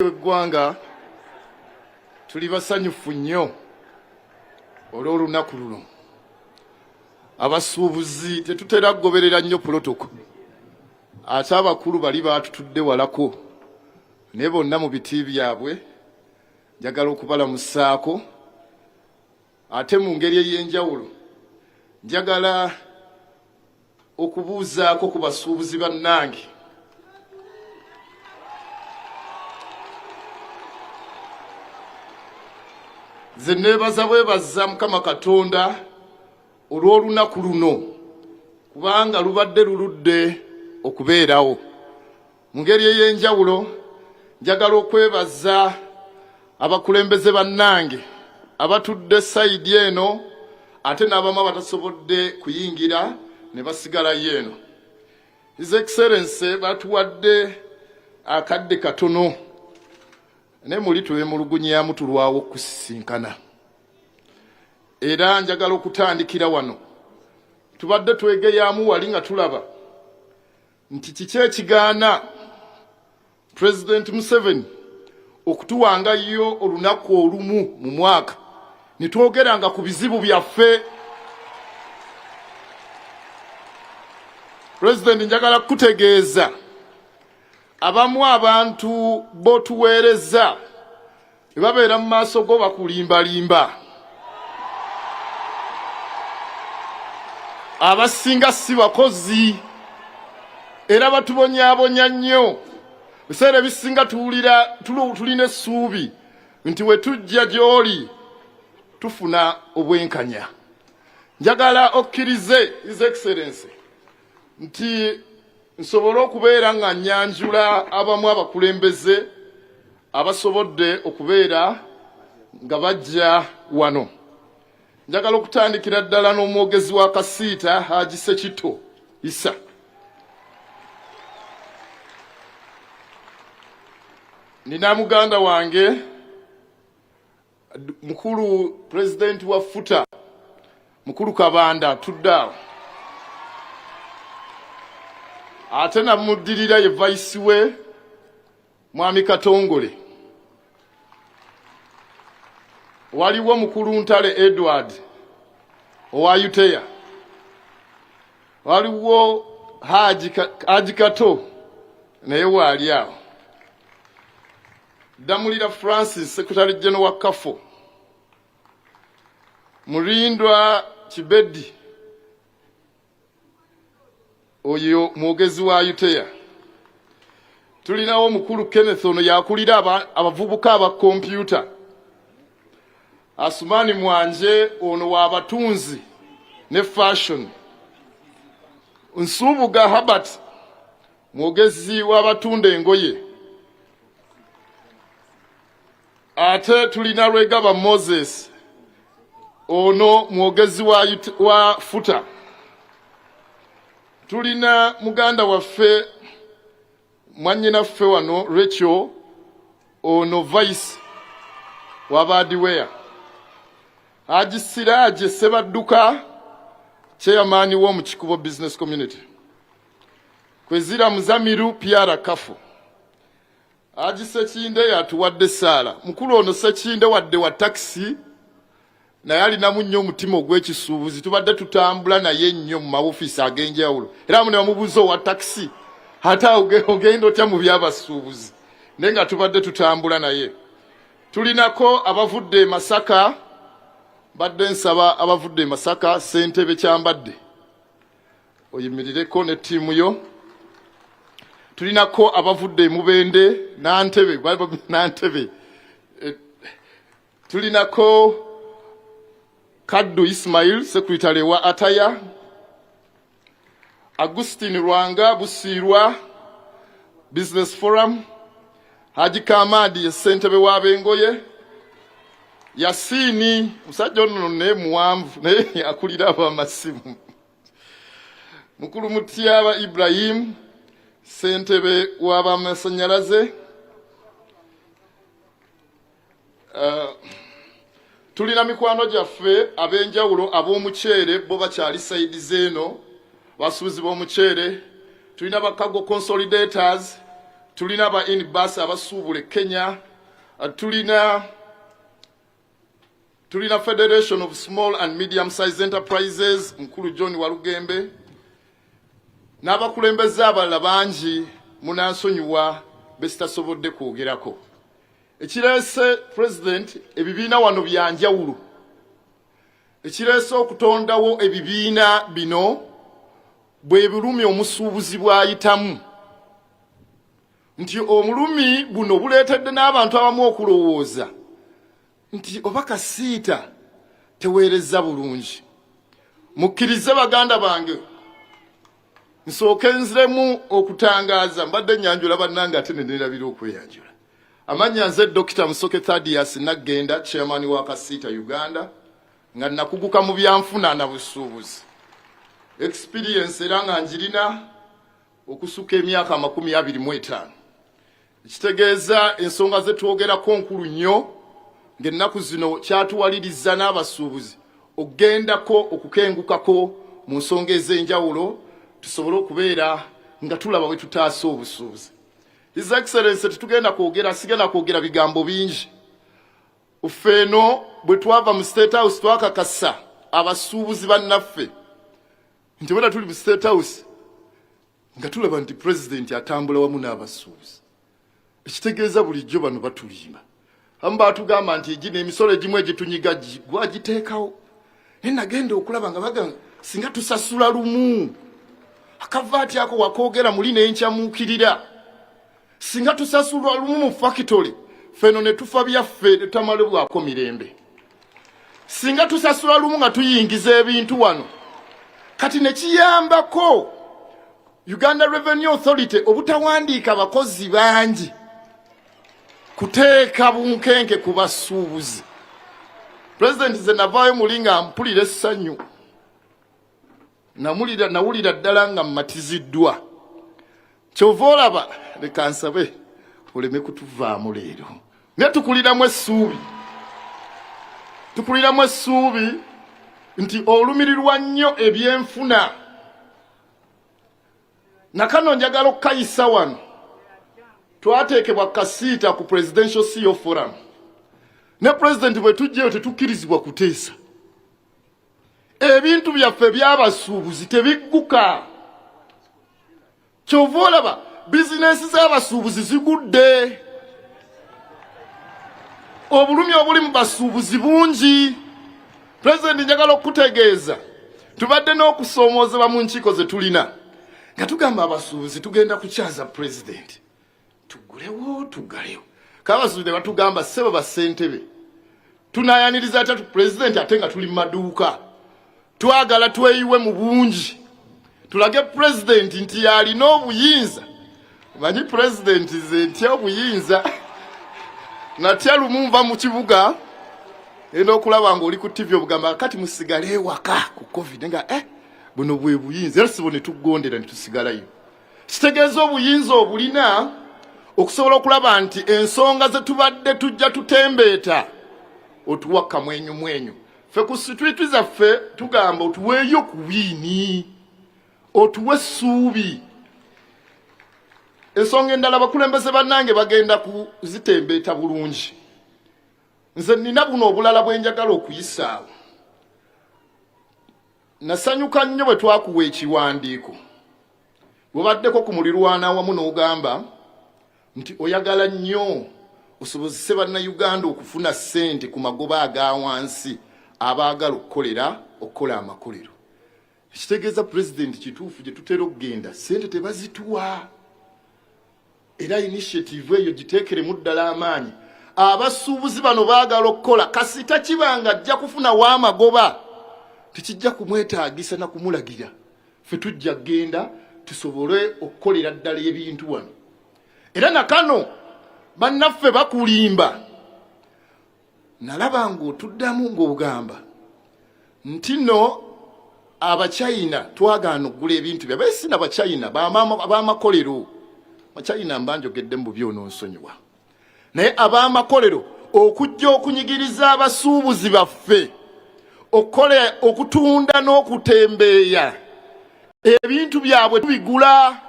Eggwanga tuli basanyufu nnyo olw'olunaku luno. Abasuubuzi tetutera kugoberera nnyo protocol. Ate abakulu bali baatutudde walako ne bonna mu biti byabwe njagala okubalamusaako. Ate mu ngeri ey'enjawulo njagala okubuuzaako ku basuubuzi bannange. Nze neebaza bwebaza Mukama Katonda olw'olunaku luno kubanga lubadde luludde okubeerawo. Mu ngeri ey'enjawulo njagala okwebaza abakulembeze bannange abatudde sayidi eno ate n'abamu abatasobodde kuyingira ne basigalayo eno. His Excellency batuwadde akadde katono ne muli twemulugunyaamu tulwawo okusisinkana. Era njagala okutandikira wano tubadde twegeyaamu wali nga tulaba nti kiki ekigaana President Museveni okutuwangayo olunaku olumu mu mwaka ne twogeranga ku bizibu byaffe. President, njagala kutegeeza abamu abantu botuweereza babeera mu maaso go bakulimbalimba. Abasinga si bakozi era batubonyaabonya nnyo. Biseera ebisinga tulina essuubi nti we tujja gy'oli tufuna obwenkanya. Njagala okkirize His Excellency nti nsobole okubeera nga nnyanjula abamu abakulembeze abasobodde okubeera nga bajja wano. Njagala okutandikira ddala n'omwogezi wa Kasiita Haji Sekito Isa. Nina muganda wange mukulu President wa Futa mukulu Kabanda tudda. Ate namuddirira ye vice we Mwami Katongole. Waliwo mukulu Ntale Edward owa Uteya. Waliwo Haji Kato naye waali awo. Damulira Francis Secretary General wa Kafo. Mulindwa Kibedi oyo mwogezi wa Uteya. Tulinawo mukulu Kenneth ono yakulira abavubuka aba computer. Asumani Mwanje ono wa abatunzi ne fashion. Nsubuga Habat mwogezi w'abatunda engoye. Ate tulina Lwegaba Moses ono mwogezi wa Futa. Tulina muganda waffe mwannyinaffe wano Rachel ono vice w'Abadiweya. Haji Siraje Sebadduka chairman w'omukikubo business community. Kwezira Muzamiru Piara Kafo. Haji Sekinde yatuwadde Sala. Mukulu ono Sekinde wadde wa taxi naye alinamu nnyo omutima ogw'ekisuubuzi. Tubadde tutambula naye nnyo mu maofiisi ag'enjawulo. Era mu ne bamubuuza owa taxi ate ogenda otya mu by'abasuubuzi. Naye nga tubadde tutambula naye. Tulinako abavudde Masaka. Badde nsaba abavudde Masaka Ssentebe Kyambadde oyimirireko ne ttiimu yo. Tulinako abavudde Mubende Nantebe. Tulinako Kaddu Ismail Secretary wa Ataya. Agustin Rwanga Busiirwa Business Forum. Haji Kamadi Ssentebe w'abengoye. Yasini musajja ono ne muwanvu naye akulira ab'amasimu. Mukulu Mutyaba Ibrahim Ssentebe w'abamasanyalaze. Tulina mikwano gyaffe ab'enjawulo ab'omuceere bo bakyali sayidi z'eno basuubuzi b'omuceere. Tulina Bakago Consolidators tulina aba inbus abasuubule Kenya, tulina Federation of Small and Medium Sized Enterprises mkulu John Walugembe n'abakulembeze abalala bangi munansonyiwa besitasobodde kwogerako. Ekireese president ebibiina wano byanjawulo, ekireese okutondawo ebibiina bino bwe bulumi omusuubuzi bw'ayitamu, nti omulumi buno buleetedde n'abantu abamu okulowooza nti oba kasiita teweereza bulungi. Mukkirize baganda bange, nsooke nziremu okutangaaza, mbadde nyanjula bannange ate ne neerabira okweyanjula. Amannya nze Dr. Musoke Thaddeus Naggenda, chairman wa Kasiita Uganda, nga nakuguka mu byanfuna na busuubuzi. Experience era nga njirina okusuka emyaka 25. Ekitegeeza ensonga ze twogerako nkulu nnyo, ng'ennaku zino kyatuwaliriza n'abasuubuzi okugendako okukengukako mu nsonga ez'enjawulo tusobole okubeera nga tulaba bwe tutaasa obusuubuzi. His Excellency tetugenda kwogera, sigenda kwogera bigambo bingi. Ufeeno bwe twava mu State House twakakasa abasuubuzi bannaffe nti bwena tuli mu State House nga tulaba nti President atambula wamu n'abasuubuzi. Ekitegeeza bulijjo bano batulimba. Amu batugamba nti egi n'emisolo egimu egitunyiga gwagiteekawo. Naye nagenda okulaba nga bagamba singa tusasula lumu. Akavaati ako wakoogera muli n'enkyamuukirira. Singa tusasulwa lumu mu factory, feno ne tufa byaffe tutamalibwako mirembe. Singa tusasulwa lumu nga tuyingiza ebintu wano, kati ne kiyambako Uganda Revenue Authority obutawandiika abakozi bangi kuteeka bunkenke ku basuubuzi. President ze navaayo mulinga mpulira essanyu, nawulira ddala nga mmatiziddwa. Kyova olaba leka nsabe oleme kutuvaamu leero. Naye tukuliramu essuubi. Tukuliramu essuubi nti olumirirwa nnyo ebyenfuna. Nakano njagala okukayisa wano. Twateekebwa Kasiita ku Presidential CEO Forum. Ne President bwe tujjeyo tetukkirizibwa kuteesa. Ebintu byaffe by'abasuubuzi tebigguka. Kyova olaba bizinesi z'abasuubuzi zigudde. Obulumi obuli mu basuubuzi bungi. President njagala okutegeeza tubadde n'okusomoozebwa mu nkiiko ze tulina nga tugamba abasuubuzi tugenda kukyaza President tugulewo tugalewo. Kabasuubuzi batugamba ssebo bassentebe tunayaniriza atatu President ate nga tuli mu maduuka. Twagala tweyiwe mu bungi tulage President nti yalina obuyinza. Manyi President ze ntya obuyinza natya lumu nva mu kibuga eno okulaba nga oli ku TV obugamba kati musigale ewaka ku COVID nga buno bwe buyinza era sibone tugondera nitusigalayo. Kitegeeza obuyinza obulina okusobola okulaba nti ensonga ze tubadde tujja tutembeeta otuwa kamwenyu mwenyu. Ffe ku situitu zaffe tugamba otuweeyo ku bwini, otuwe essuubi. Ensonga endala abakulembeze bannange bagenda kuzitembeeta bulungi. Nze nina buno obulala bwe njagala okuyisaawo. Nasanyuka nnyo bwe twakuwa ekiwandiiko. Bwebaddeko ku mulirwana wamu n'ogamba nti oyagala nnyo osobozese bannayuganda okufuna ssente ku magoba aga wansi abaagala okukola amakolero. Ekitegeeza President kituufu gye tutera okugenda ssente tebazituwa. Era initiative eyo giteekeremu ddala amaanyi. Abasuubuzi bano baagala okukola Kasiita kibanga ajja kufuna w'amagoba tekijja kumwetaagisa na kumulagira. Ffe tujja kgenda tusobole okukolera ddala ebintu wano. Era nakano bannaffe bakulimba. Nalaba ng'otuddamu ng'ogamba nti no Abachina twagaana okugula ebintu bya besi n'Abachina b'amakolero. Abachina mbanjogedde mu by'onoonsonyiwa. Naye ab'amakolero okujja okunyigiriza abasuubuzi baffe okukola okutunda n'okutembeeya ebintu byabwe tubigula.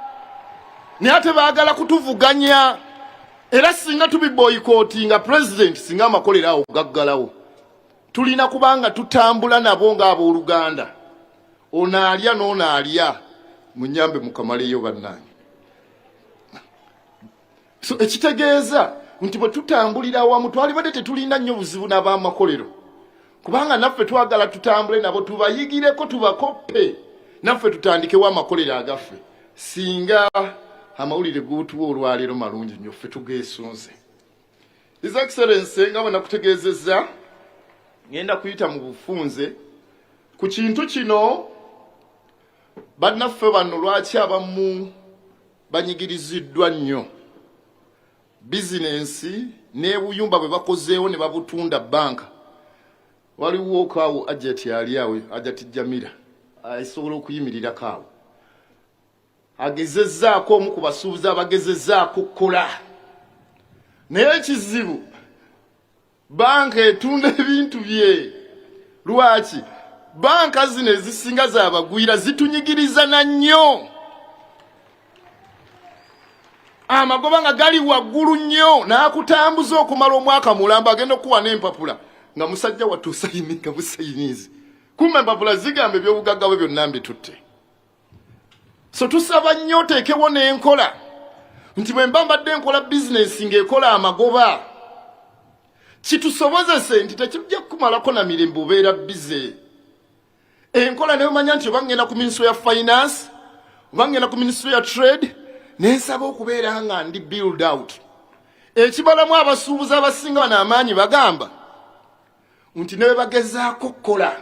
naye ate baagala kutuvuganya. Era singa tubiboycottinga president singa amakolero awo gaggalawo. Tulina kubanga tutambula nabo ng'abooluganda. Ono alya n'ono alya. Munyambe mukamaleyo bannange. So ekitegeeza nti bwe tutambulira awamu twalibadde tetulina nnyo buzibu n'ab'amakolero. Kubanga naffe twagala tutambule nabo tubayigireko tubakoppe. Naffe tutandikewo amakolero agaffe. Singa amawulire gutuwa olwaleero malungi nnyo ffe tugeesonze. His Excellency nga bwe nakutegeezezza ngenda kuyita mu bufunze ku kintu kino. Bannaffe bano lwaki abamu banyigiriziddwa nnyo bizinensi n'ebuyumba bwe bakozeewo ne babutunda banka. Waliwo kaawo ajati yali awe ajati Jamira asobola okuyimirirako awo agezezzaako omu ku basuubuzi abagezezzaako kukola. Naye ekizibu banka etunda ebintu bye. Lwaki? Banka zino ezisinga z'abagwira zitunyigiriza na nnyo. Amagoba nga gali waggulu nnyo n'akutambuza okumala omwaka mulamba agenda okuwa n'empapula nga musajja wattu osayininga busayinizi. Kumbe empapula zigamba ebyobugagga bwe byonna mbitutte. So tusaba nnyo oteekewo n'enkola nti bwe mba mbadde nkola bizinensi ng'ekola amagoba kitusobozese nti tekijja kumalako na mirembe obeera bize. Enkola nayo manya nti oba ngenda ku Ministry ya Finance oba ngenda ku Ministry ya Trade nensaba okubeera nga ndi build out. Ekibalamu abasuubuzi abasinga bano amaanyi bagamba nti ne bwe bagezaako kukola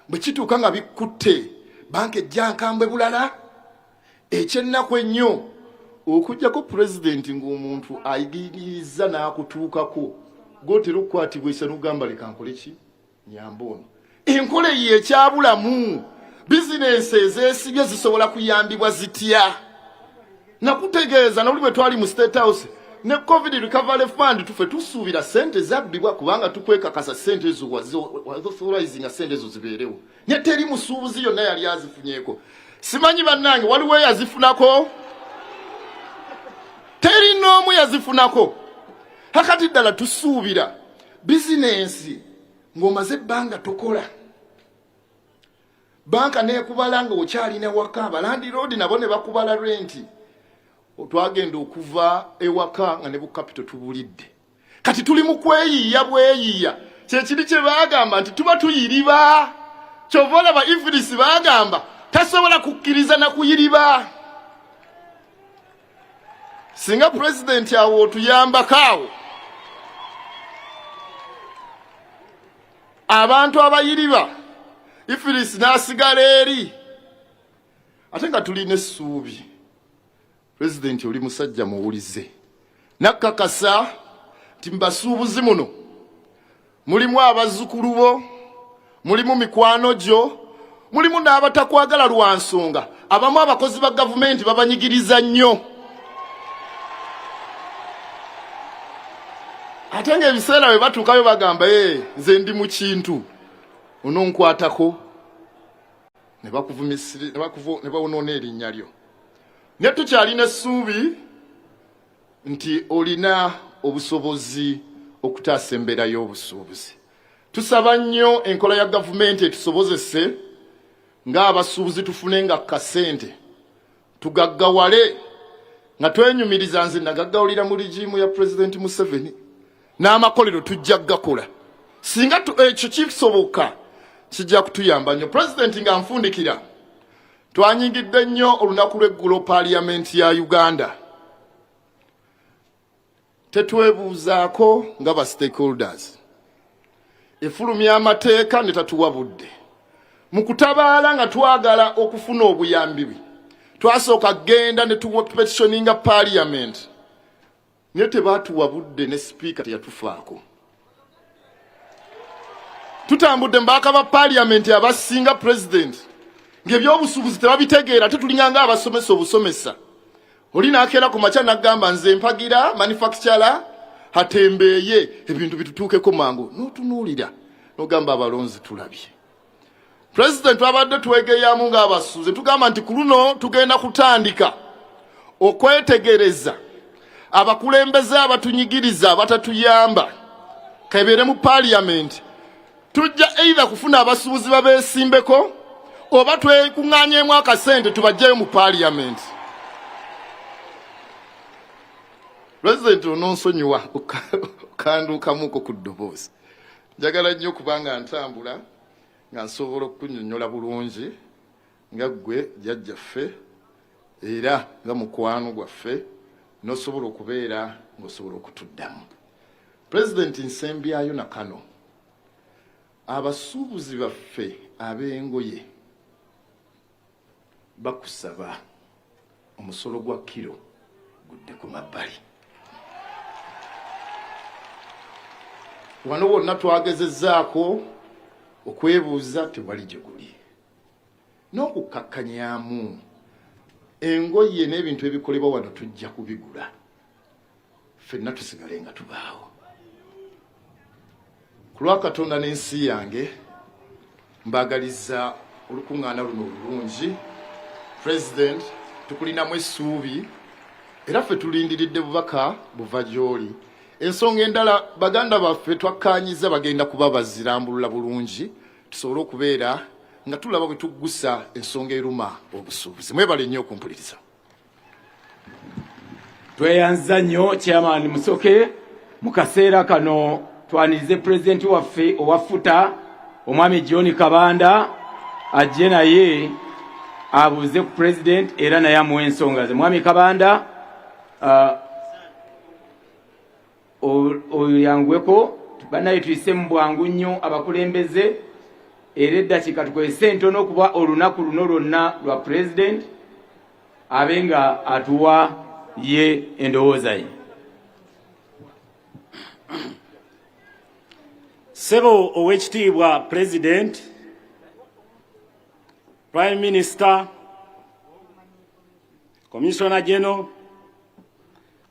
bwe kituuka nga bikutte banka ejja nkambwe bulala. Ekyennaku ennyo okujjako pulezidenti ng'omuntu ayigiriza n'akutuukako gw'otera okukwatibwa esa n'ogamba leka nkole ki nyamba ono. Enkola ye ekyabulamu. Bizinensi ezeesibye zisobola kuyambibwa zitya? Nakutegeeza na bwe twali mu State House ne COVID Recovery Fund tufe tusuubira sente zabbibwa kubanga tukwekakasa sente ezo wazothorizinga sente ezo zibeerewo. Naye teri musuubuzi yonna yali azifunyeeko. Simanyi bannange waliwo yazifunako? Teri n'omu yazifunako. Hakati ddala tusuubira bizinensi ng'omaze ebbanga tokola. Banka neekubala nga okyalina waka abalandi road nabo ne bakubala renti. Twagenda okuva ewaka nga ne bu capital tubulidde. Kati tuli mu kweyiiya bweyiiya. Kyekiri kye baagamba nti tuba tuyiriba. Kyova olaba Ifirisi baagamba tasobola kukkiriza na kuyiriba. Singa pulezidenti awo otuyambako abantu abayiriba Ifirisi n'asigala eri. Ate nga tulina essuubi pulezidenti oli musajja muwulize. Nakkakasa nti mbasuubuzi muno mulimu abazzukulu bo, mulimu mikwano gyo, mulimu n'abatakwagala lwa nsonga. Abamu abakozi ba gavumenti babanyigiriza nnyo. Ate ng'ebiseera bwe batuukayo bagamba nze ndi mu kintu ononkwatako ne bakuvumisira ne bawonoona erinnya lyo. Ne tukyalina essuubi nti olina obusobozi okutaasa embeera y'obusuubuzi. Tusaba nnyo enkola ya gavumenti etusobozese ng'abasuubuzi tufune nga kasente tugaggawale nga twenyumiriza. Nze nagaggawulira mu ligimu ya Pulezidenti Museveni n'amakolero tujja gakola. Singa ekyo kisoboka kijja kutuyamba nnyo. Pulezidenti nga nfundikira twanyingidde nnyo olunaku lw'eggulo Paaliyamenti ya Uganda. Tetwebuuzaako nga ba stakeholders. Efulumya amateeka ne tatuwa budde. Mu kutabaala nga twagala okufuna obuyambi bwe twasooka genda ne tuwa petitioninga Parliament. Naye tebaatuwa budde ne sipiika teyatufaako. Tutambudde mbaaka ba Parliament abasinga President ng'ebyobusuubuzi tebabitegeera. Tetulinganga abasomesa obusomesa. Oli n'akeera ku makya n'agamba nze mpagira manufacturer hatembeeye ebintu bitutuukeko mangu. N'otunuulira n'ogamba abalonzi tulabye. President wabadde twegeeyamu ng'abasuubuzi tugamba nti ku luno tugenda kutandika okwetegereza abakulembeze abatunyigiriza abatatuyamba kabeere mu parliament tujja either kufuna abasuubuzi babeesimbeko oba twekuŋŋaanyeemu akasente tubajjayo mu parliament. President ononsonyiwa okanduukamuuko ku ddoboozi. Njagala nnyo kubanga ntambula nga nsobola okukunnyonnyola bulungi nga ggwe jjajjaffe era nga mukwano gwaffe n'osobola okubeera ng'osobola okutuddamu. President nsembyayo na kano abasuubuzi baffe ab'engoye bakusaba omusolo gwa kilo gudde ku mabbali. Wano wonna twagezezzaako okwebuuza tewali gye guli n'okukakkanyaamu engoye n'ebintu ebikolebwa wano tujja kubigula ffenna tusigale nga tubaawo. Ku lwa Katonda n'ensi yange mbaagaliza olukuŋŋaana luno olulungi. President tukulinamu essuubi era ffe tulindiridde bubaka buva gy'oli. Ensonga endala baganda baffe twakkaanyiza bagenda kuba bazirambulula bulungi tusobole okubeera nga tulaba bwe tuggusa ensonga eruma obusuubuzi. Mwebale nnyo okumpuliriza. Tweyanza nnyo Chairman Musoke mu kaseera kano twanirize President waffe owafuta Omwami John Kabanda ajje naye abuuze ku President era naye amuwa ensonga ze. Mwami Kabanda oyangweko banaye tuyise mu bwangu nnyo abakulembeze era eddakiika tukozese ntono okuba olunaku luno lwonna lwa President abenga atuwa ye endowooza ye. Ssebo ow'ekitiibwa President, Prime Minister, Commissioner General,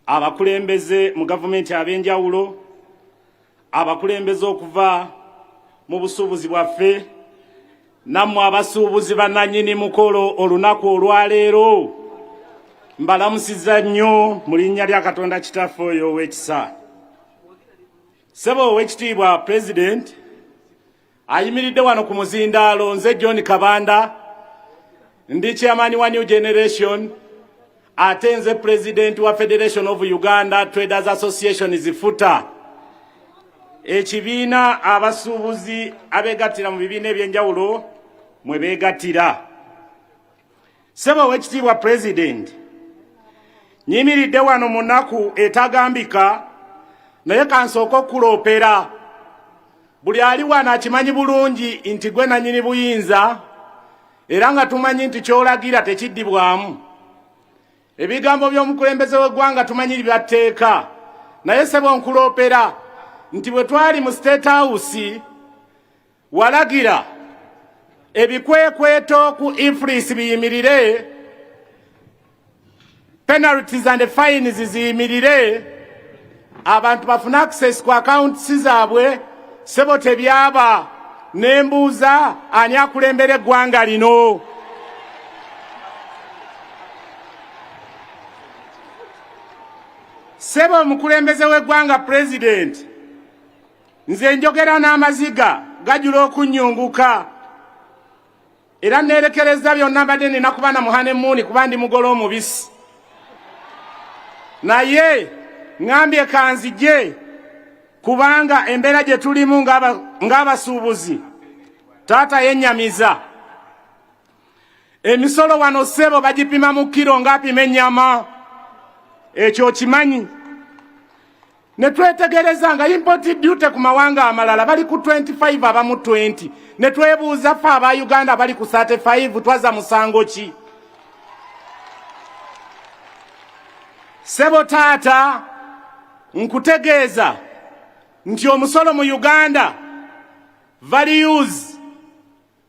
abakulembeze mu gavumenti ab'enjawulo, abakulembeze okuva mu busuubuzi bwaffe, nammwe abasuubuzi bannannyini mukolo olunaku olwaleero, mbalamusizza nnyo mu linnya lya Katonda Kitaffe oyo ow'ekisa. Ssebo ow'ekitiibwa President, ayimiridde wano ku muzindaalo nze John Kabanda, ndi chairman wa New Generation, ate nze President wa Federation of Uganda Traders Association zifuta. Ekibiina abasuubuzi abeegattira mu bibiina eby'enjawulo mwe beegattira. Ssebo ow'ekitiibwa President, nyimiridde wano mu nnaku etagambika naye kansooka okuloopera. Buli ali wano akimanyi bulungi nti gwe nannyini buyinza era nga tumanyi nti ky'olagira tekiddibwamu. Ebigambo by'omukulembeze w'eggwanga tumanyi bya tteeka, naye ssebo nkuloopera nti bwe twali mu State House walagira ebikwekweto ku influence biyimirire, penalties and fines ziyimirire, abantu bafuna access ku accounts zaabwe. Ssebo tebyaba, nembuuza ani akulembera eggwanga lino? Ssebo omukulembeze w'eggwanga President, nze njogera n'amaziga gajula okunnyunguka era neerekereza byonna mbadde nina kuba na muhanemuuni kuba ndi mugole omubisi, naye ngambye kanzije kubanga embeera gye tulimu ng'abasuubuzi taata yennyamiza. Emisolo wano ssebo bagipima mu kiro ng'apima ennyama, ekyo kimanyi. Ne twetegereza nga import duty ku mawanga amalala bali ku 25 abamu 20, ne twebuuza ffe aba Uganda bali ku 35, twaza musango ki? Ssebo taata nkutegeeza nti omusolo mu Uganda values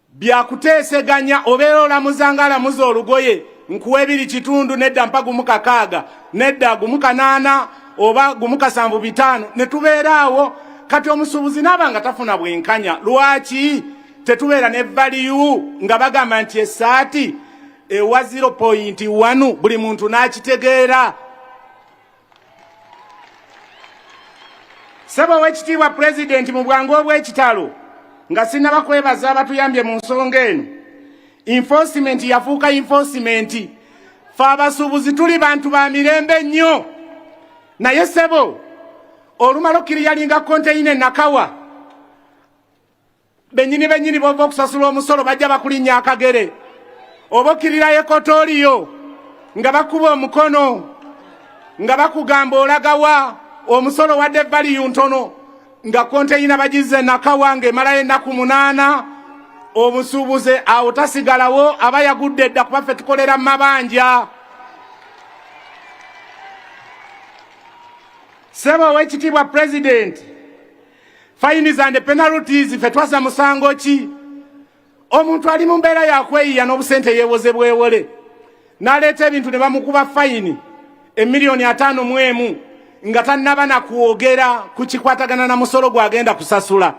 byakuteeseganya obeera olamuza ng'alamuza olugoye nkuwa 2 nedda mpa 1 nedda 8 oba 7 ne tubeeraawo. Kati omusuubuzi n'abanga tafuna bwenkanya. Lwaki tetubeera ne value nga bagamba nti essaati ewa 0.1 buli muntu n'akitegeera. Ssebo w'ekitiibwa Pulezidenti mu bwangu obw'ekitalo nga sinnaba kwebaza abatuyambye mu nsonga eno. Enforcement yafuuka enforcement. Ffe abasuubuzi tuli bantu ba mirembe nnyo. Naye ssebo olumala okkiriyalinga konteyina Nakawa bennyini bova okusasula omusolo bajja bakulinnya akagere. Oba okkirirayo ekotooliyo nga bakuba omukono nga bakugamba olagawa omusolo wadde valiyu ntono nga konteyina bagize Nakawa ng'emalayo ennaku 8 obusuubuze awo tasigalawo aba yagudde edda kuba ffe tukolera mu mabanja. Ssebo w'ekitiibwa Pulezidenti, fines and penalties ffe twasa musango ki? Omuntu ali mu mbeera yakweyiya n'obusente yeewoze bwewole n'aleeta ebintu ne bamukuba fayini $5,000 nga tannaba na kwogera ku kikwatagana na musolo gw'agenda kusasula.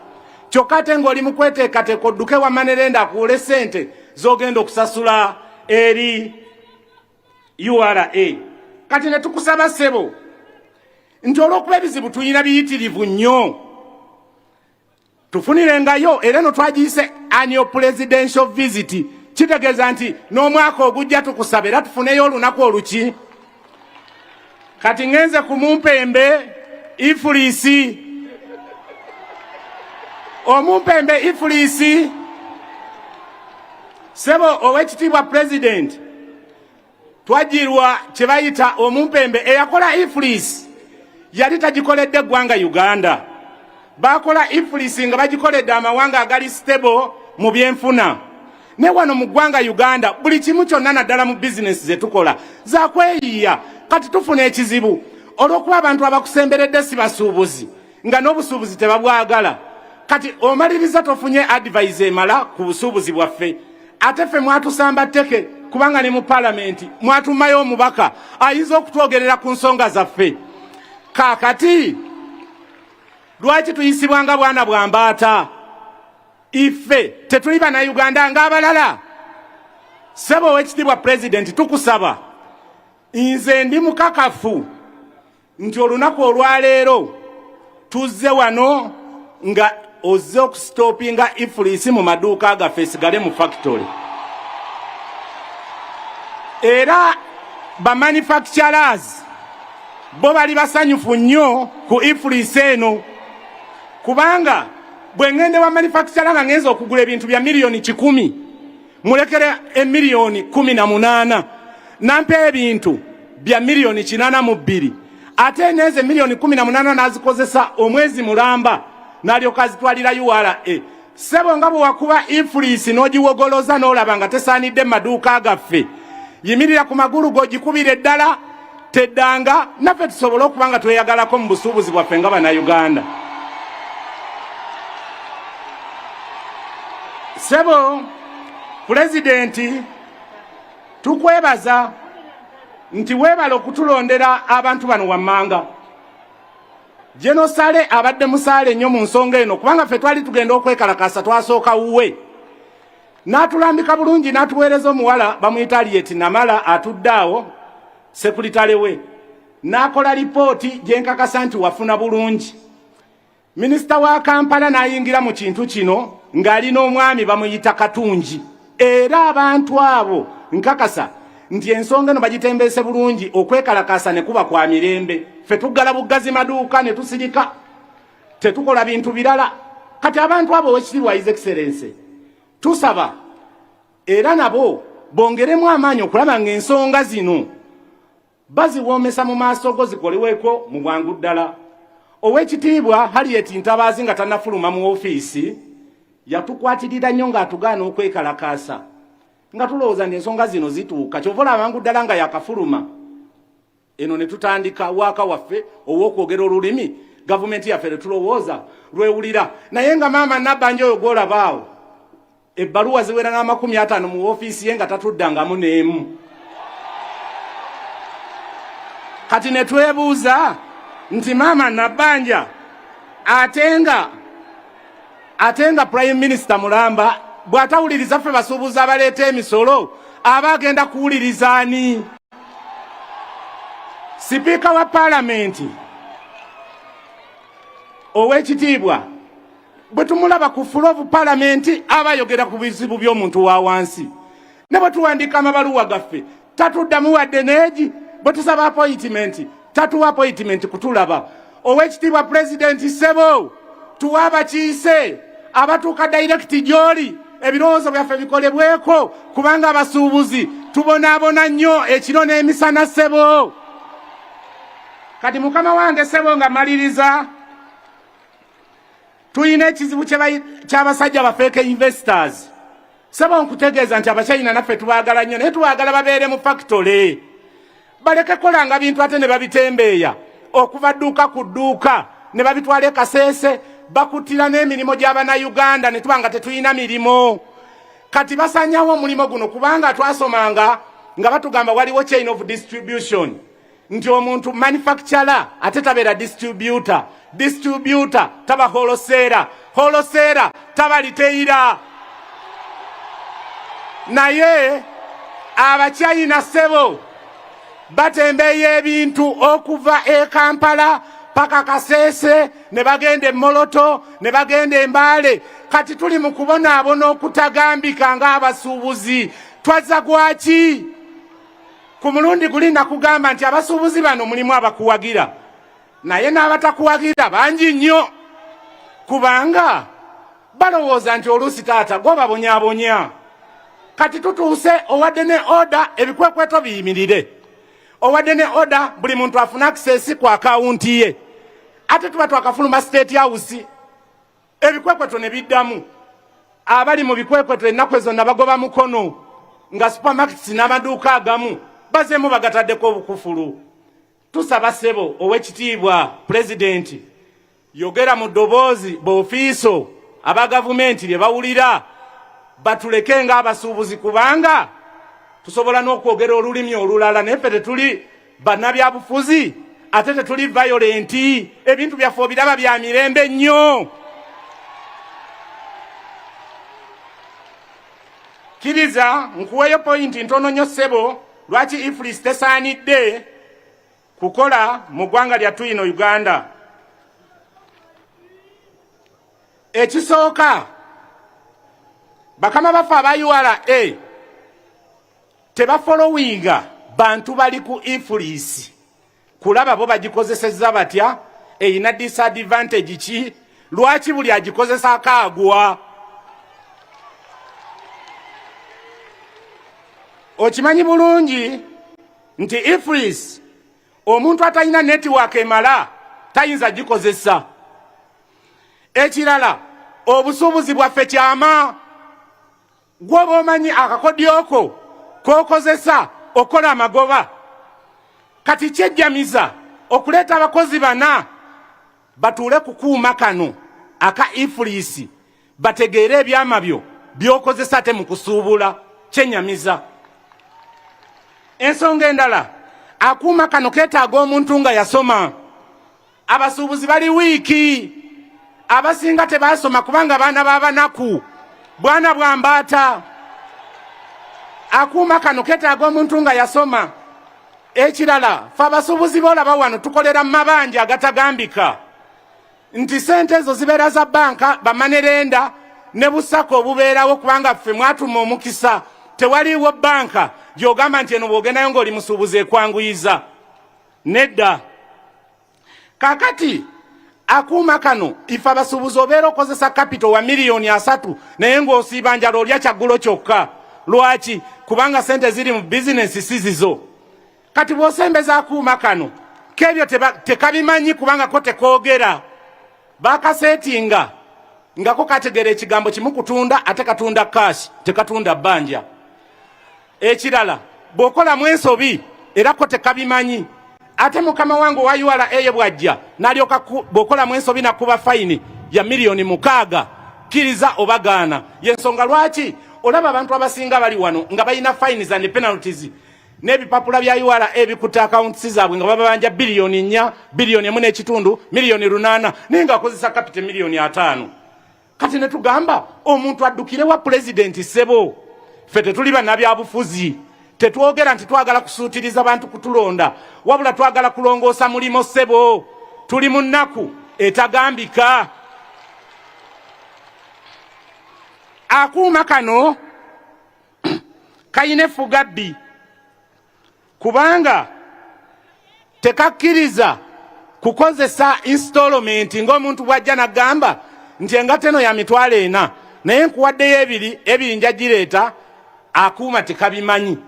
Kyokka ate ng'oli mu kweteekateeka odduke wa manerenda akuule ssente z'ogenda okusasula eri URA. Kati ne tukusaba ssebo nti olw'okuba ebizibu tuyina biyitirivu nnyo tufunirengayo era no twagiyise annual presidential visit. Kitegeeza nti n'omwaka ogujja tukusaba era tufuneyo olunaku oluki. Kati ngenze ku Mumpembe Ifulisi. Omumpembe Ifulisi ssebo ow'ekitiibwa Pulezidenti twajirwa kye bayita Omumpembe eyakola Ifulisi yali tagikoledde eggwanga Uganda. Bakola Ifulisi nga bagikoledde amawanga agali stable mu byenfuna. Ne wano mu ggwanga Uganda buli kimu kyonna naddala mu bizinesi ze tukola zakweyiya. Kati tufuna ekizibu olw'okuba abantu abakusemberedde si basuubuzi nga n'obusuubuzi tebabwagala. Kati omaliriza tofunye advice emala ku busuubuzi bwaffe. Ate ffe mwatusamba tteke kubanga ne mu palamenti mwatumayo omubaka ayinza okutwogerera ku nsonga zaffe. Kaakati lwaki tuyisibwanga bwana bwa mbaata? Iffe tetuli bannayuganda ng'abalala. Ssebo w'ekitiibwa Pulezidenti tukusaba, nze ndi mukakafu nti olunaku olwaleero tuzze wano nga ozze okusitoopinga Ifulisi mu maduuka gaffe esigale mu factory. Era bamanufacturers bo bali basanyufu nnyo ku Ifulisi eno kubanga bwe ngende wa manufacturer nga ngenza okugula ebintu bya $1,000,000 mulekere $18,000 nampa ebintu bya $482,000 ate neze $18,000 nazikozesa omwezi mulamba n'alyoka azitwalira URA. Ssebo nga bwe wakuba Ifulisi n'ogiwogoloza n'olaba nga tesaanidde mu maduuka gaffe yimirira ku magulu g'ogikubira eddala teddanga naffe tusobole okuba nga tweyagalako mu busuubuzi bwaffe nga bannayuganda. Ssebo Pulezidenti tukwebaza nti weebala okutulondera abantu bano wammanga. Jenosale abadde musaale nnyo mu nsonga eno kubanga ffe twali tugenda okwekalakasa twasooka wuwe. N'atulambika bulungi n'atuweereza omuwala bamuyita Harriet Namala atudde awo sekuritale we. N'akola lipooti gye nkakasa nti wafuna bulungi. Minisita wa Kampala n'ayingira mu kintu kino ng'alina omwami bamuyita Katungi. Era abantu abo nkakasa nti ensonga eno bagitembeese bulungi okwekalakasa ne kuba kwa mirembe. Ffe tuggala buggazi maduuka ne tusirika tetukola bintu birala. Kati abantu abo w'ekitiibwa His Excellency tusaba era nabo bongeremu amaanyi okulaba ng'ensonga zino baziwoomesa mu maaso go zikoleweko mu bwangu ddala. Ow'ekitiibwa Harriet Ntabaazi nga tannafuluma mu ofiisi yatukwatirira nnyo ng'atugaana okwekalakaasa nga tulowooza nti ensonga zino zituuka kyova olaba amangu ddala nga yakafuluma. Eno ne tutandika waaka waffe ow'okwogera olulimi gavumenti yaffe tulowooza lwewulira. Naye nga maama Nabbanja oyo gw'olabaawo ebbaluwa ziwera n'50 mu ofiisi ye nga tatuddangamu n'emu. Kati ne twebuuza nti maama Nabbanja ate nga Prime Minister mulamba bw'atawuliriza ffe basuubuzi abaleeta emisolo abagenda kuwulirizaani? Sipiika wa Paalamenti ow'ekitiibwa bwe tumulaba ku floor of Paalamenti abayogera ku bizibu by'omuntu wa wansi, ne bwe tuwandiika amabaluwa gaffe tatuddamu wadde neegi, bwe tusaba appointment tatuwa appointment kutulaba. Ow'ekitiibwa Pulezidenti Ssebo, tuwa abakiise abatuuka direct gy'oli ebirowoozo byaffe bikolebweko, kubanga abasuubuzi tubonaabona nnyo ekiro n'emisana Ssebo. Kati mukama wange Ssebo nga maliriza, tuyina ekizibu ky'abasajja bafeeke investors. Ssebo nkutegeeza nti Abachina naffe tubaagala nnyo, naye tubaagala babeere mu factory, baleke kolanga bintu ate ne babitembeeya okuva dduuka ku dduuka ne babitwala e Kasese, bakutira n'emirimu gy'Abannayuganda ne tuba nga tetuyina mirimo. Kati basanyawo omulimu guno kubanga twasomanga nga batugamba waliwo chain of distribution, nti omuntu manufacturer ate tabeera distributor, distributor taba wholesaler, wholesaler taba retailer. Naye Abachina Ssebo batembeeya ebintu okuva e Kampala paka Kasese, ne bagenda e Moloto, ne bagenda e Mbale. Kati tuli mu kubonaabona okutagambika ng'abasuubuzi. Twazza gwaki? Ku mulundi guli nakugamba nti abasuubuzi bano mulimu abakuwagira, naye n'abatakuwagira bangi nnyo, kubanga balowooza nti oluusi taata gw'obabonyaabonya. Kati tutuuse owadde ne order ebikwekweto biyimirire, owadde ne order buli muntu afuna access ku akawunti ye, ate tuba twakafuluma State House ebikwekweto ne biddamu. Abali mu bikwekweto ennaku ezo nabagoba mukono nga supermarkets n'amaduuka agamu bazeemu bagataddeko obukufulu. Tusaba Ssebo ow'ekitiibwa Pulezidenti, yogera mu ddoboozi b'ofiiso aba gavumenti lye bawulira, batuleke ng'abasuubuzi, kubanga tusobola n'okwogera olulimi olulala naye ffe tetuli bannabyabufuzi ate tetuli violent. Ebintu byaffe obiraba bya mirembe nnyo. Kiriza nkuweeyo pointi ntono nnyo Ssebo lwaki iflis tesaanidde kukola mu ggwanga lyattu ino Uganda. Ekisooka, bakama baffe aba URA tebafolowinga bantu bali ku iflis kulaba bo bagikozesezza batya, eyina disadvantage ki, lwaki buli agikozesa akaagwa. Okimanyi bulungi nti iflis omuntu atalina network emala tayinza gikozesa. Ekirala, obusuubuzi bwaffe kyama. Gwoba omanyi akakodyoko k'okozesa okola amagoba, kati kyejjamiza okuleeta abakozi bana batuule ku kuuma kano aka iflis bategeere ebyama byo by'okozesa ate mu kusuubula, kyennyamiza. Ensonga endala, akuuma kano keetaaga omuntu nga yasoma. Abasuubuzi bali wiiki, abasinga tebaasoma kubanga baana b'abanaku, bwana bwa mbaata. Akuuma kano keetaaga omuntu nga yasoma. Ekirala, ffe abasuubuzi boolaba wano tukolera mu mabanja agatagambika, nti sente ezo zibeera za banka, bamanerenda ne busako obubeerawo kubanga ffe mwatuma omukisa. Tewaliiwo banka gy'ogamba nti eno bw'ogendayo ng'oli musuubuzi ekwanguyiza. Nedda. Kaakati akuuma kano ife abasuubuzi obeera okozesa capital wa miliyoni 3 naye ng'osiiba njala olya kyaggulo kyokka. Lwaki? Kubanga sente ziri mu bizinesi si zizo. Kati bw'osembeza akuuma kano k'ebyo tekabimanyi kubanga ko tekoogera. Bakaseetinga ngako kategera ekigambo kimu kutunda ate katunda cash, tekatunda bbanja. Ekirala, bw'okolamu ensobi era ko tekabimanyi. Ate mukama wangu wa URA bw'ajja n'alyoka bw'okolamu ensobi nakuba fayini ya miliyoni 6, kiriza obagaana. Yensonga lwaki olaba abantu abasinga bali wano nga balina fines and penalties n'ebipapula bya URA ebikuta accounts zaabwe nga babanja biliyoni 4, biliyoni 1.5, miliyoni 8 naye ng'akozesa capital miliyoni 5. Kati ne tugamba omuntu addukire wa Pulezidenti Ssebo. ffe tetuli bannabyabufuzi tetwogera nti twagala kusuutiriza bantu kutulonda wabula twagala kulongoosa mulimo ssebo tuli mu nnaku etagambika akuuma kano kayina effugabbi kubanga tekakkiriza kukozesa installment ng'omuntu bw'ajja n'agamba nti engato eno ya mitwalo 4 naye nkuwaddeyo ebiri njagireeta akuuma tekabimanyi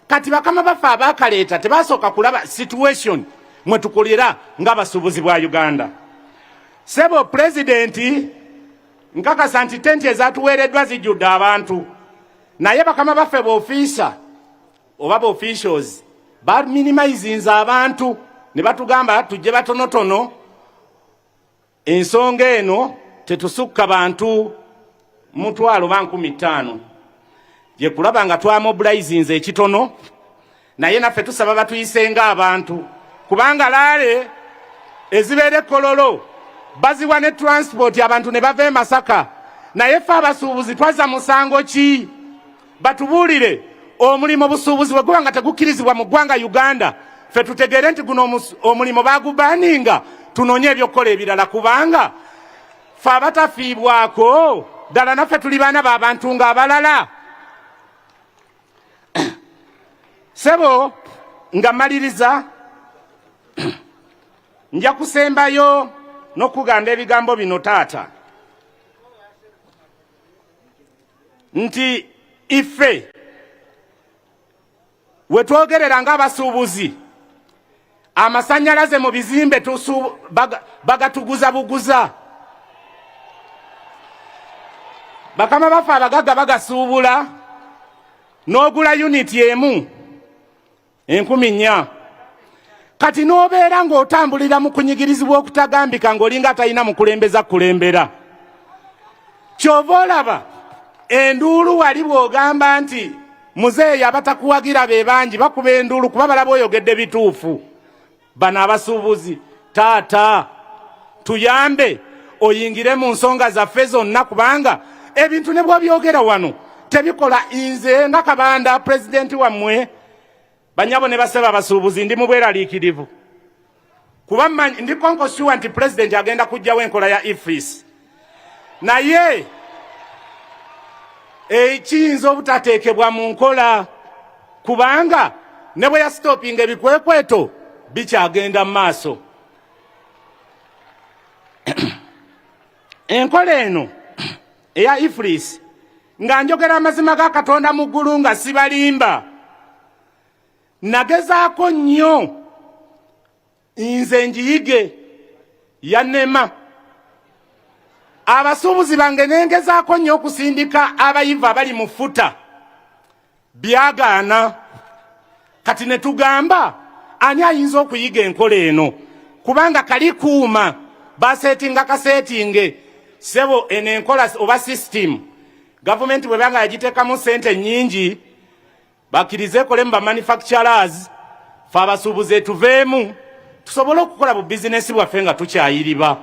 kati bakama baffe abaakaleeta tebasooka kulaba situation mwe tukolera ng'abasuubuzi bwa Uganda. Sebo pulezidenti nkakasa nti tenti ezatuweereddwa zijjudde abantu naye bakama baffe b'ofiisa oba b'officials baminimizinze abantu ne batugamba tujje batonotono ensonga eno tetusukka bantu 15,000 gye kulaba nga twamobilizinze ekitono naye naffe tusaba batuyisenga abantu kubanga laale ezibeera Kololo baziwa ne transport abantu ne bava e Masaka naye ffe abasuubuzi twaza musango ki batubuulire omulimo busuubuzi bwe guba nga tegukkirizibwa mu ggwanga Uganda ffe tutegeere nti guno omulimo bagubaninga tunoonye ebyokukola ebirala kubanga ffe abatafiibwako ddala naffe tuli baana b'abantu ng'abalala. Sebo nga maliriza nja kusembayo n'okugamba ebigambo bino taata nti iffe we twogerera ng'abasuubuzi amasannyalaze mu bizimbe bagatuguza buguza bakama baffe abagagga bagasuubula n'ogula uniti emu 4,000 kati n'obeera ng'otambulira mu kunyigirizibwa okutagambika ng'olinga talina mukulembeza kulembera kyova olaba enduulu wali bw'ogamba nti muzeeyi abatakuwagira be bangi bakuba enduulu kuba balaba oyogedde bituufu. Bano abasuubuzi taata tuyambe oyingire mu nsonga zaffe zonna kubanga ebintu ne bw'obyogera wano tebikola. Nze nga Kabanda pulezidenti wammwe banyabo ne baseba abasuubuzi ndi mu bweraliikirivu kuba ndi konkosuwa nti pulezidenti agenda kujjawo enkola ya ifris naye ekiyinza obutateekebwa mu nkola kubanga ne bwe yasitopinga ebikwekweto bikyagenda mu maaso. Enkola eno eya ifris nga njogera amazima ga Katonda mu ggulu nga sibalimba nagezaako nnyo nze njiyige yannema abasuubuzi bange nengezaako nnyo okusindika abayivu abali mu futa byagaana kati ne tugamba ani ayinza okuyiga enkola eno kubanga kali kuuma baseetinga kaseetinge sebo eno enkola oba system gavumenti bwe banga yagiteekamu ssente nnyingi bakkirize ekolemu ba manufacturers fe abasuubuzi tuveemu tusobole okukola bu bizinesi bwaffe nga tukyayiriba.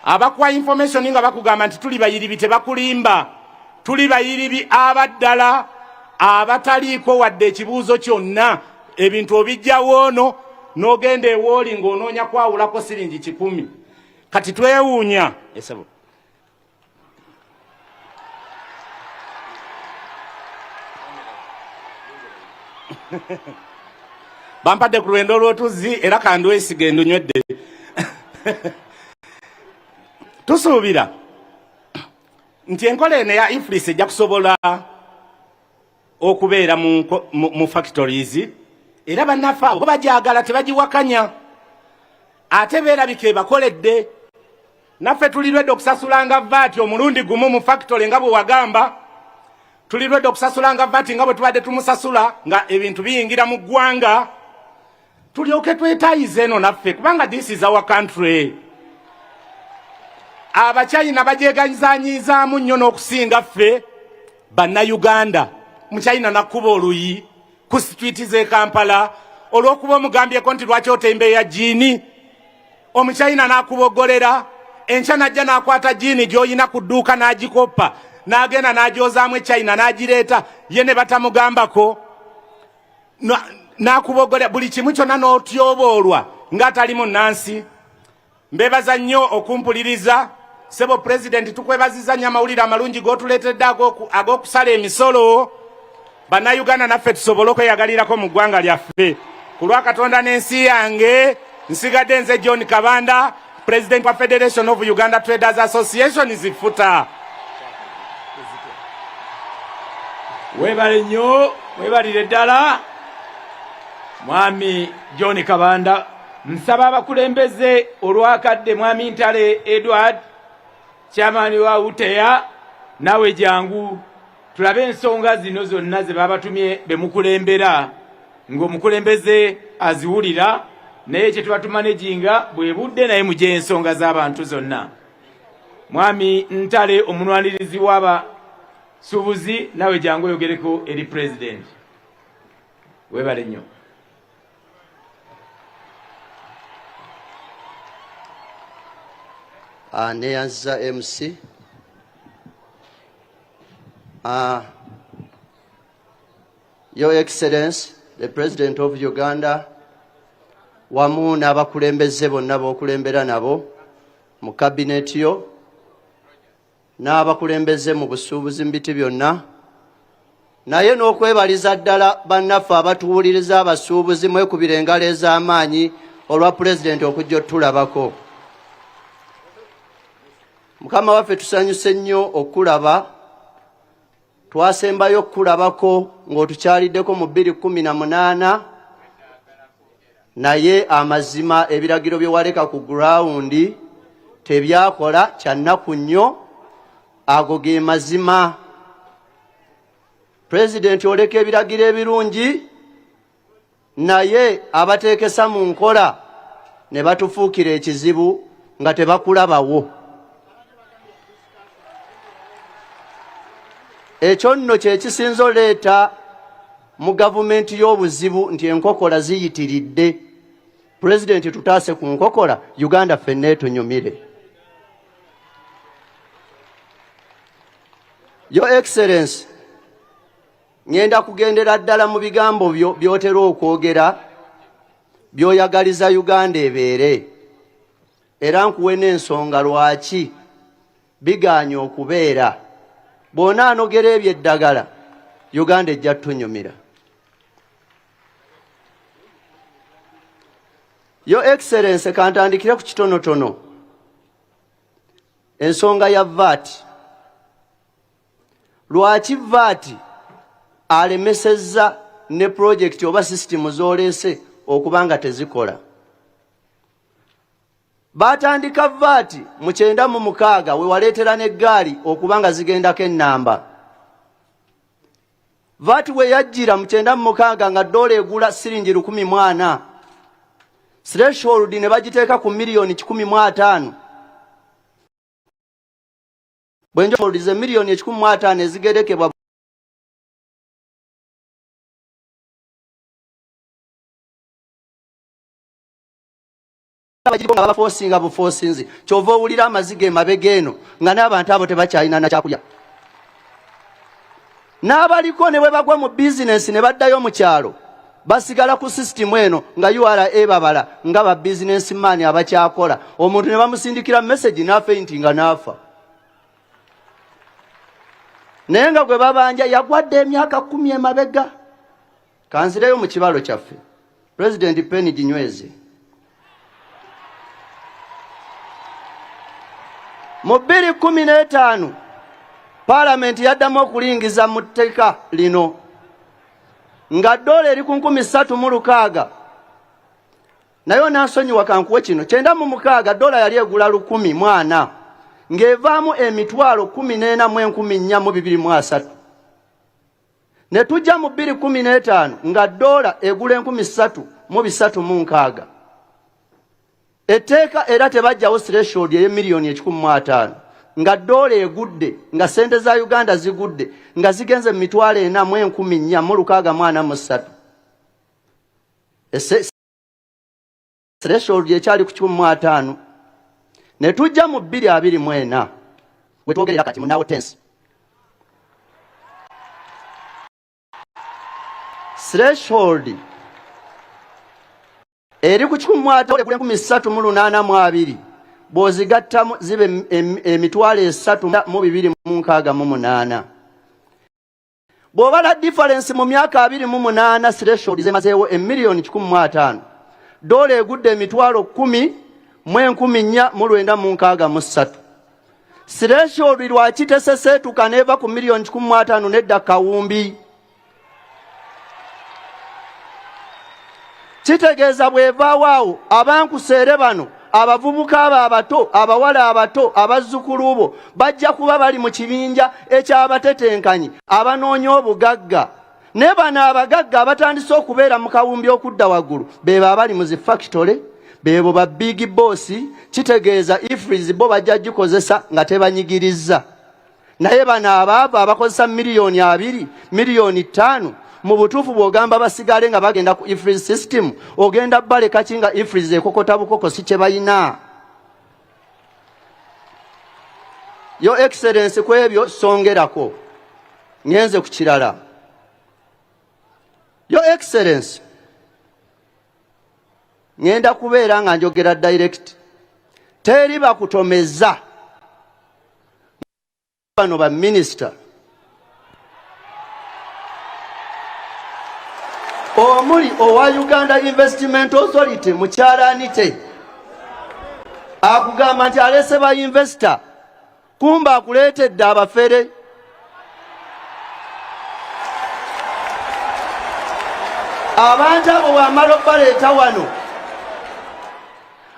Abakuwa information nga bakugamba nti tuli bayiribi tebakulimba tuli bayiribi abaddala abataliiko wadde ekibuuzo kyonna ebintu obijjawo ono n'ogenda ewooli ng'onoonya kwawulako siringi 10 kati twewuunya esebo bampadde ku lwendo lw'otuzzi era kandwesiga endunywedde tusuubira nti enkola eno ya ifris ejja kusobola okubeera mu factories era bannaffe abo bagyagala tebagiwakanya ate beerabika ebakoledde naffe tulirwedde okusasulanga vaati omulundi gumu mu factory nga bwe wagamba tulirwedde okusasulanga vaati nga bwe tubadde tumusasula nga ebintu biyingira mu ggwanga tulyoke twetaayize eno naffe kubanga this is our country. Abachina bagyeganyizanyizaamu nnyo n'okusinga ffe bannayuganda muchina nakuba oluyi ku street z'e Kampala olw'okuba omugambyeko nti lwaki otembeeya jiini omuchina n'akubogolera enkya najja n'akwata jiini gy'oyina ku dduuka n'agikoppa n'agenda n'agyozaamu China n'agireeta ye ne batamugambako n'akubogolera buli kimu kyonna n'otyoboolwa ng'atali munnansi. Mbeebaza nnyo okumpuliriza. Sebo President, tukwebaziza nnyo amawulire amalungi g'otuleetedde ag'okusala emisolo. Bannayuganda naffe tusobole okweyagalirako mu ggwanga lyaffe. Ku lwa Katonda n'ensi yange, nsigadde nze John Kabanda, President wa Federation of Uganda Traders Association zifuta. Webale nnyo, webalire ddala. Mwami John Kabanda, nsaba abakulembeze olwakadde Mwami Ntale Edward, chairman wa UTEA, nawe jangu tulabe ensonga zino zonna ze babatumye bemukulembera ng'omukulembeze aziwulira naye kye tuba tumanaginga bwe budde naye mugye ensonga z'abantu zonna. Mwami Ntale omunwanirizi w'Abasuubuzi, nawe jangu oyogereko eri President. Webale nnyo. Neyanza MC. Your Excellency, the President of Uganda, wamu n'abakulembeze bonna b'okulembera nabo mu cabinet yo, n'abakulembeze mu busuubuzi mu biti byonna, naye n'okwebaliza ddala bannaffe abatuwuliriza abasuubuzi mwekubira engalo ez'amaanyi olwa President okujja otulabako. Mukama waffe tusanyuse nnyo okulaba. Twasembayo okulabako ng'otukyaliddeko mu 2018, naye amazima ebiragiro bye waleka ku ground tebyakola kyannaku nnyo. Ago ge mazima. President oleka ebiragiro ebirungi, naye abateekesa mu nkola ne batufuukira ekizibu nga tebakulabawo. Ekyo nno kye kisinza oleeta mu gavumenti y'obuzibu nti enkokola ziyitiridde. President tutaase ku nkokola, Uganda ffenna etunyumire. Your Excellency, ngenda kugendera ddala mu bigambo byo byotera okwogera byoyagaliza Uganda ebeere, era nkuwe n'ensonga lwaki biganye okubeera. Bw'ona anogera ebyeddagala, Uganda ejja tunyumira. Your Excellency, kantandikire ku kitonotono. Ensonga ya VAT. Lwaki VAT alemesezza ne project oba system z'oleese okubanga tezikola? Batandika VAT mu 96 we waleetera n'eggaali okubanga zigendako ennamba. VAT we yajjira mu 96 nga dola egula siringi 140. Threshold ne bagiteeka ku miliyoni 15. Bwenjo ze miliyoni 15 ezigerekebwa abajibonga abaforcinga buforcinzi kyova owulira amazige emabega eno nga n'abantu abo tebakyalina na kyakulya. N'abaliko ne bwe bagwa mu bizinensi ne baddayo mu kyalo basigala ku sisitimu eno nga URA babala nga ba bizinensi maani abakyakola. Omuntu ne bamusindikira message n'afeintinga n'afa. Naye nga gwe babanja yagwadde emyaka 10 emabega. Kanzireyo mu kibalo kyaffe. President Penny Ginyweze. Mu 2015 Parliament yaddamu okulingiza mu tteeka lino nga dola eri ku 3,600. Nayo nansonyiwa kankuwe kino 96 dola yali egula 10,000 mwana ng'evaamu emitwalo 14,423. Ne tujja mu 2015 nga dola egula 3,306. Etteeka era tebajjawo threshold ye miliyoni 15 nga dola egudde nga sente za Uganda zigudde nga zigenze mu mitwalo 4,463. Threshold ekyali ku 15. Ne tujja mu 2024 we twogerera kati munawo tense threshold eri ku 1,382 bw'ozigattamu zibe emitwalo 3,268. Bw'obala difference mu myaka 28 threshold zemazeewo $1,500,000 dola egudde emitwalo 10,463. Threshold lwaki teseseetuka neeva ku $1,500,000 nedda kawumbi? Kitegeeza bw'evaawo awo abankuseere bano abavubuka abo abato abawala abato abazzukulu bo bajja kuba bali mu kibinja ekyabatetenkanyi abanoonya obugagga. Ne bano abagagga abatandise okubeera mu kawumbi okudda waggulu beebo abali mu zi factory, beebo ba big boss. Kitegeeza ifriz bo bajja gikozesa nga tebanyigirizza. Naye bano abaava abakozesa $2,000,000, $5,000,000 mu butuufu bw'ogamba basigale nga bagenda ku ifriz system, ogenda baleka kinga ifriz ekokota bukoko si kye bayina. Your Excellency ku ebyo songerako ngenze ku kirala. Your Excellency ngenda kubeera nga njogera direct. Teri bakutomeza bano ba minister omuli owa Uganda Investment Authority mukyalaanite akugamba nti alese ba investor kumba akuleetedde abafere. Abantu abo bw'amala obbaleeta wano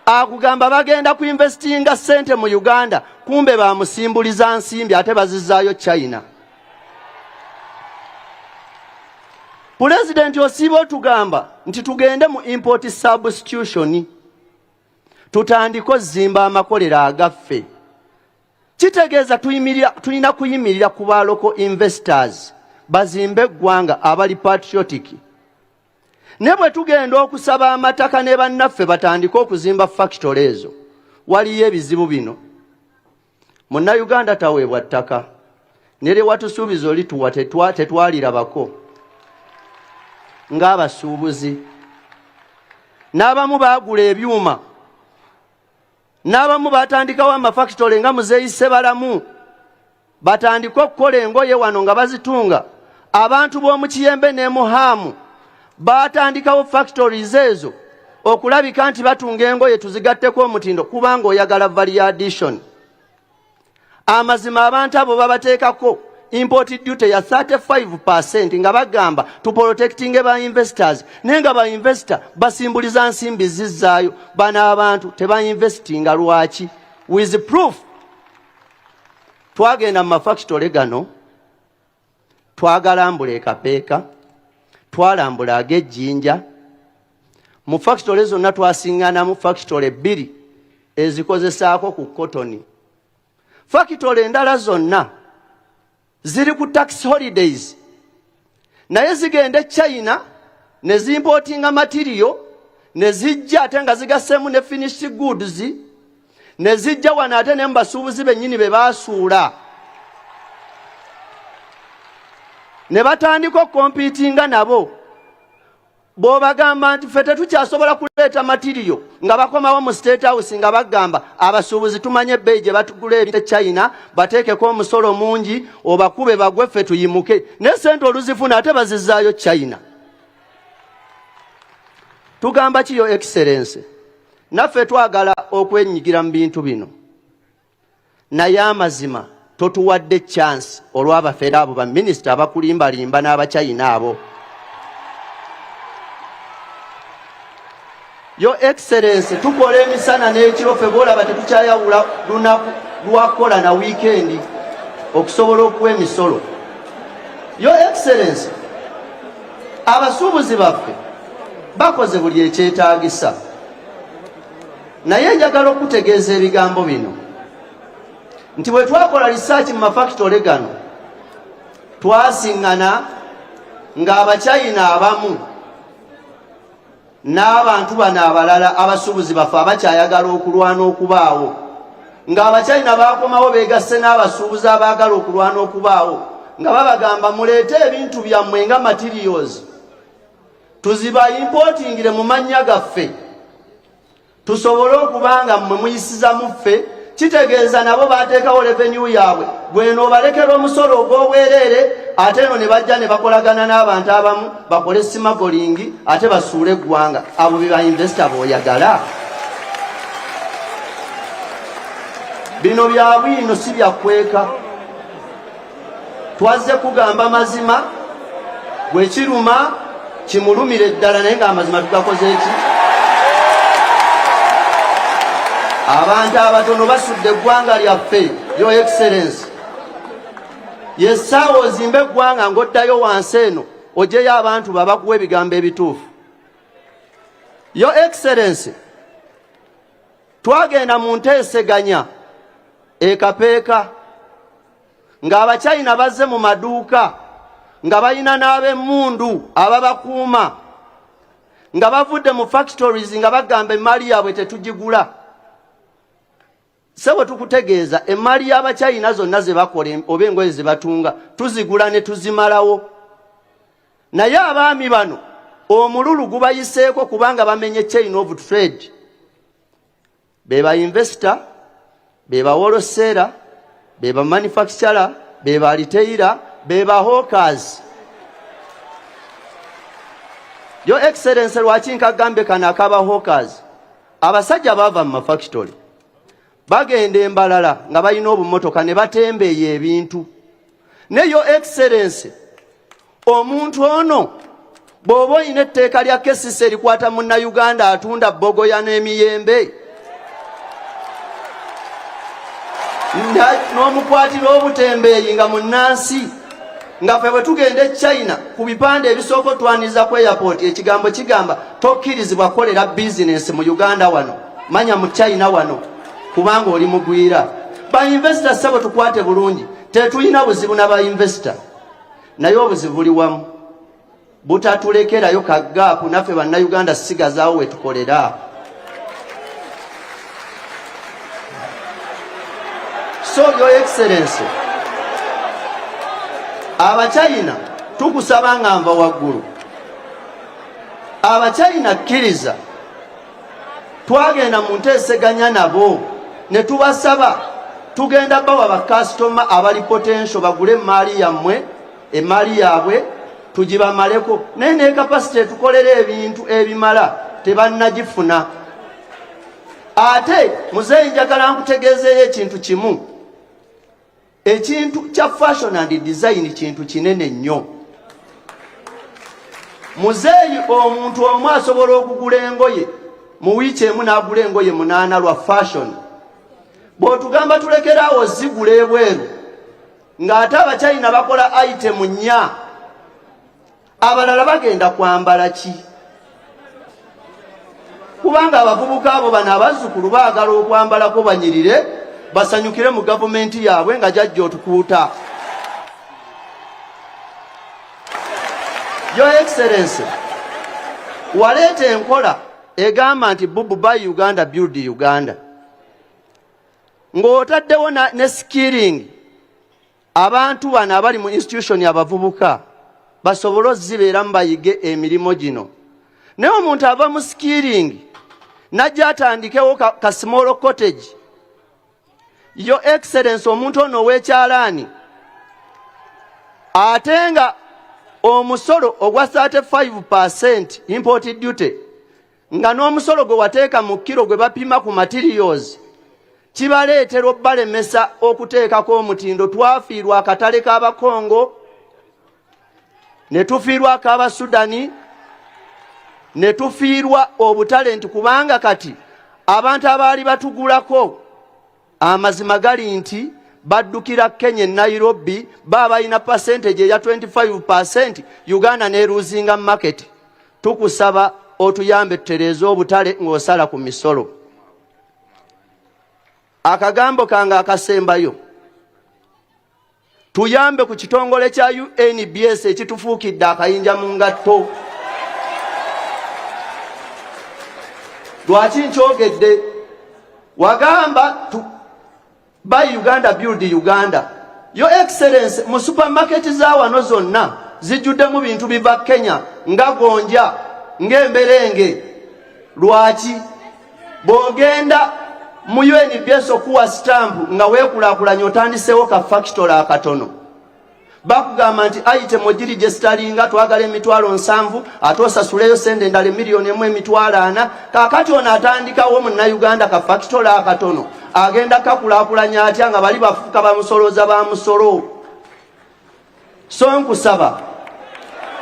akugamba bagenda ku investinga ssente mu Uganda kumbe bamusimbuliza nsimbi ate bazizaayo China. President osiiba otugamba nti tugende mu import substitution tutandika ozimba amakolero agaffe. Kitegeeza tulina kuyimirira ku ba local investors bazimbe eggwanga abali patriotic. Ne bwe tugenda okusaba amataka ne bannaffe batandika okuzimba factory ezo waliyo ebizibu bino. Munnayuganda taweebwa ttaka ne lye watusuubiza olituwa tetwalirabako ng'abasuubuzi. N'abamu baagula ebyuma, n'abamu batandikawo amafactory nga muzeeyise balamu batandika okukola engoye wano nga bazitunga. Abantu b'omu Kiyembe ne Muhaamu batandikawo factories ezo okulabika nti batunga engoye tuzigatteko omutindo kubanga oyagala value addition. Amazima abantu abo babateekako import duty ya 35% nga bagamba to protecting ba investors. Nenga ba investor basimbuliza nsimbi zizzaayo bana abantu teba investinga lwaki? With proof. Twagenda mu factory gano twagalambula ekapeeka twalambula ag'ejjinja. Mu factory zonna twasingana mu factory 2 ezikozesaako ku cotton. Factory endala zonna ziri ku tax holidays naye zigende China ne zimportinga material ne zijja ate nga zigaseemu ne finished goods ne zijja wano ate ne mbasuubuzi bennyini be baasuula ne batandika okompitinga nabo. Bw'obagamba nti ffe tetukyasobola kuleeta material nga bakomawo mu State House nga bagamba abasuubuzi tumanye ebbeeyi gye batugula ebintu China bateekeko omusolo mungi obakube bagwe ffe tuyimuke ne sente oluzifuna ate bazizaayo China. Tugamba ki Your Excellency? Naffe twagala okwenyigira mu bintu bino naye amazima totuwadde chance olw'abafere abo ba minisita abakulimbalimba n'abachina abo. Your Excellency tukola emisana n'ekiro ffe boolaba tetukyayawula lunaku lwakola na weekend okusobola okuwa emisolo. Your Excellency abasuubuzi baffe bakoze buli ekyetaagisa naye njagala okutegeeza ebigambo bino nti bwe twakola research mu mafactory gano twasiŋŋana ng'abachina abamu n'abantu bano abalala abasuubuzi baffe abakyayagala okulwana okubaawo ng'abachina baakomawo beegasse n'abasuubuzi abaagala okulwana okubaawo nga babagamba muleete ebintu byammwe nga materials tuziba importingire mu mannya gaffe tusobole okubanga mmwe muyisiza muffe kitegeeza nabo bateekawo revenue yaabwe gweno obalekera omusolo ogw'obwereere ate eno ne bajja ne bakolagana n'abantu abamu bakole simagolingi ate basuule eggwanga abo be bainvesita b'oyagala bino bya bwino si byakweka twazze kugamba mazima bwe kiruma kimulumire ddala naye ng'amazima tugakoze eki abantu abatono basudde eggwanga lyaffe yo excellence yessaawa ozimbe eggwanga ng'oddayo wansi eno ogyeyo abantu babakuwa ebigambo ebituufu yo excellence twagenda mu nteeseganya ekapeeka ng'abachina bazze mu maduuka nga balina n'ab'emmundu ababakuuma nga bavudde mu factories nga bagamba emaali yaabwe tetugigula sebo tukutegeeza emaali y'abachina zonna ze bakola oba engoye ze batunga tuzigula ne tuzimalawo naye abaami bano omululu gubayiseeko kubanga bamenye chain of trade be ba investor be ba wholesale be ba manufacturer be ba retailer be ba hawkers yo excellence lwaki nkagambe kana akaba hawkers abasajja bava mu factory bagenda embalala nga balina obumotoka ne batembeeya ebintu ne yo excellence omuntu ono bw'oba olina etteeka lya kesisi erikwata munnayuganda atunda bogoya n'emiyembe n'omukwatira obutembeeyi nga munnansi nga ffe bwe tugenda e China ku bipande ebisooka otwaniza ku airport ekigambo kigamba tokkirizibwa kukolera bizinensi mu Uganda wano manya mu China wano kubanga oli mugwira bainvesita sabo tukwate bulungi tetulina buzibu na bainvesita naye obuzibu buli wamu butatulekerayo kaggaapu naffe bannayuganda sigazaawo we tukolera so your excellence abachina tukusaba nga nva waggulu abachina kkiriza twagenda mu nteeseganya nabo ne tubasaba tugenda bawa bakasitoma abali potential bagule emaali yammwe emaali yaabwe tugibamaleko naye ne kapasite tukolera ebintu ebimala tebannagifuna ate muzeeyi njagala nkutegeezeeyo ekintu kimu ekintu kya fashion and design kintu kinene nnyo muzeeyi omuntu omu asobola okugula engoye mu wiiki emu n'agula engoye 8 lwa fashion bw'otugamba tulekeraawo zigula ebweru ng'ate abachina bakola item 4 abalala bagenda kwambala ki kubanga abavubuka abo bano abazzukulu baagala okwambalako banyirire basanyukire mu gavumenti yaabwe nga jajja otukuuta yo excellence waleeta enkola egamba nti bubu buy Uganda build Uganda ng'otaddewo ne skilling abantu bano abali mu institution abavubuka basobole ozibeeramu bayige emirimu gino naye omuntu ava mu skilling najja atandikewo ka small cottage yo excellence omuntu ono ow'ekyalaani ate nga omusolo ogwa 35% import duty nga n'omusolo gwe wateeka mu kiro gwe bapima ku materials kibaleetera obbalemesa okuteekako omutindo twafiirwa akatale k'abakongo ne tufiirwa ak'abasudani ne tufiirwa obutale nti kubanga kati abantu abaali batugulako amazima gali nti baddukira Kenya Nairobi baba balina percentage eya 25% Uganda ne losing market tukusaba otuyambe tutereeza obutale ng'osala ku misolo akagambo kanga akasembayo tuyambe ku kitongole kya UNBS ekitufuukidde akayinja mu ngatto lwaki nkyogedde wagamba buy Uganda build Uganda yo excellence mu supermarket za wano zonna zijjuddemu bintu biva Kenya nga gonja ng'emberenge. Lwaki bw'ogenda mu UNBS okuwa stamp nga weekulaakulanya otandiseewo ka factory akatono, bakugamba nti item ogiri gye sitalinga twagala emitwalo 7 ate osasuleyo sente endala miliyoni 1.4. Kaakati ono atandikawo munnayuganda ka factory akatono, agenda kakulaakulanya atya nga bali bafuuka bamusoloza ba musolo? So nkusaba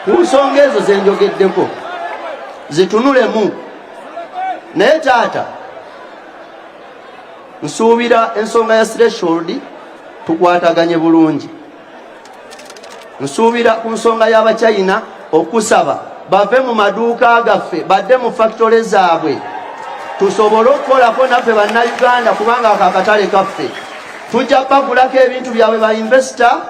ku nsonga ezo ze njogeddeko zitunulemu. Naye taata, nsuubira ensonga ya threshold tukwataganye bulungi. Nsuubira ku nsonga y'Abachina okusaba bave mu maduuka gaffe badde mu factory zaabwe tusobole okukolako naffe bannayuganda, kubanga akakatale kaffe tujja bagulako ebintu byabwe ba investor,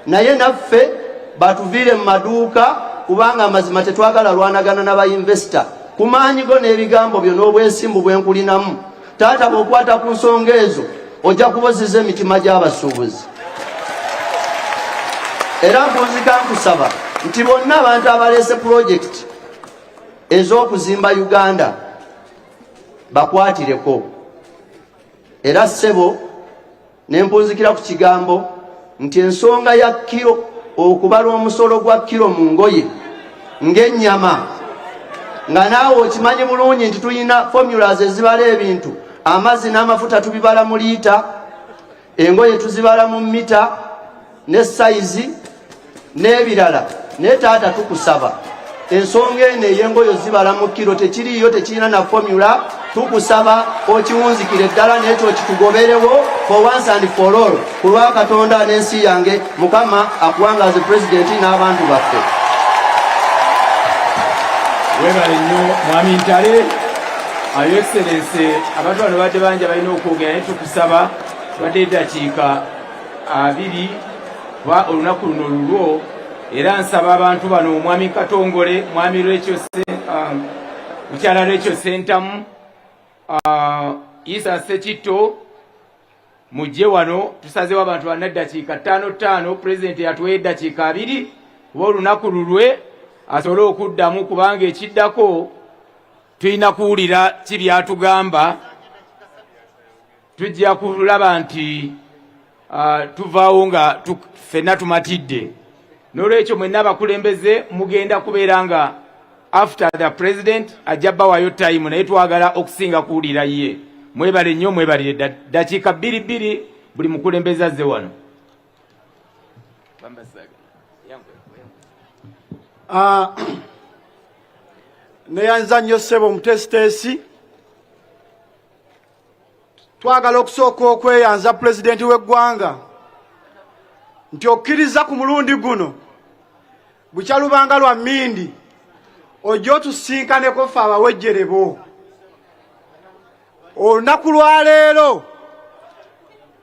naye naffe batuviire mu maduuka, kubanga amazima tetwagala lwanagana n'aba investor. Ku maanyigo n'ebigambo byo n'obwesimbu bwenkulinamu, taata bw'okwata ku nsonga ezo ojja kuboziza emitima gy'abasuubuzi. Era mpunzika nkusaba nti bonna abantu abaleese pulojekiti ez'okuzimba Uganda bakwatireko. Era ssebo ne mpunzikira ku kigambo nti ensonga ya kiro, okubala omusolo gwa kiro mu ngoye ng'ennyama, nga naawe okimanyi bulungi nti tulina formulas ezibala ebintu, amazzi n'amafuta tubibala mu liita, engoye tuzibala mu mita ne sayizi n'ebirala. Naye taata tukusaba ensonga eno ey'engoye zibala mu kiro tekiriyo, tekirina na formula. Tukusaba okiwunzikire ddala n'ekyo kitugoberewo for once and for all, ku lwa Katonda n'ensi yange. Mukama akuwangaze pulezidenti n'abantu baffe. Webale nnyo Mwami Ntale. Ayo Excellency, abantu bano badde banja balina okwogera, naye tukusaba badde eddakiika 2 kuba olunaku luno lulwo. Era nsaba abantu bano, Mwami Katongole, Mwami Mukyala Rachel Sentamu, Isa Sekitto, mujje wano. Tusazeewo abantu bana eddakiika 5 Pulezidenti yatuwa eddakiika 2 kuba olunaku lulwe asobole okuddamu, kubanga ekiddako tulina kuwulira ki byatugamba. Tujja kulaba nti tuvaawo nga ffenna tumatidde. N'olwekyo mwenna abakulembeze mugenda kubeera nga after the president ajja bawayo time, naye twagala okusinga kuwulira ye. Mwebale nnyo, mwebalire. Dakiika 2 buli mukulembeze azze wano. Neyanza nnyo ssebo omutesitesi. Twagala okusooka okweyanza pulezidenti w'eggwanga nti okkiriza ku mulundi guno bukyalubanga lwa mmindi ojja otusinkaneko ffe abawejjerebo. Olunaku lwa leero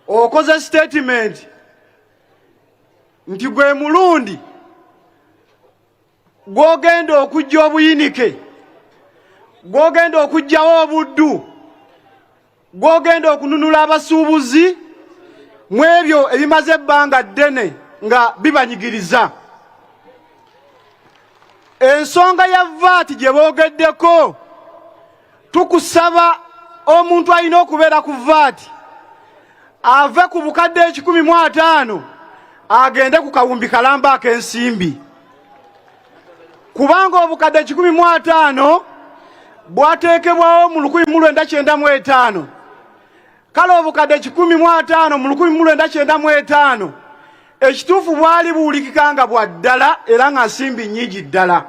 okoze statement nti gwe mulundi gw'ogenda okujja obuyinike, gw'ogenda okujjawo obuddu, gw'ogenda okununula abasuubuzi mu ebyo ebimaze ebbanga ddene nga bibanyigiriza. Ensonga ya VAT gye boogeddeko, tukusaba omuntu alina okubeera ku VAT ave ku bukadde 150 agende ku kawumbi kalamba ak'ensimbi, kubanga obukadde 150 bwateekebwawo mu 1995. Kale obukadde 150 mu 1995 ekituufu bwali buwulikika nga bwa ddala era nga nsimbi nnyingi ddala,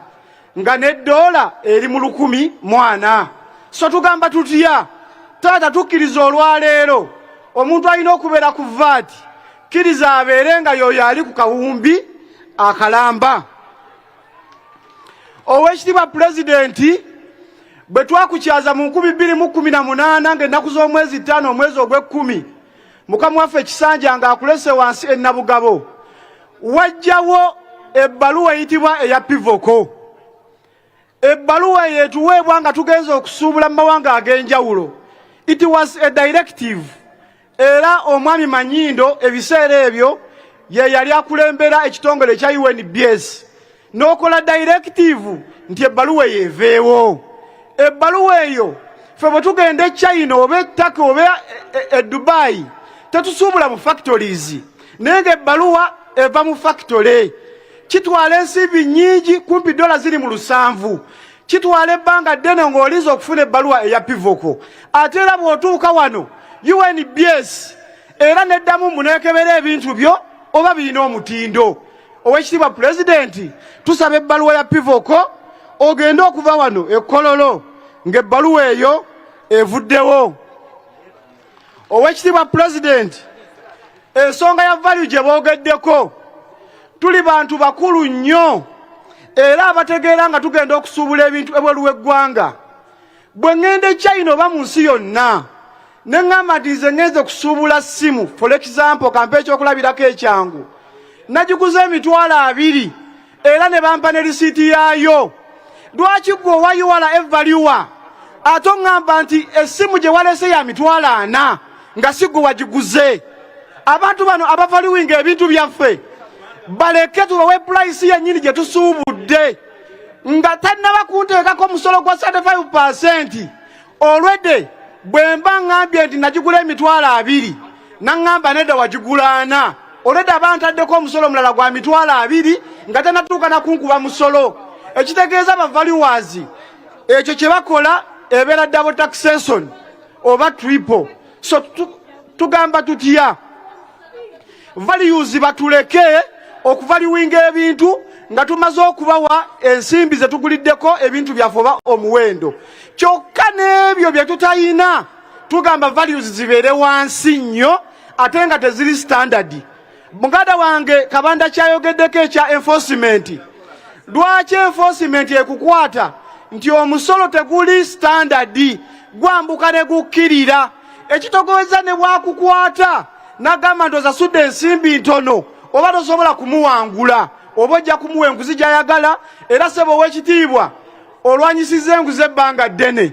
nga n'eddoola eri mu 140. So tugamba tutya? Taata tukkiriza olwaleero omuntu alina okubeera ku VAT, kkiriza abeere nga y'oyo ali ku kawumbi akalamba. Oweekitiibwa Pulezidenti bwe twakukyaza mu 2018 ng'ennaku z'omwezi 5 omwezi ogw'Ekkumi, Mukama waffe Kisanja ng'akulese wansi e Nabugabo, wajjawo ebbaluwa eyitibwa eya pivoko. Ebbaluwa yeetuweebwa nga tugenza okusuubula mu mawanga ag'enjawulo. It was a directive. Era omwami Manyindo ebiseera ebyo ye yali akulembera ekitongole ekya UNBS. N'okola directive nti ebbaluwa yeeveewo. Ebbaluwa eyo ffe bwe tugenda e China oba e Turkey oba e Dubai tetusuubula mu factories, naye ng'ebbaluwa eva mu factory. Kitwala ensimbi nnyingi, kumpi dola ziri mu 7. Kitwala ebbanga ddene ng'oliza okufuna ebbaluwa eya pivoko. Ate era bw'otuuka wano UNBS era neddamu muneekebera ebintu byo oba birina omutindo. Oweekitiibwa Pulezidenti, tusaba ebbaluwa ya pivoko ogende okuva wano e Kololo ng'ebbaluwa eyo evuddewo. Oweekitiibwa Pulezidenti, ensonga ya value gye boogeddeko, tuli bantu bakulu nnyo era abategeera nga tugenda okusuubula ebintu ebweru w'eggwanga. Bwe ŋŋenda e China oba mu nsi yonna ne ŋŋamba nti nze ŋŋenze kusuubula ssimu, for example kampa ekyokulabirako ekyangu, nagiguza $20 era ne bampa ne risiiti yaayo. Lwaki gwe owayiwala evaluwa ate oŋŋamba nti essimu gye walese ya $40 nga si gwe wagiguze? Abantu bano abavaluwinga ebintu byaffe baleke tubawe purayisi yennyini gye tusuubudde nga tannaba kunteekako omusolo gwa 35%. Olwedde bwe mba ŋŋambye nti nagigula $20 naŋŋamba nedda wagigula 4, olwedde aba ntaddeko omusolo omulala gwa $20 nga tannatuuka nakunkuba musolo. Ekitegeeza abavaluers ekyo kye bakola ebeera double taxation oba triple. So tugamba tutya values batuleke okuvaluwinga ebintu nga tumaze okubawa ensimbi ze tuguliddeko ebintu byaffe oba omuwendo. Kyokka n'ebyo bye tutayina tugamba values zibeere wansi nnyo ate nga teziri standard. Muganda wange Kabanda kyayogeddeko ekya enforcement. Lwaki enforcement ekukwata nti omusolo teguli standard, gwambuka ne gukkirira? Ekitogoza ne bwakukwata n'agamba nti osasudde ensimbi ntono oba tosobola kumuwangula, oba ojja kumuwa enguzi gy'ayagala. Era ssebo ow'ekitiibwa olwanyisiza enguzi ebbanga ddene,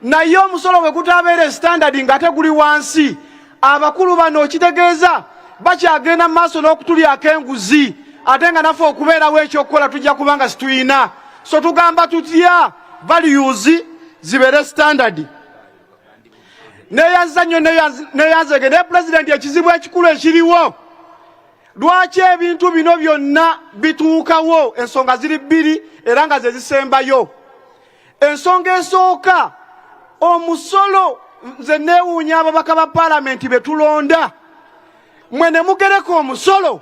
naye omusolo bwe gutabeere standard ng'ate guli wansi, abakulu bano okitegeeza bakyagenda mu maaso n'okutulyako enguzi, ate nga naffe okubeerawo ekyokukola tujja kubanga situyina. So tugamba tutya values zibeere standard. Neyanza nnyo neyanzege naye Pulezidenti, ekizibu ekikulu ekiriwo, lwaki ebintu bino byonna bituukawo? Ensonga ziri 2 era nga ze zisembayo. Ensonga esooka, omusolo. Nze neewuunya ababaka ba Paalamenti be tulonda, mwe ne mugereko omusolo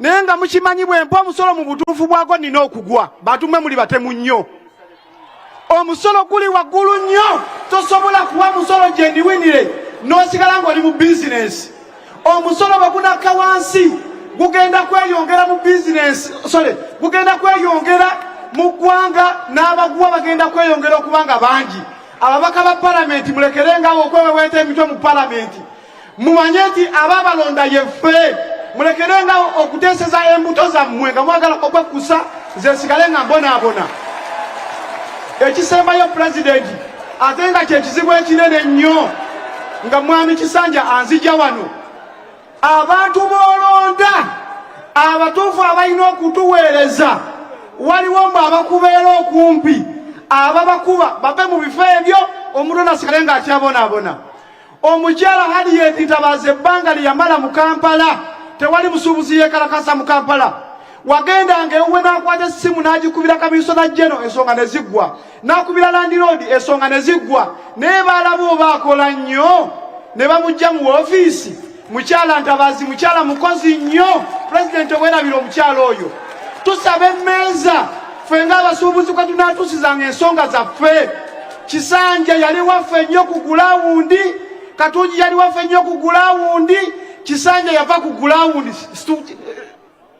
naye nga mukimanyi bwe mpa omusolo mu butuufu bwagwo nina okugwa. Batumwe muli batemu nnyo. Omusolo guli waggulu nnyo, tosobola kuwa musolo gye ndiwinire n'osigala ng'oli mu bizinesi. Omusolo bwe gunakka wansi gugenda kweyongera mu bizinesi, gugenda kweyongera mu ggwanga, n'abaguwa bagenda kweyongera okuba nga bangi. Ababaka ba Paalamenti mulekerengawo okweweweeta emitwe mu Paalamenti. Mumanye nti abaabalonda yeffe, mulekerengawo okuteeseza embuto zammwe nga mwagala okwekusa zesigale nga mbonaabona. Ekisembayo Pulezidenti ate nga kyekizibu ekinene nnyo nga Mwami Kisanja anzija wano, abantu b'olonda abatuufu abalina okutuweereza waliwo mbu abakubeera okumpi, ababakuba bave mu bifo ebyo, omuntu nasigale ng'akyabonaabona. Omukyala Harriet Ntabaza ebbanga lye yamala mu Kampala, tewali musuubuzi yeekalakasa mu Kampala. Wagendanga ewuwe n'akwata essimu n'agikubira Kamisona General, ensonga ne ziggwa. N'akubira Landlord, ensonga ne ziggwa. Naye baalaba oba akola nnyo ne bamugya mu woofiisi. Mukyala Ntabazi mukyala mukozi nnyo. Pulezidenti owerabira omukyala oyo. Tusaba emmeeza ffe ng'abasuubuzi kwe tunaatuusizanga ensonga zaffe. Kisanja yali waffe nnyo ku gulawundi, Katungi yali waffe nnyo ku gulawundi, Kisanja yava ku gulawundi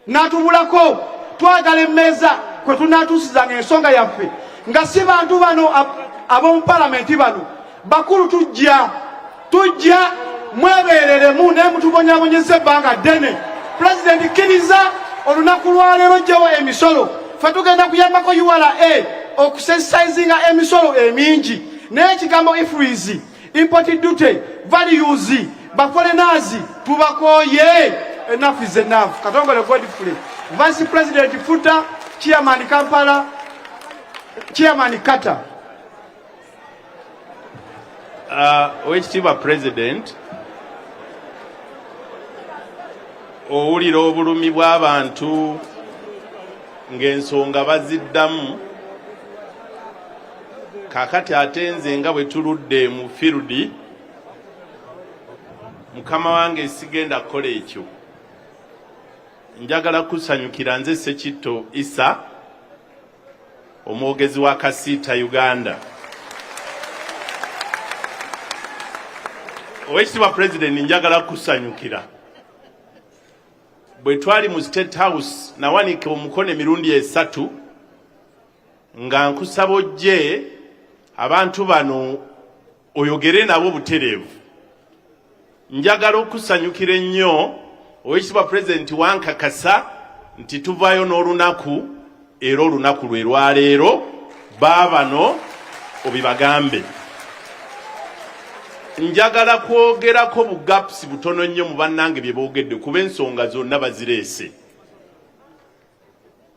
n'atubulako. Twagala emmeeza kwe tunaatuusizanga ensonga yaffe nga si bantu bano ab'omu Paalamenti bano bakulu. Tujja mwebeereremu naye mutubonyabonyeza ebbanga ddene. Pulezidenti kkiriza olunaku lwaleero gyewo emisolo, ffe tugenda kuyambako URA okusensitizinga emisolo emingi. Naye ekigambo ifreeze, import duty, values, baforeigners tubakooye. Enough is enough. Katongole Godfrey, Vice President Futa, Chairman Kampala, Chairman Carter. Oweekitiibwa President, owulira obulumi bw'abantu ng'ensonga baziddamu, kaakati ate nze nga bwe tuludde mu field, mukama wange sigenda kukola ekyo. Njagala kusanyukira nze Ssekitto Issa, omwogezi wa Kasiita Uganda. Oweekitiibwa President, njagala kusanyukira. Bwe twali mu State House nawanika omukono emirundi 3 nga nkusaba ojje abantu bano oyogere nabo butereevu. Njagala okusanyukira ennyo Oweekitiibwa President wankakasa nti tuvaayo n'olunaku era olunaku lwe lwaleero baabano obibagambe. Njagala kwogerako bugapusi butono nnyo mu bannange bye boogedde kuba ensonga zonna bazireese.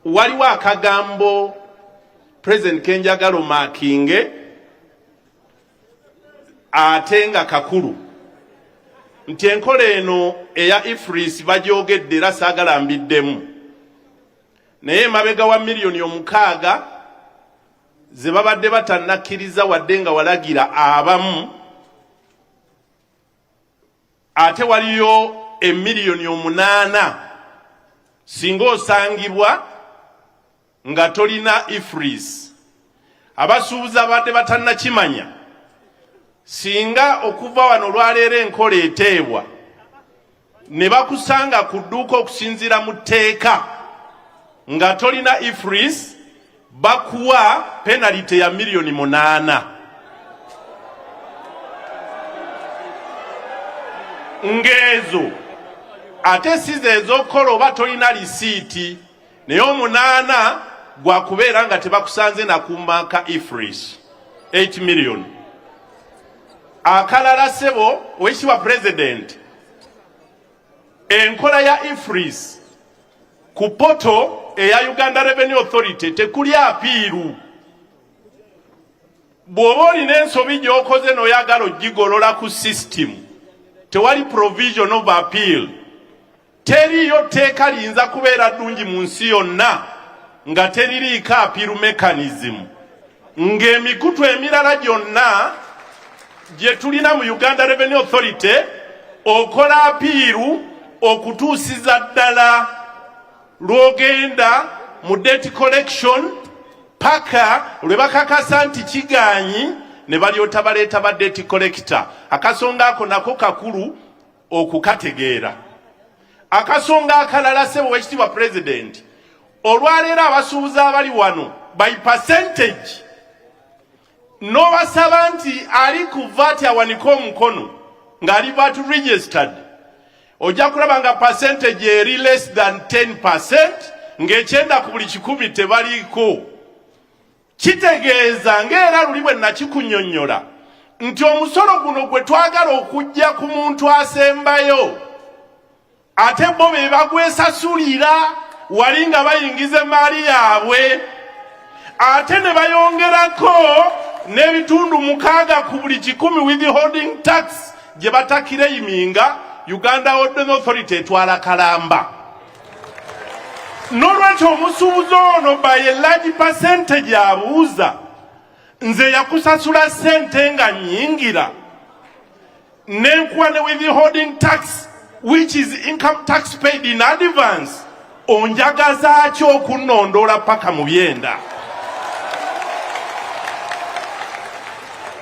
Waliwo akagambo President kenjagala omaakinge ate nga kakulu nti enkola eno eya IFRIS bagyogedde era saagala mbiddemu, naye emabega wa miliyoni 6 ze babadde batannakkiriza wadde nga walagira abamu, ate waliyo emiliyoni 8 singa osangibwa nga tolina IFRIS. Abasuubuzi abadde batannakimanya singa okuva wano olwaleero enkola eteebwa ne bakusanga ku dduuka okusinziira mu tteeka nga tolina IFRIS, bakuwa penalite ya miliyoni 8. Ngezo ate size ez'okukola oba tolina lisiiti, naye 8 gwa kubeera nga tebakusanze na kumaka IFRIS 8 million. Akalala sebo, Oweekitiibwa President, enkola ya IFRIS ku poto eya Uganda Revenue Authority tekuli apiiru. Bw'oba olina ensobi gy'okoze n'oyagala ogigolola ku system, tewali provision of appeal. Teriyo tteeka liyinza kubeera ddungi mu nsi yonna nga teririiko appeal mechanism. Ng'emikutu emirala gyonna gye tulina mu Uganda Revenue Authority okola appeal okutuusiza ddala lw'ogenda mu debt collection paka lwe bakakasa nti kigaanyi ne balyota baleeta ba debt collector. Akasonga ako nako kakulu okukategeera. Akasonga akalala sebo Oweekitiibwa President, olwaleero abasuubuzi abali wano by percentage n'obasaba nti ali ku VAT awanika omukono ng'ali VAT registered, ojja kulaba nga percentage eri less than 10%, ng'ekyenda ku buli 100 tebaliiko. Kitegeeza ng'era luli bwe nakikunnyonnyola nti omusolo guno gwe twagala okujja ku muntu asembayo ate bo be bagwesasulira wali nga bayingiza emaali yaabwe, ate ne bayongerako n'ebitundu 6 ku buli 100 withholding tax gye batakireyiminga Uganda Revenue Authority etwala kalamba. N'olwekyo omusuubuzi ono by a large percentage abuuza nze yakusasula ssente nga nnyingira n'enkuwa ne withholding tax which is income tax paid in advance, onjagaza ki okunnondoola paka mu byenda?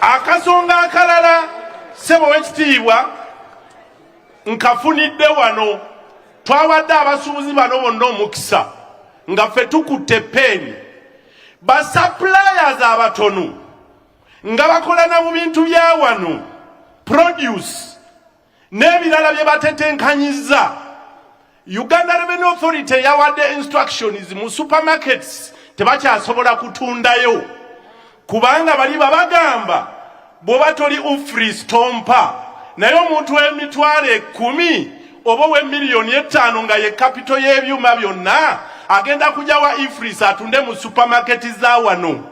Akasonga akalala sebo Oweekitiibwa nkafunidde wano, twawadde abasuubuzi bano bonna omukisa nga ffe tukutte peeni. Ba suppliers abatono nga bakola na mu bintu bya wano produce n'ebirala bye batetenkanyiza. Uganda Revenue Authority yawadde instructions mu supermarkets tebakyasobola kutundayo kubanga bali babagamba bw'oba toli IFRIS tompa, naye omuntu w'emitwalo 10 oba w'emiliyoni 5 nga ye capital y'ebyuma byonna agenda kujja wa IFRIS atunde mu supermarket za wano.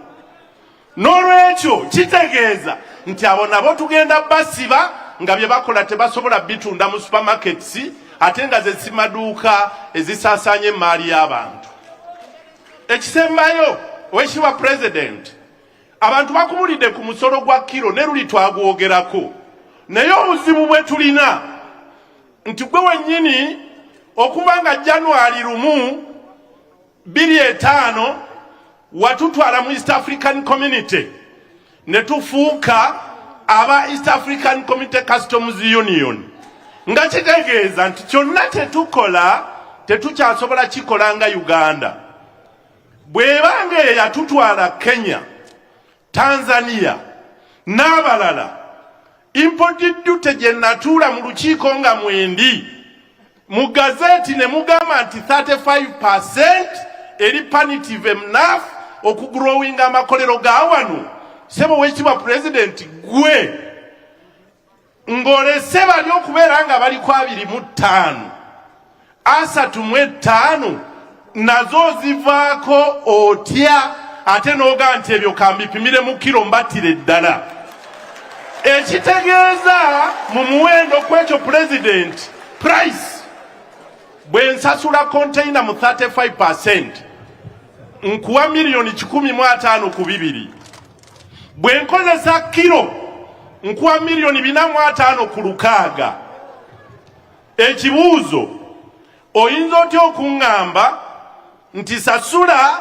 N'olwekyo kitegeeza nti abo nabo tugenda basiba nga bye bakola tebasobola bitunda mu supermarkets ate nga ze simaduuka ezisaasaanya emmaali y'abantu. Ekisembayo Oweekitiibwa President, abantu bakubulidde ku musolo gwa kiro ne luli twagwogerako, naye obuzibu bwe tulina nti gwe wennyini okuva nga January 1, 2005 watutwala mu East African Community ne tufuuka aba East African Community Customs Union, nga kitegeeza nti kyonna tetukola tetukyasobola kikola nga Uganda. Bwebanga yatutwala Kenya, Tanzania n'abalala, import duty gye natuula mu lukiiko nga mwendi mu gazeti ne mugamba nti 35% eri punitive enough okugrowinga amakolero ga wano. Sebo Oweekitiibwa President, gwe ng'olese bali okubeera nga bali ku 25, 35 nazo zivaako otya ate n'oga nti ebyo kambipimire mu kiro mbatire ddala. Ekitegeeza mu muwendo kwekyo President, price bwe nsasula container mu 35% nkuwa milioni 15 ku 2. Bwe nkozesa kiro nkuwa milioni 45 ku 6. Ekibuuzo, oyinza otya okuŋŋamba nti sasula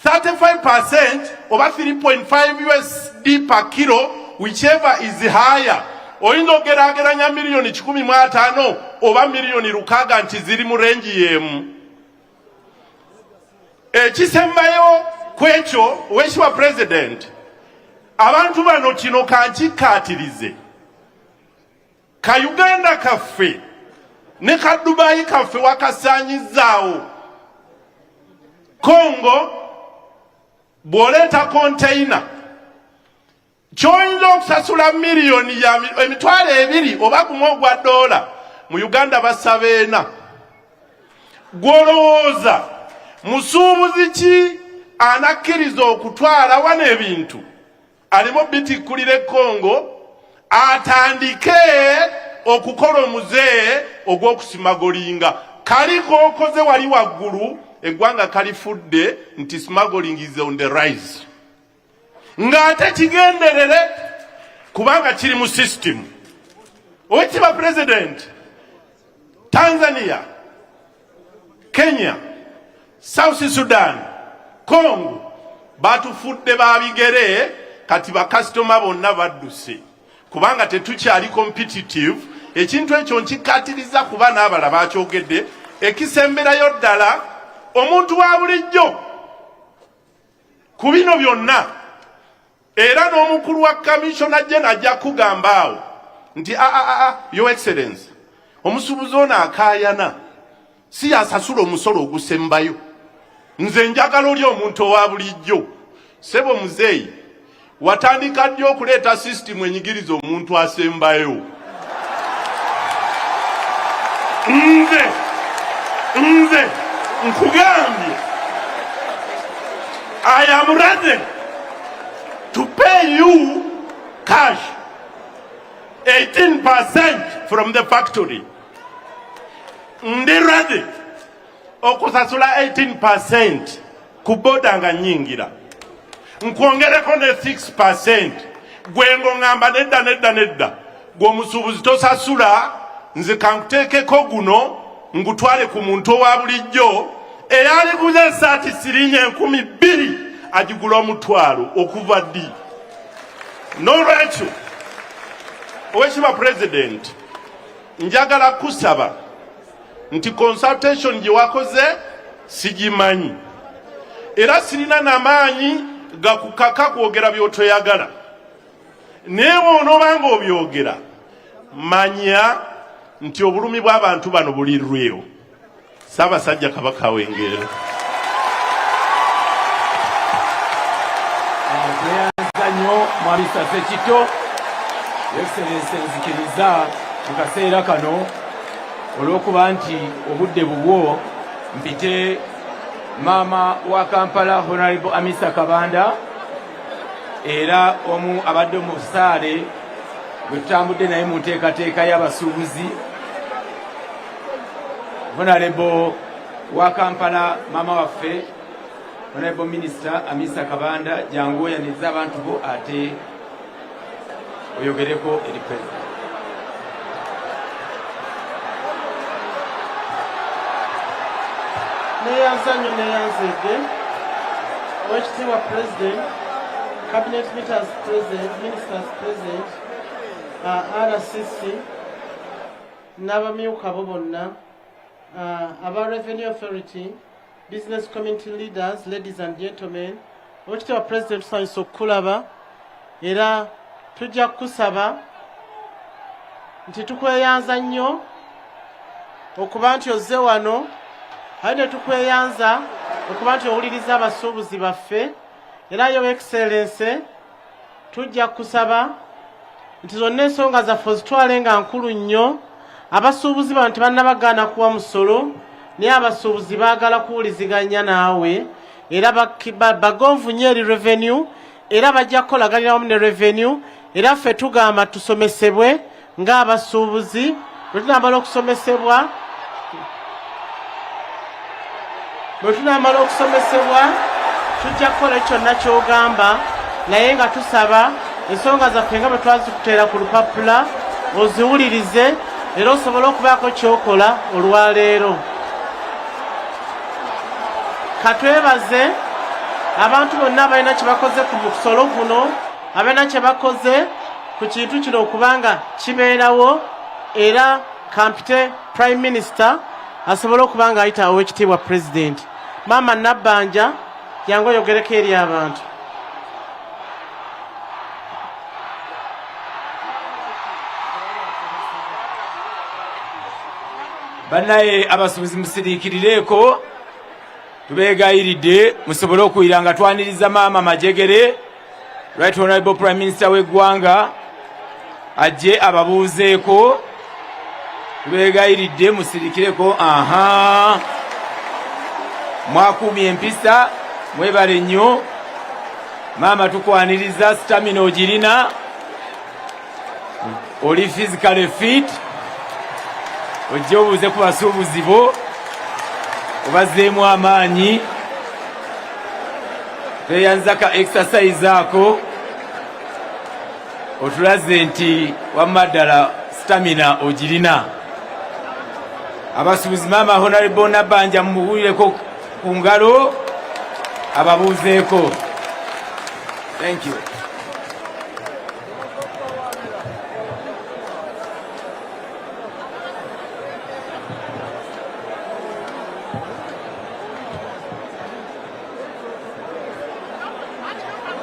35% oba 3.5 USD per kilo, whichever is higher? Oyinza ogeraageranya milioni 15 oba milioni 6 nti ziri mu renji y'emu. Ekisembayo kwekyo Oweekitiibwa President, abantu bano kino kankikkaatirize, ka Uganda kaffe ne ka Dubai kaffe wakasaanyizaawo. Congo bw'oleeta container ky'oyinza okusasula milioni ya emitwalo 2 oba gumu ogwa $, mu Uganda basaba 4. Gw'olowooza musuubuzi ki anakkiriza okutwala wano ebintu alimu bitikkulire Congo atandike okukola omuzee ogw'okusimagolinga? Kali k'okoze wali waggulu eggwanga kalifudde nti smuggling is on the rise, ng'ate kigenderere kubanga kiri mu system. Oweekitiibwa President, Tanzania, Kenya, South Sudan, Congo batufudde babigere, kati bakasitoma bonna badduse kubanga tetukyali competitive. Ekintu ekyo nkikkaatiriza kuba n'abala bakyogedde. Ekisemberayo ddala omuntu wa bulijjo ku bino byonna, era n'omukulu wa Commissioner General ajja kugamba awo nti Your Excellency, omusuubuzi ono akaayana si yasasula omusolo ogusembayo. Nze njagala oli omuntu owa bulijjo. Sebo muzeeyi, watandika ddi okuleeta system enyigiriza omuntu asembayo? Nze nkugambye, I am ready to pay you cash 18% from the factory. Ndi ready okusasula 18% ku boda nga nyingira, nkwongereko ne 6%. Gwe ng'oŋŋamba nedda gw'omusuubuzi tosasula, nze kankuteekeko guno ngutwale ku muntu owa bulijjo eyaliguza esaati sirinye 2,000 agigula $1,000 okuva ddi. N'olwekyo Oweekitiibwa President, njagala kusaba nti consultation gye wakoze sigimanyi, era sirina n'amaanyi gakukaka kwogera by'otoyagala, naye bw'onoobanga obyogera manya nti obulumi bw'abantu bano bulirwewo. Ssaabasajja Kabaka w'Engero. Nnyo Mwami Sekito, Excellency nzikiriza mu kaseera kano olw'okuba nti obudde bubwo mpite maama wa Kampala Honorable Amisa Kabanda era omu abadde mu ssaale bwe tutambudde naye mu nteekateeka y'abasuubuzi Honorable wa Kampala mama waffe Honorable Minister Amisa Kabanda jangu oyaniriza abantu bo ate oyogereko eri President. Neyanzanyo neyanzege Oweekitiibwa President, Cabinet Ministers President, RCC n'abamyuka bo bonna, aba Revenue Authority, business community leaders, ladies and gentlemen, Oweekitiibwa President tusanyusa okukulaba era tujja kukusaba nti tukweyanza nnyo okuba nti ozze wano ate ne tukweyanza okuba nti owuliriza abasuubuzi baffe era Your Excellency tujja kusaba nti zonna ensonga zaffe ozitwale nga nkulu nnyo. Abasuubuzi bano tebannabagaana kuwa musolo naye abasuubuzi baagala kuwuliziganya naawe era bagonvu nnyo eri revenue era bajja kukolaganira wamu ne revenue era ffe tugamba tusomesebwe ng'abasuubuzi bwe tunamala okusomesebwa tujja kukola kyonna ky'ogamba naye nga tusaba ensonga zaffe nga bwe twazikuteera ku lupapula oziwulirize era osobole okubaako ky'okola olwaleero. Katwebaze abantu bonna abalina kye bakoze ku musolo guno, abalina kye bakoze ku kintu kino okubanga kibeerawo era kampite Prime Minister asobole okuba nga ayita Oweekitiibwa President. Maama Nabbanja yangu oyogereko eri abantu. Bannaye abasuubuzi musiriikirireeko tubeegayiridde musobole okuwulira nga twaniriza maama Majegere Right Honorable Prime Minister w'eggwanga ajje ababuuzeeko. Tubeegayiridde musiriikireko. Mwakuumye empisa mwebale nnyo maama, tukwaniriza stamina ogirina, oli physically fit, ojje obuuze ku basuubuzi bo obazzeemu amaanyi, tweyanza ka exercise ako otulaze nti wamma ddala stamina ogirina. Abasuubuzi maama Honorable Nabbanja mumubuulireko ku ngalo ababuuzeeko. Thank you.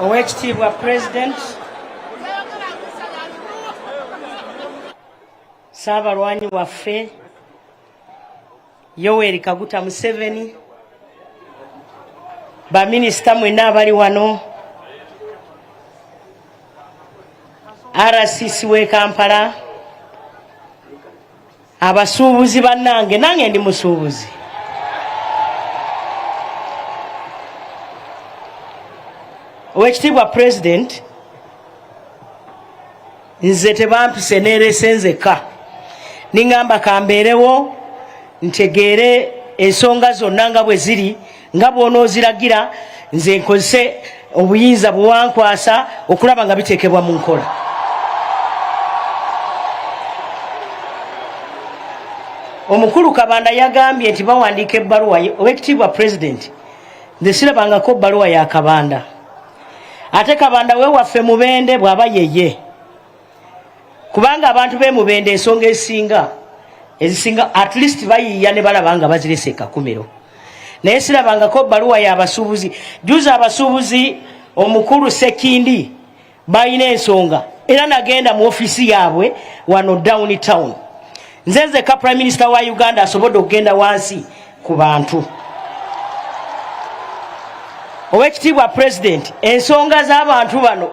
Oweekitiibwa President, Ssaabalwanyi waffe Yoweri Kaguta Museveni, baminisita mwenna abali wano, RCC w'e Kampala, abasuubuzi bannange, nange ndi musuubuzi. Oweekitiibwa President, nze tebampise neerese nzekka, niŋŋamba kambeerewo ntegeere ensonga zonna nga bwe ziri, nga bw'onooziragira, nze nkozese obuyinza bwe wankwasa okulaba nga biteekebwa mu nkola. Omukulu Kabanda yagambye nti bawandiika ebbaluwa. Oweekitiibwa President, nze sirabangako bbaluwa ya Kabanda. Ate Kabanda we waffe Mubende bw'aba yeye, kubanga abantu b'e Mubende ensonga ezisinga at least bayiiya ne balaba nga bazirese e Kakumiro. Naye sirabangako bbaluwa y'abasuubuzi. Juzi abasuubuzi omukulu Sekindi balina ensonga era nagenda mu ofisi yaabwe wano downtown. Nze nzekka Prime Minister wa Uganda asobodde okugenda wansi ku bantu. Oweekitiibwa President, ensonga z'abantu bano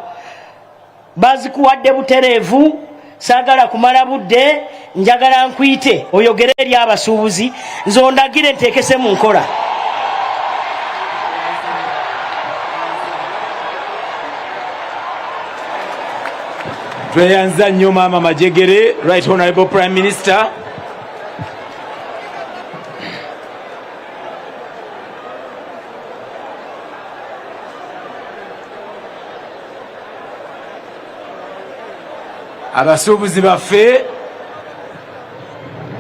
bazikuwadde butereevu, saagala kumala budde, njagala nkuyite oyogere eri abasuubuzi, nze ondagire nteekese mu nkola. tweyanza nnyo maama Majegere, Right Honorable Prime Minister. Abasuubuzi baffe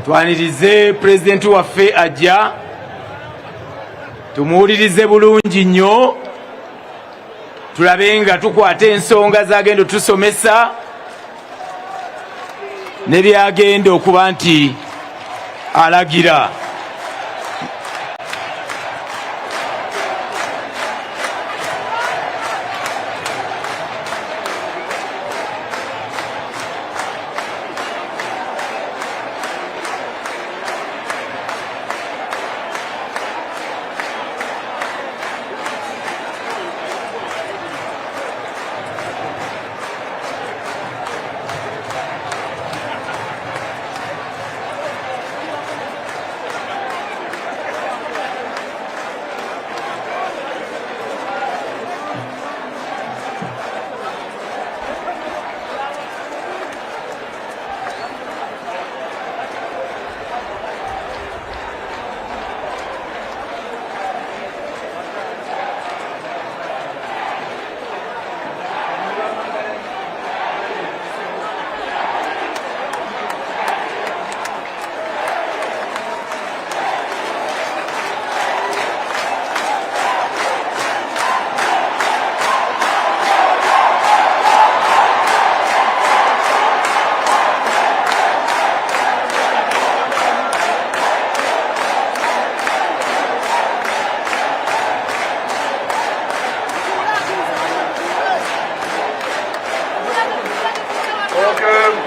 twanirize Pulezidenti waffe ajja tumuwulirize bulungi nnyo tulabe nga tukwata ensonga zagenda tusomesa ne byagenda okuba nti alagira.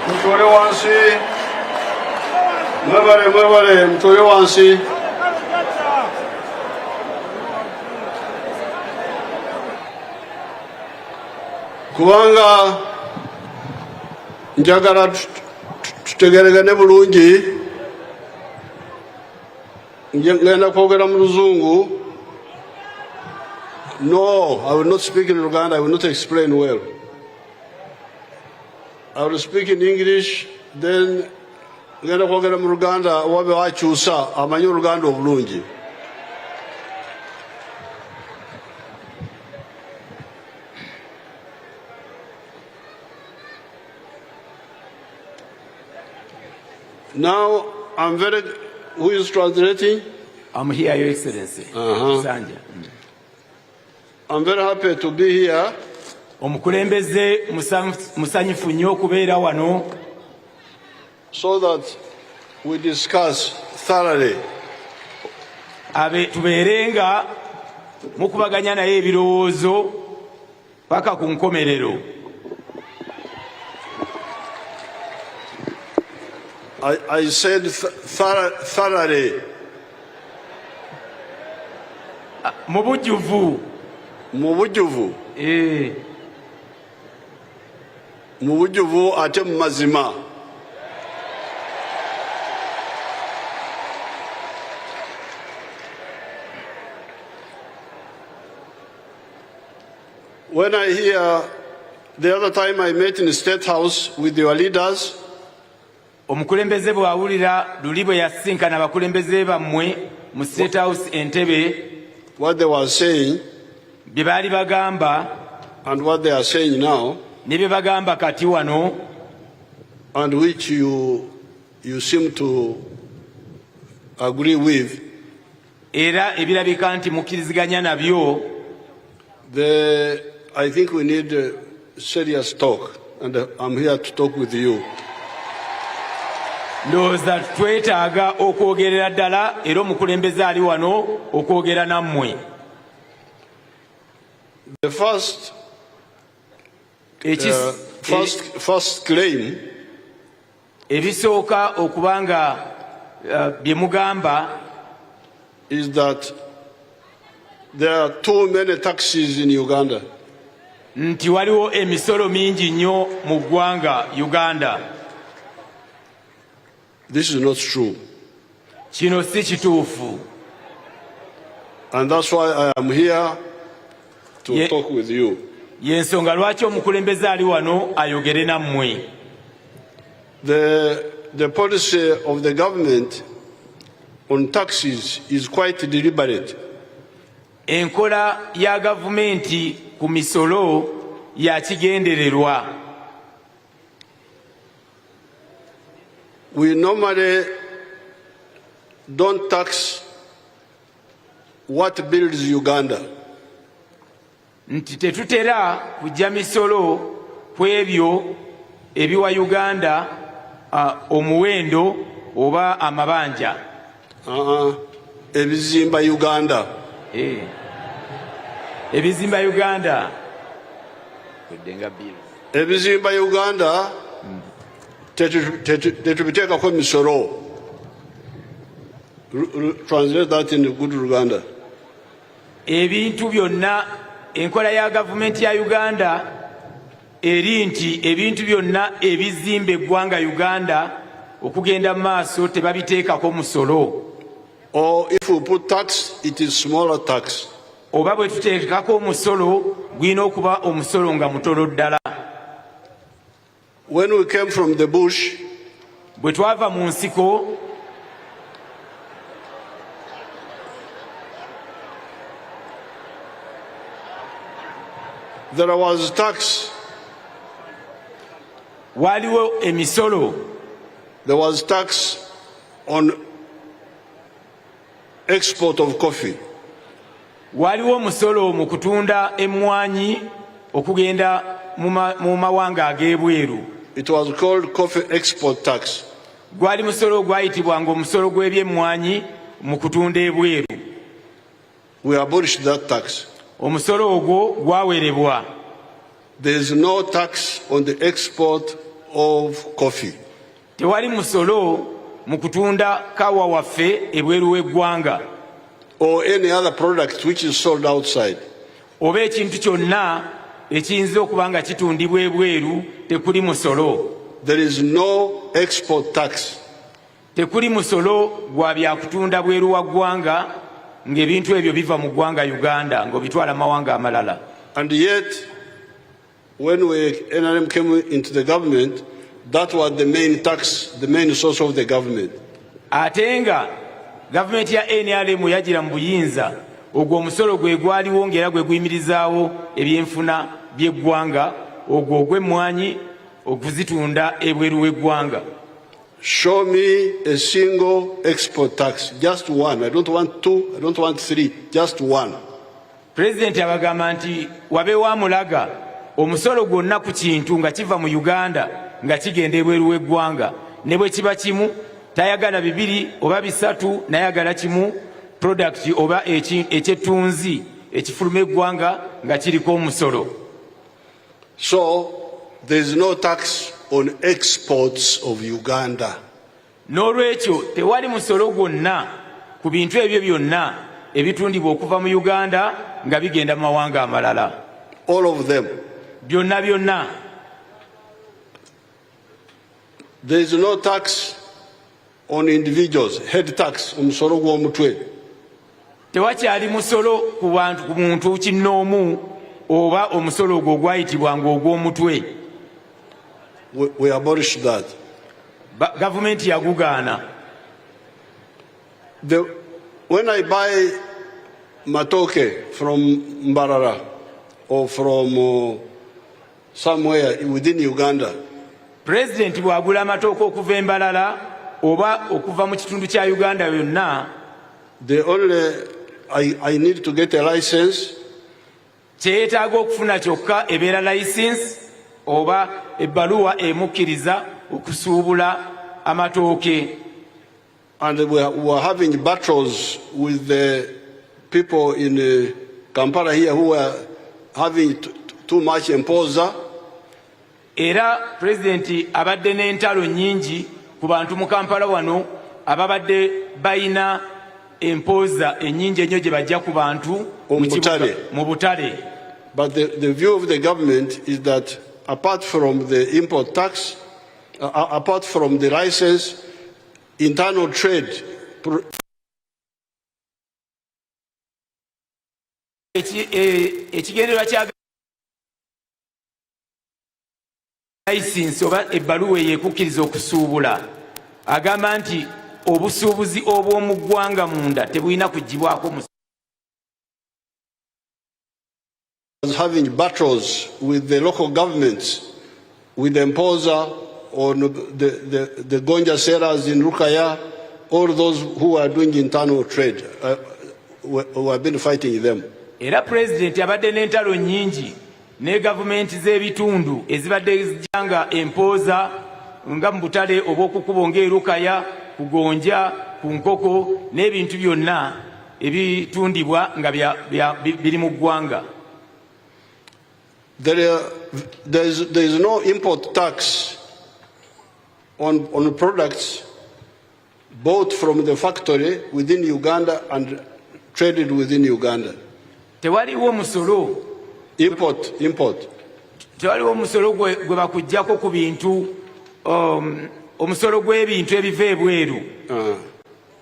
Mtore wansi. Mwebale, mtore wansi. Kubanga njagala tutegeregane bulungi. Ngenda kwogera mu Luzungu. No, I will not speak in Uganda. I will not explain well. I will speak in English, then ngenda kwogera mu Luganda wabe wakyusa amanyi Oluganda obulungi. Now, who is translating? I'm here, Your Excellency. Sanja. I'm very happy to be here. Omukulembeze musanyifu nnyo okubeera wano. So that we discuss thoroughly. Tubeerenga mukubaganya naye ebirowoozo paka ku nkomerero. I said thoroughly. Mu bujjuvu. Mu bujjuvu. Mu bujjuvu ate mu mazima. When I hear the other time I met in the State House with your leaders, omukulembeze bw'awulira luli bwe yasinkana abakulembeze bammwe mu State House Entebbe, what they were saying bye baali bagamba and what they are saying now, ne bye bagamba kati wano, and which you seem to agree with, era ebirabika nti mukkiriziganya nabyo, I think we need a serious talk, and I'm here to talk with you. Ndowooza twetaaga okwogerera ddala era omukulembeze ali wano okwogera nammwe. The first claim ebisooka okuba nga bye mugamba is that there are too many taxes in Uganda. Nti waliwo emisolo mingi nnyo mu ggwanga Uganda. This is not true. Kino si kituufu. And that's why I am here to talk with you. yensonga lwaki omukulembeze ali wano ayogere nammwe. The policy of the government on taxes is quite deliberate. Enkola ya gavumenti ku misolo ya kigendererwa. We normally don't tax what builds Uganda. Nti tetutera kujja misolo ku ebyo ebiwa Uganda omuwendo oba amabanja. Ebizimba Uganda. Ebizimba Uganda. Ebizimba Uganda tetubiteekako misolo. Translate that in good Uganda. Ebintu byonna enkola ya gavumenti ya Uganda eri nti ebintu byonna ebizimba eggwanga Uganda okugenda maaso tebabiteekako musolo. Or if we put tax, it is smaller tax. Oba bwe tuteekako omusolo gwina okuba omusolo nga mutono ddala. When we came from the bush, bwe twava mu nsiko, there was tax. Waliwo emisolo. There was tax on export of coffee. Waliwo musolo mu kutunda emmwanyi okugenda mu mawanga ag'ebweru. It was called coffee export tax. Gwali musolo gwayitibwanga omusolo gw'ebyemmwanyi mu kutunda ebweru. We abolished that tax. Omusolo ogwo gwawerebwa. There is no tax on the export of coffee. Tewali musolo mu kutunda kawa waffe ebweru w'eggwanga. Or any other product which is sold outside. Oba ekintu kyonna ekiyinza okuba nga kitundibwa ebweru tekuli musolo. There is no export tax. Tekuli musolo gwa byakutunda bweru wa ggwanga ng'ebintu ebyo biva mu ggwanga Uganda ng'obitwala mawanga amalala. And yet, when NRM came into the government, that was the main tax, the main source of the government. Atenga gavumenti ya NRM yagira mu buyinza ogwo omusolo gwe gwaliwo ng'era gwe guyimirizaawo ebyenfuna by'eggwanga ogwo ogw'emmwanyi okuzitunda ebweru w'eggwanga. Show me a single export tax, just one. I don't want two, I don't want three, just one. President abagamba nti wabeewo amulaga omusolo gwonna ku kintu nga kiva mu Uganda nga kigenda ebweru w'eggwanga ne bwe kiba kimu tayagala bibiri oba bisatu nayagala kimu product oba ekyettunzi ekifuluma eggwanga nga kiriko omusolo. So there is no tax on exports of Uganda. N'olwekyo tewali musolo gwonna ku bintu ebyo byonna ebitundibwa okuva mu Uganda nga bigenda mu mawanga amalala. All of them. Byonna byonna. There is no tax on individuals, head tax, omusolo gw'omutwe. Tewakyali musolo ku bantu ku muntu kinnoomu oba omusolo ogwo gwayitibwanga ogw'omutwe. We abolished that. Gavumenti yagugaana. When I buy matoke from Mbarara or from somewhere within Uganda, President bw'agula amatooke okuva Mbarara oba okuva mu kitundu kya Uganda yonna, I need to get a license. Kyetaaga okufuna kyokka ebeera license oba ebbaluwa emukkiriza okusuubula amatooke. And we are having battles with the people in Kampala here who are having too much imposer. Era President abadde n'entalo nnyingi ku bantu mu Kampala wano ababadde bayina imposer ennyingi ennyo gye bajja ku bantu mu butale. But the view of the government is that apart from the import tax, apart from the license, internal trade. Ekigendererwa kya license oba ebbaluwa eyekukkiriza okusuubula agamba nti obusuubuzi obw'omu ggwanga munda tebulina kuggyibwako having battles with the local governments, with the imposer or the gonja sellers in Rukaya, all those who are doing internal trade, who have been fighting them. Era president abadde n'entalo nnyingi ne gavumenti z'ebitundu ezibadde zijjanga empoza nga mu butale obw'okukubo ng'erukaya ku gonja ku nkoko n'ebintu byonna ebitundibwa nga biri mu ggwanga. There is no import tax on products bought from the factory within Uganda and traded within Uganda. Tewaliwo musolo import. Tewaliwo musolo gwe bakuggyako ku bintu omusolo gw'ebintu ebiva ebweru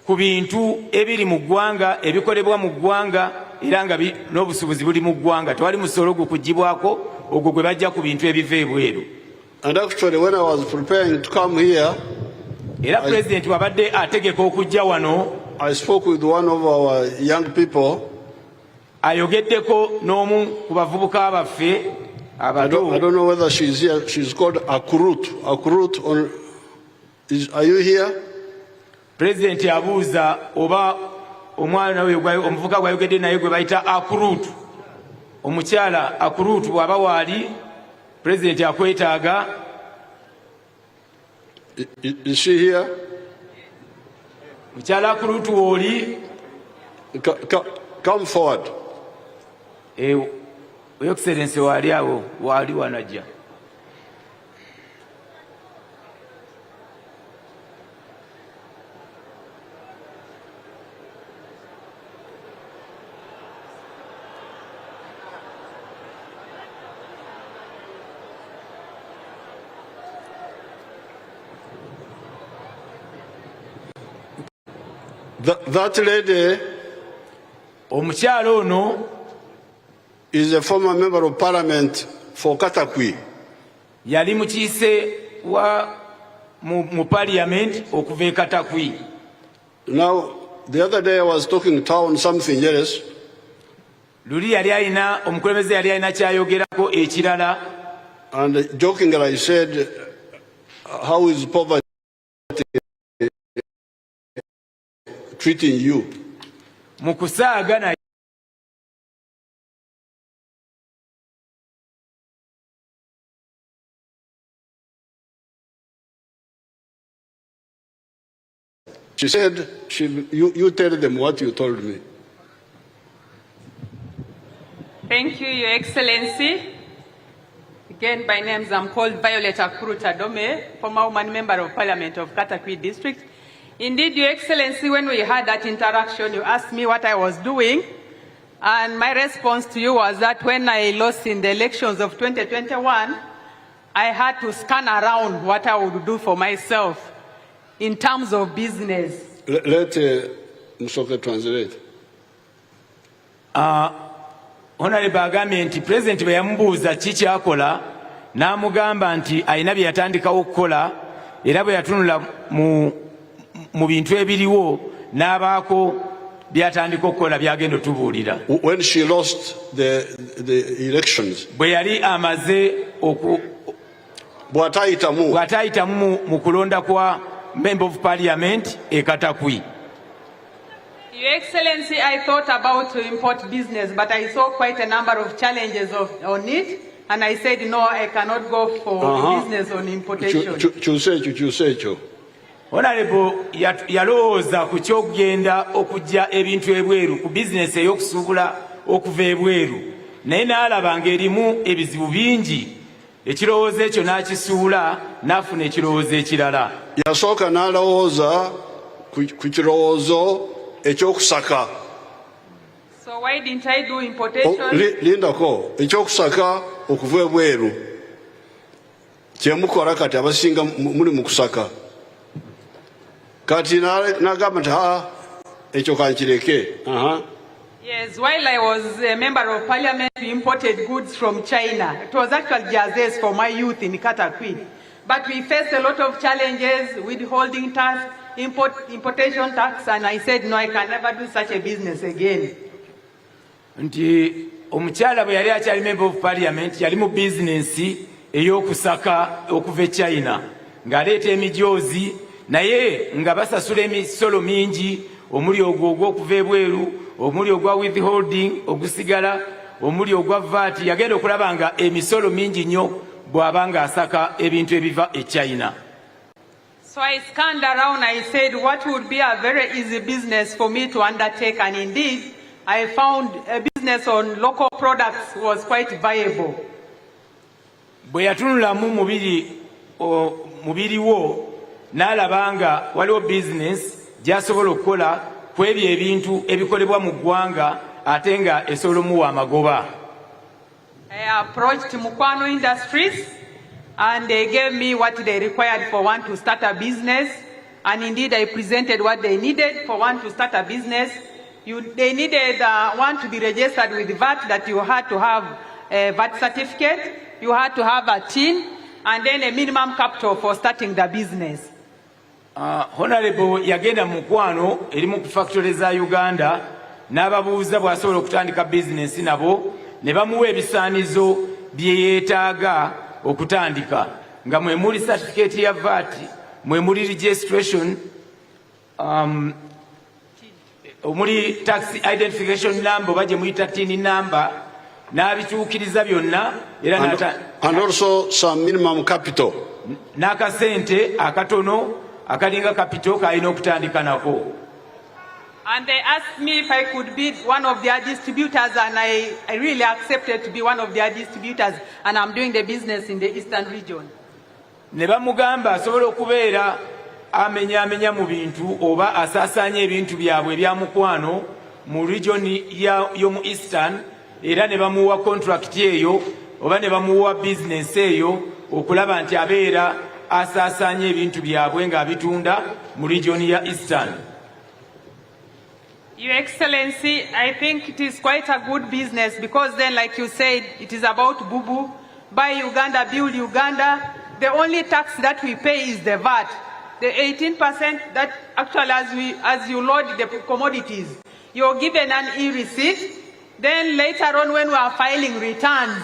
ku bintu ebiri mu ggwanga ebikolebwa mu ggwanga era nga n'obusuubuzi buli mu ggwanga tewali musolo gukuggyibwako ogwo gwe bajja ku bintu ebiva ebweru. And actually when I was preparing to come here, era president wabadde ategeka okujja wano, I spoke with one of our young people. Ayogeddeko n'omu ku bavubuka baffe abato. I don't know whether she's here. She's called Akurut. Are you here? President abuuza oba omwana we omuvuka gwayogedde naye gwe bayita Akurut. Omukyala Akurut bw'aba waali president akwetaaga. Is she here? Mukyala Akurut w'oli? Come forward. Your Excellency waali awo waali wanajja. That lady omukyala ono is a former member of parliament for Katakwi. Yali mukiise wa mu parliament okuva e Katakwi. Now the other day I was talking town something else. Luli yali alina omukulembeze yali alina kyayogerako ekirala. And jokingly I said, how is poverty treating you? Mukusaaga she said, you tell them what you told me. Thank you, Your Excellency. Again, by names, I'm called Violet Akurut Adome, former woman member of Parliament of Katakwi District. Indeed, Your Excellency, when we had that interaction, you asked me what I was doing, and my response to you was that when I lost in the elections of 2021, I had to scan around what I would do for myself in terms of business. Let Musoke translate. Honorable agambye nti president bwe yamubuuza ki kyakola n'amugamba nti alina bye yatandikawo okukola era bwe yatunula mu bintu ebiriwo n'abaako byatandika okukola byagenda otubuulira. When she lost the elections, bwe yali amaze bw'atayitamu mu kulonda kwa member of parliament e Katakwi. Your Excellency, I thought about import business, but I saw quite a number of challenges on it, and I said, no, I cannot go for business on importation. Kyuseekyo. Honorable yalowooza ku ky'okugenda okujja ebintu ebweru ku bizinesi ey'okusuubula okuva ebweru naye n'alaba ng'erimu ebizibu bingi ekirowoozo ekyo n'akisuula n'afuna ekirowoozo ekirala. Yasooka n'alowooza ku kirowoozo ekyokusaka. So why didn't I do importation? Lindako ekyokusaka okuva ebweru kyemukola kati abasinga muli mu kusaka. Kati n'agamba nti ekyo kankireke. Yes, while I was a member of parliament, we imported goods from China. It was actually jerseys for my youth in Katakwi. But we faced a lot of challenges, withholding tax, importation tax, and I said, no, I can never do such a business again. Nti omukyala bwe yali akyali member of parliament yali mu bizinensi ey'okusaka okuva China ng'aleeta emijoozi naye nga basasula emisolo mingi omuli ogwo ogw'okuva ebweru omuli ogwa withholding ogusigala omuli ogwa VAT yagenda okulaba nga emisolo mingi nnyo bw'aba ng'asaka ebintu ebiva e China. So I scanned around, I said what would be a very easy business for me to undertake, and indeed I found a business on local products was quite viable. Bwe yatunulamu mubiri wo n'alaba nga waliwo business gy'asobola okukola ku ebyo ebintu ebikolebwa mu ggwanga ate nga esobola omuwa amagoba. I approached Mukwano Industries and they gave me what they required for one to start a business, and indeed I presented what they needed for one to start a business. They needed one to be registered with VAT, that you had to have a VAT certificate, you had to have a TIN, and then a minimum capital for starting the business. Honorable yagenda Mukwano erimu ku factory za Uganda n'ababuuza bw'asobola okutandika business nabo ne bamuwa ebisaanizo bye yeetaaga okutandika nga mwe muli certificate ya VAT, mwe muli registration, omuli tax identification number baje muyita TIN number n'abituukiriza byonna era and also some minimum capital n'akasente akatono akalinga capital k'alina okutandika nako. And they asked me if I could be one of their distributors, and I really accepted to be one of their distributors, and I'm doing the business in the eastern region. Ne bamugamba asobola okubeera amenya mu bintu oba asaasaanya ebintu byabwe ebya Mukwano mu region y'omu eastern, era ne bamuwa contract eyo oba ne bamuwa business eyo okulaba nti abeera asaasaanya ebintu byabwe ng'abitunda mu region ya eastern. Your Excellency, I think it is quite a good business, because then, like you said, it is about bubu, buy Uganda, build Uganda. The only tax that we pay is the VAT. The 18% that actually as you load the commodities, you're given an e-receipt. Then later on when we are filing returns,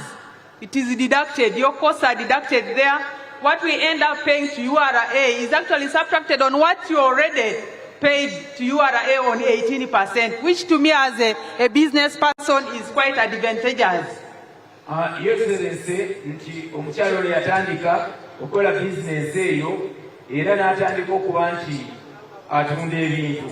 it is deducted. Your costs are deducted there. What we end up paying to URA is actually subtracted on what you already paid to URA on 18%, which to me as a business person is quite advantageous. Your Excellency, nti omukyalo oyo yatandika okukola business eyo era n'atandika okuba nti atunda ebintu.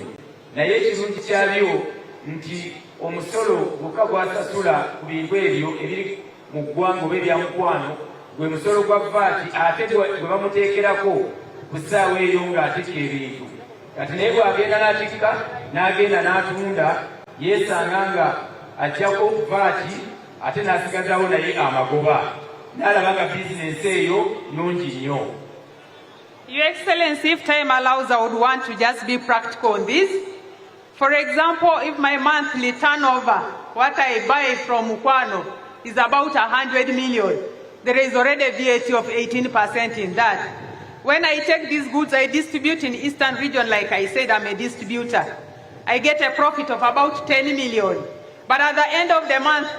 Naye ekirungi kyabyo nti omusolo gwokka gw'asasula ku bintu ebyo ebiri mu ggwanga oba ebya Mukwano gwe musolo gwa VAT, ate gwe bamuteekerako ku ssaawa eyo ng'atikka ebintu. Kati naye bw'agenda n'atikka n'agenda n'atunda yeesanga nga ajjako VAT ate n'asigazaawo naye amagoba n'alaba nga bizinensi eyo nnungi nnyo. Your Excellency, if time allows, I would want to just be practical on this. For example, if my monthly turnover, what I buy from Mukwano, is about 100 million, there is already VAT of 18% in that. When I take these goods, I distribute in Eastern region, like I said, I'm a distributor. I get a profit of about 10 million. But at the end of the month,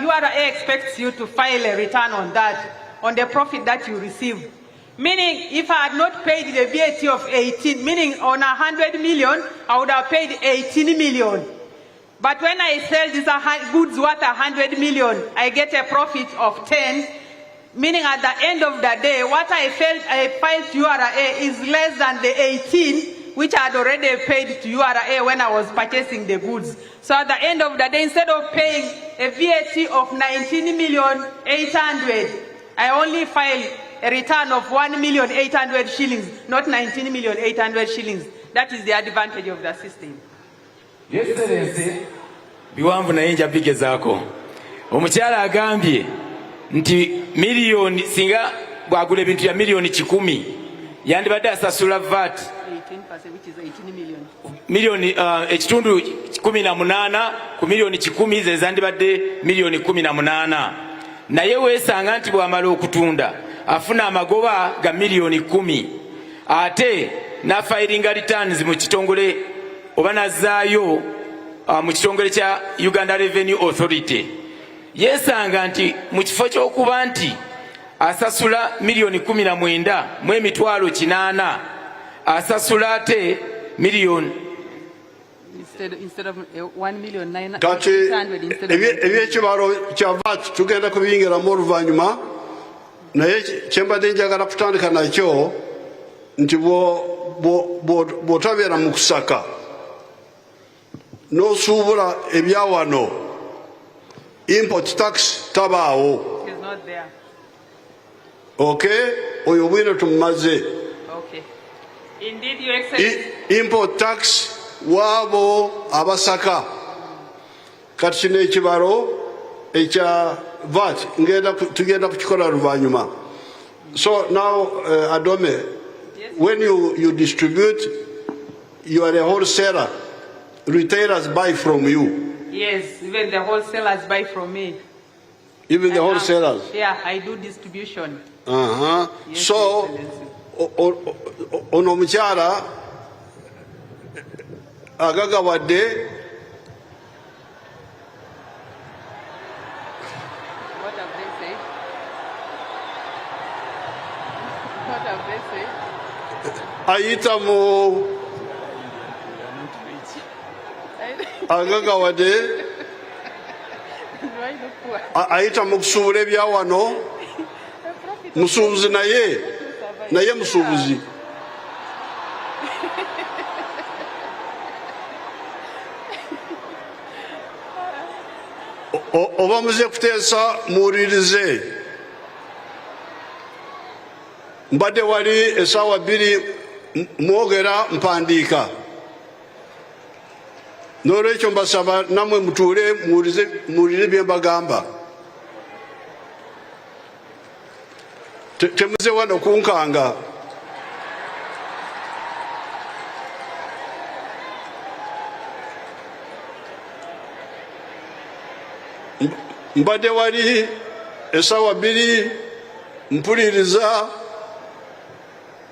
URA expects you to file a return on that, on the profit that you receive. Meaning, if I had not paid the VAT of 18, meaning on 100 million, I would have paid 18 million. But when I sell these goods worth 100 million, I get a profit of 10, meaning at the end of the day, what I filed to URA is less than the 18, which I had already paid to URA when I was purchasing the goods. So at the end of the day, instead of paying a VAT of 19,800,000, I only filed a return of 1,800,000 shillings, not 19,800,000 shillings. That is the advantage of the system. Your Excellency, biwanvu naye njabigezaako. Omukyala agambye nti miliyoni singa bwagula ebintu ya miliyoni 10 yandibadde asasula VAT which is 18 million. Milioni ekitundu 18 ku milioni 10 ze zandibadde milioni 18. Naye weesanga nti bw'amala okutunda afuna amagoba ga milioni 10 ate n'afiringa returns mu kitongole oba nazzaayo mu kitongole kya Uganda Revenue Authority. Yeesanga nti mu kifo ky'okuba nti asasula milioni 19 mu emitwalo 8 asasula ate milioni instead of 1,900,000 kati ebyekibalo kya VAT tugenda kubiyingiramu oluvannyuma, naye kyembadde njagala kutandika nakyo nti bw'otabeera mu kusaka n'osuubula ebyawano, import tax tabaawo. is not there. Okay, oyo bwino tumumaze. Okay. Indeed, Your Excellency. Import tax waabo abasaka. Kati kino ekibalo ekya VAT tugenda kukikola luvannyuma. So now, Adome, yes, when you distribute, you are a wholesaler. Retailers buy from you. Yes, even the wholesalers buy from me. Even the wholesalers? Yeah, I do distribution. Yes, so, ono mukyala agagawadde What have they said? What have they said? ayita mu agagawadde ayita mu kusuubula ebyawano, musuubuzi naye musuubuzi. Oba muze kuteesa muwulirize, mbadde wali essaawa 2 mwogera mpandiika, n'olwekyo mbasaba nammwe mutuule muwulire bye mbagamba. Temuze wano kunkanga. Mbadde wali essaawa 2 mpuliriza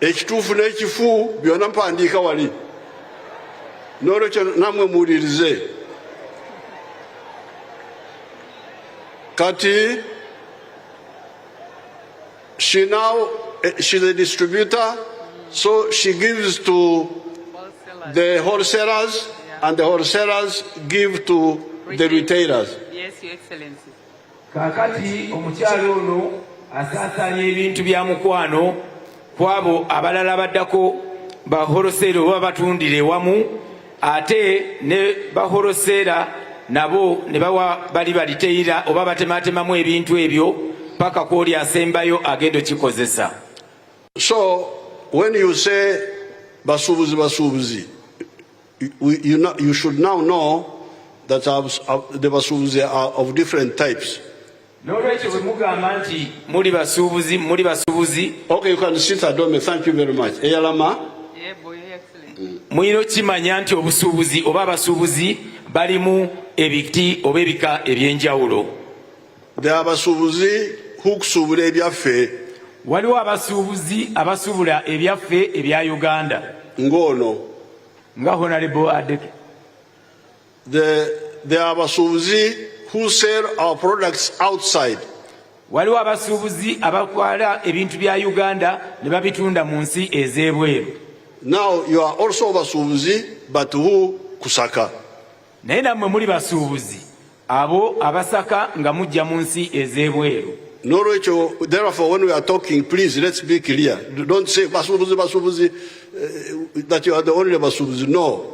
ekituufu n'ekifu byonna mpandiika wali, n'olwekyo nammwe muwulirize. Kati she's a distributor, so she gives to the wholesalers, and the wholesalers give to the retailers. Yes, Your Excellency. Kakati omukyalo ono asaasaanya ebintu bya mukwano kwabo abalala baddako baholoseera oba batundire wamu, ate ne baholoseera nabo ne bawa bali baliteera oba batematemamu ebintu ebyo paka kwoli asembayo agenda kikozesa. So when you say basubuzi, you should now know that the basubuzi are of different types. N'olwekyo bwe mugamba nti muli basubuzi. Okay, you can sit Adome. Thank you very much. Eyalama. Yeah, boy, excellent. Muyina okimanya nti obusuubuzi oba abasuubuzi balimu ebiti oba ebika ebyenjawulo. There are abasubuzi who kusuubula ebyaffe. Waliwo abasuubuzi abasuubula ebyaffe ebya Uganda. Ngono. Nga Honorable Adeke. There are abasubuzi who sell our products outside. Waliwo abasuubuzi abakwala ebintu bya Uganda ne babitunda mu nsi ez'ebweru. Now you are also basubuzi, but who kusaka. Naye nammwe muli basuubuzi abo abasaka nga mujja mu nsi ez'ebweru. N'olwekyo, therefore, when we are talking, please let's be clear. Don't say basubuzi that you are the only basubuzi. No.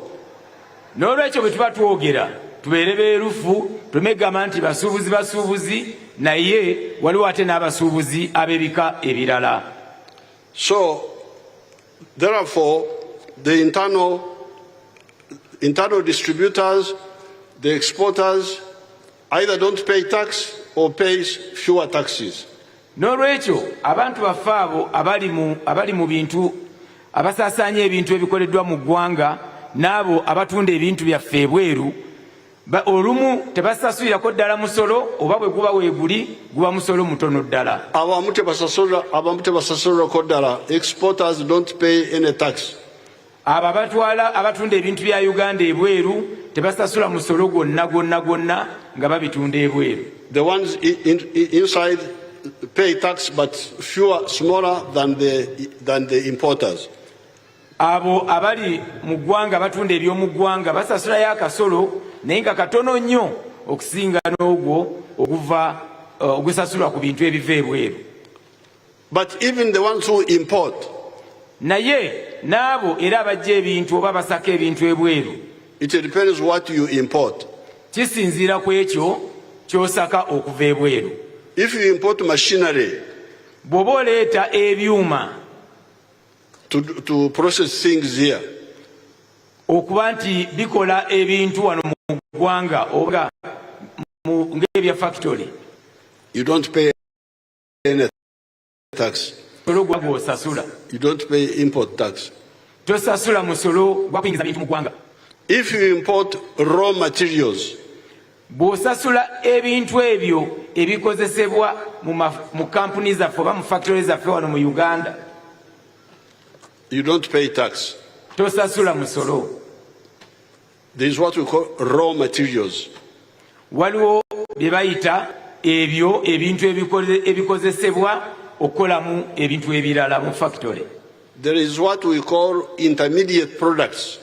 N'olwekyo bwe tuba twogera tubeere beerufu, tumegamba nti basuubuzi naye waliwo ate n'abasuubuzi ab'ebika ebirala. So therefore, the internal distributors, the exporters, either don't pay tax or pay fewer taxes. N'olwekyo abantu baffe abo abali mu bintu abasaasaanya ebintu ebikoleddwa mu ggwanga n'abo abatunda ebintu byaffe ebweru olumu tebasasulirako ddala musolo oba bwe guba weeguli guba musolo mutono ddala. Abamu tebasasulirako ddala. Exporters don't pay any tax. Abo abatunda ebintu bya Uganda ebweru tebasasula musolo gwonna nga babitunda ebweru. The ones inside pay tax but fewer, smaller than the importers. Abo abali mu ggwanga batunda eby'omu ggwanga basasulayo akasolo naye nga katono nnyo okusinga n'ogwo ogusasulwa ku bintu ebiva ebweru. But even the ones who import, naye n'abo era abajja ebintu oba basaka ebintu ebweru, it depends what you import. Kisinziira ku ekyo ky'osaka okuva ebweru. If you import machinery, bw'oba oleeta ebyuma to process things here, okuba nti bikola ebintu wano mu ggwanga oba ng'ebya factory, you don't pay any tax. Osasula. You don't pay import tax. Tosasula musolo gwa kuingiza bintu mu ggwanga. If you import raw materials, bw'osasula ebintu ebyo ebikozesebwa mu kampuni zaffe oba mu factory zaffe wano mu Uganda, you don't pay tax. Tosasula musolo. There is what we call raw materials. Waliwo bye bayita ebyo ebintu ebikozesebwa okolamu ebintu ebirala mu factory. There is what we call intermediate products.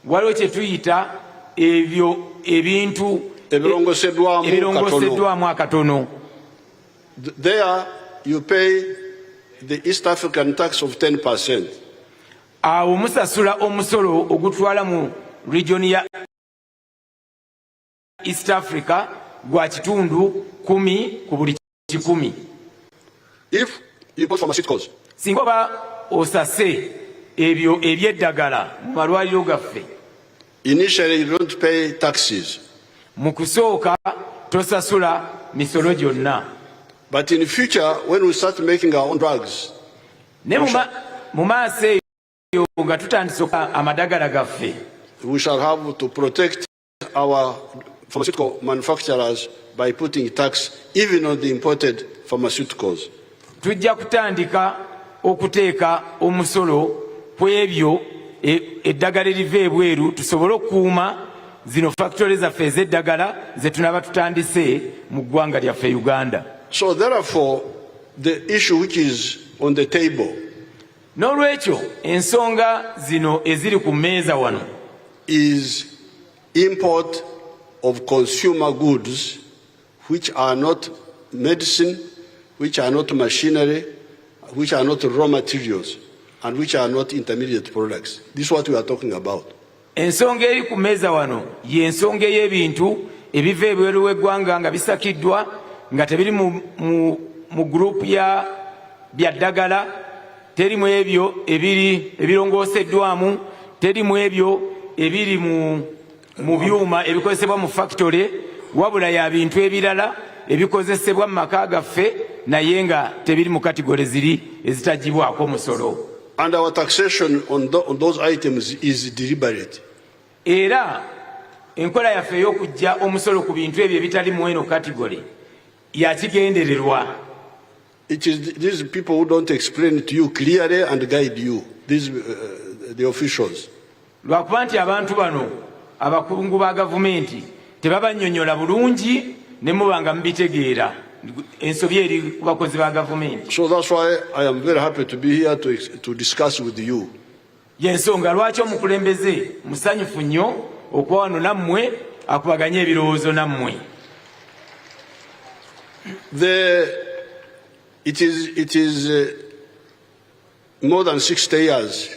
Waliwo kye tuyita ebyo ebintu ebirongoseddwamu akatono. There you pay the East African tax of 10%. Awo musasula omusolo ogutwala mu region ya East Africa gwa kitundu 10 ku buli 10. If you import pharmaceuticals, singa oba osase ebyo ebyeddagala mu malwaliro gaffe, initially you don't pay taxes. Mu kusooka tosasula misolo gyonna. But in the future, when we start making our own drugs, ne mu maaso eyo nga tutandise amadagala gaffe, we shall have to protect our pharmaceutical manufacturers by putting tax even on the imported pharmaceuticals. Tujja kutandika okuteeka omusolo ku ebyo eddagala eriva ebweru tusobole okukuuma zino factory zaffe ez'eddagala ze tunaba tutandise mu ggwanga lyaffe Uganda. So therefore, the issue which is on the table, n'olwekyo ensonga zino eziri ku mmeeza wano, is import of consumer goods which are not medicine, which are not machinery, which are not raw materials, and which are not intermediate products. This is what we are talking about. Ensonga eri ku mmeeza wano y'ensonga ey'ebintu ebiva ebweru w'eggwanga nga bisakiddwa nga tebiri mu group ya byaddagala, teri mu ebyo ebirongooseddwamu, teri mu ebyo ebiri mu byuma ebikozesebwa mu factory, wabula ya bintu ebirala ebikozesebwa mu maka gaffe naye nga tebiri mu kategori ziri ezitagibwako musolo. And our taxation on those items is deliberate. Era enkola yaffe ey'okujja omusolo ku bintu ebyo ebitali mu eno kategori ya kigendererwa. It is these people who don't explain it to you clearly and guide you, the officials. Lwakuba nti abantu bano abakungu ba gavumenti tebabannyonnyola bulungi ne muba nga mubitegeera ensobi eri ku bakozi ba gavumenti. So that's why I am very happy to be here to discuss with you. Yensonga lwaki omukulembeze musanyufu nnyo okuba wano nammwe akubaganya ebirowoozo nammwe. It is more than 60 years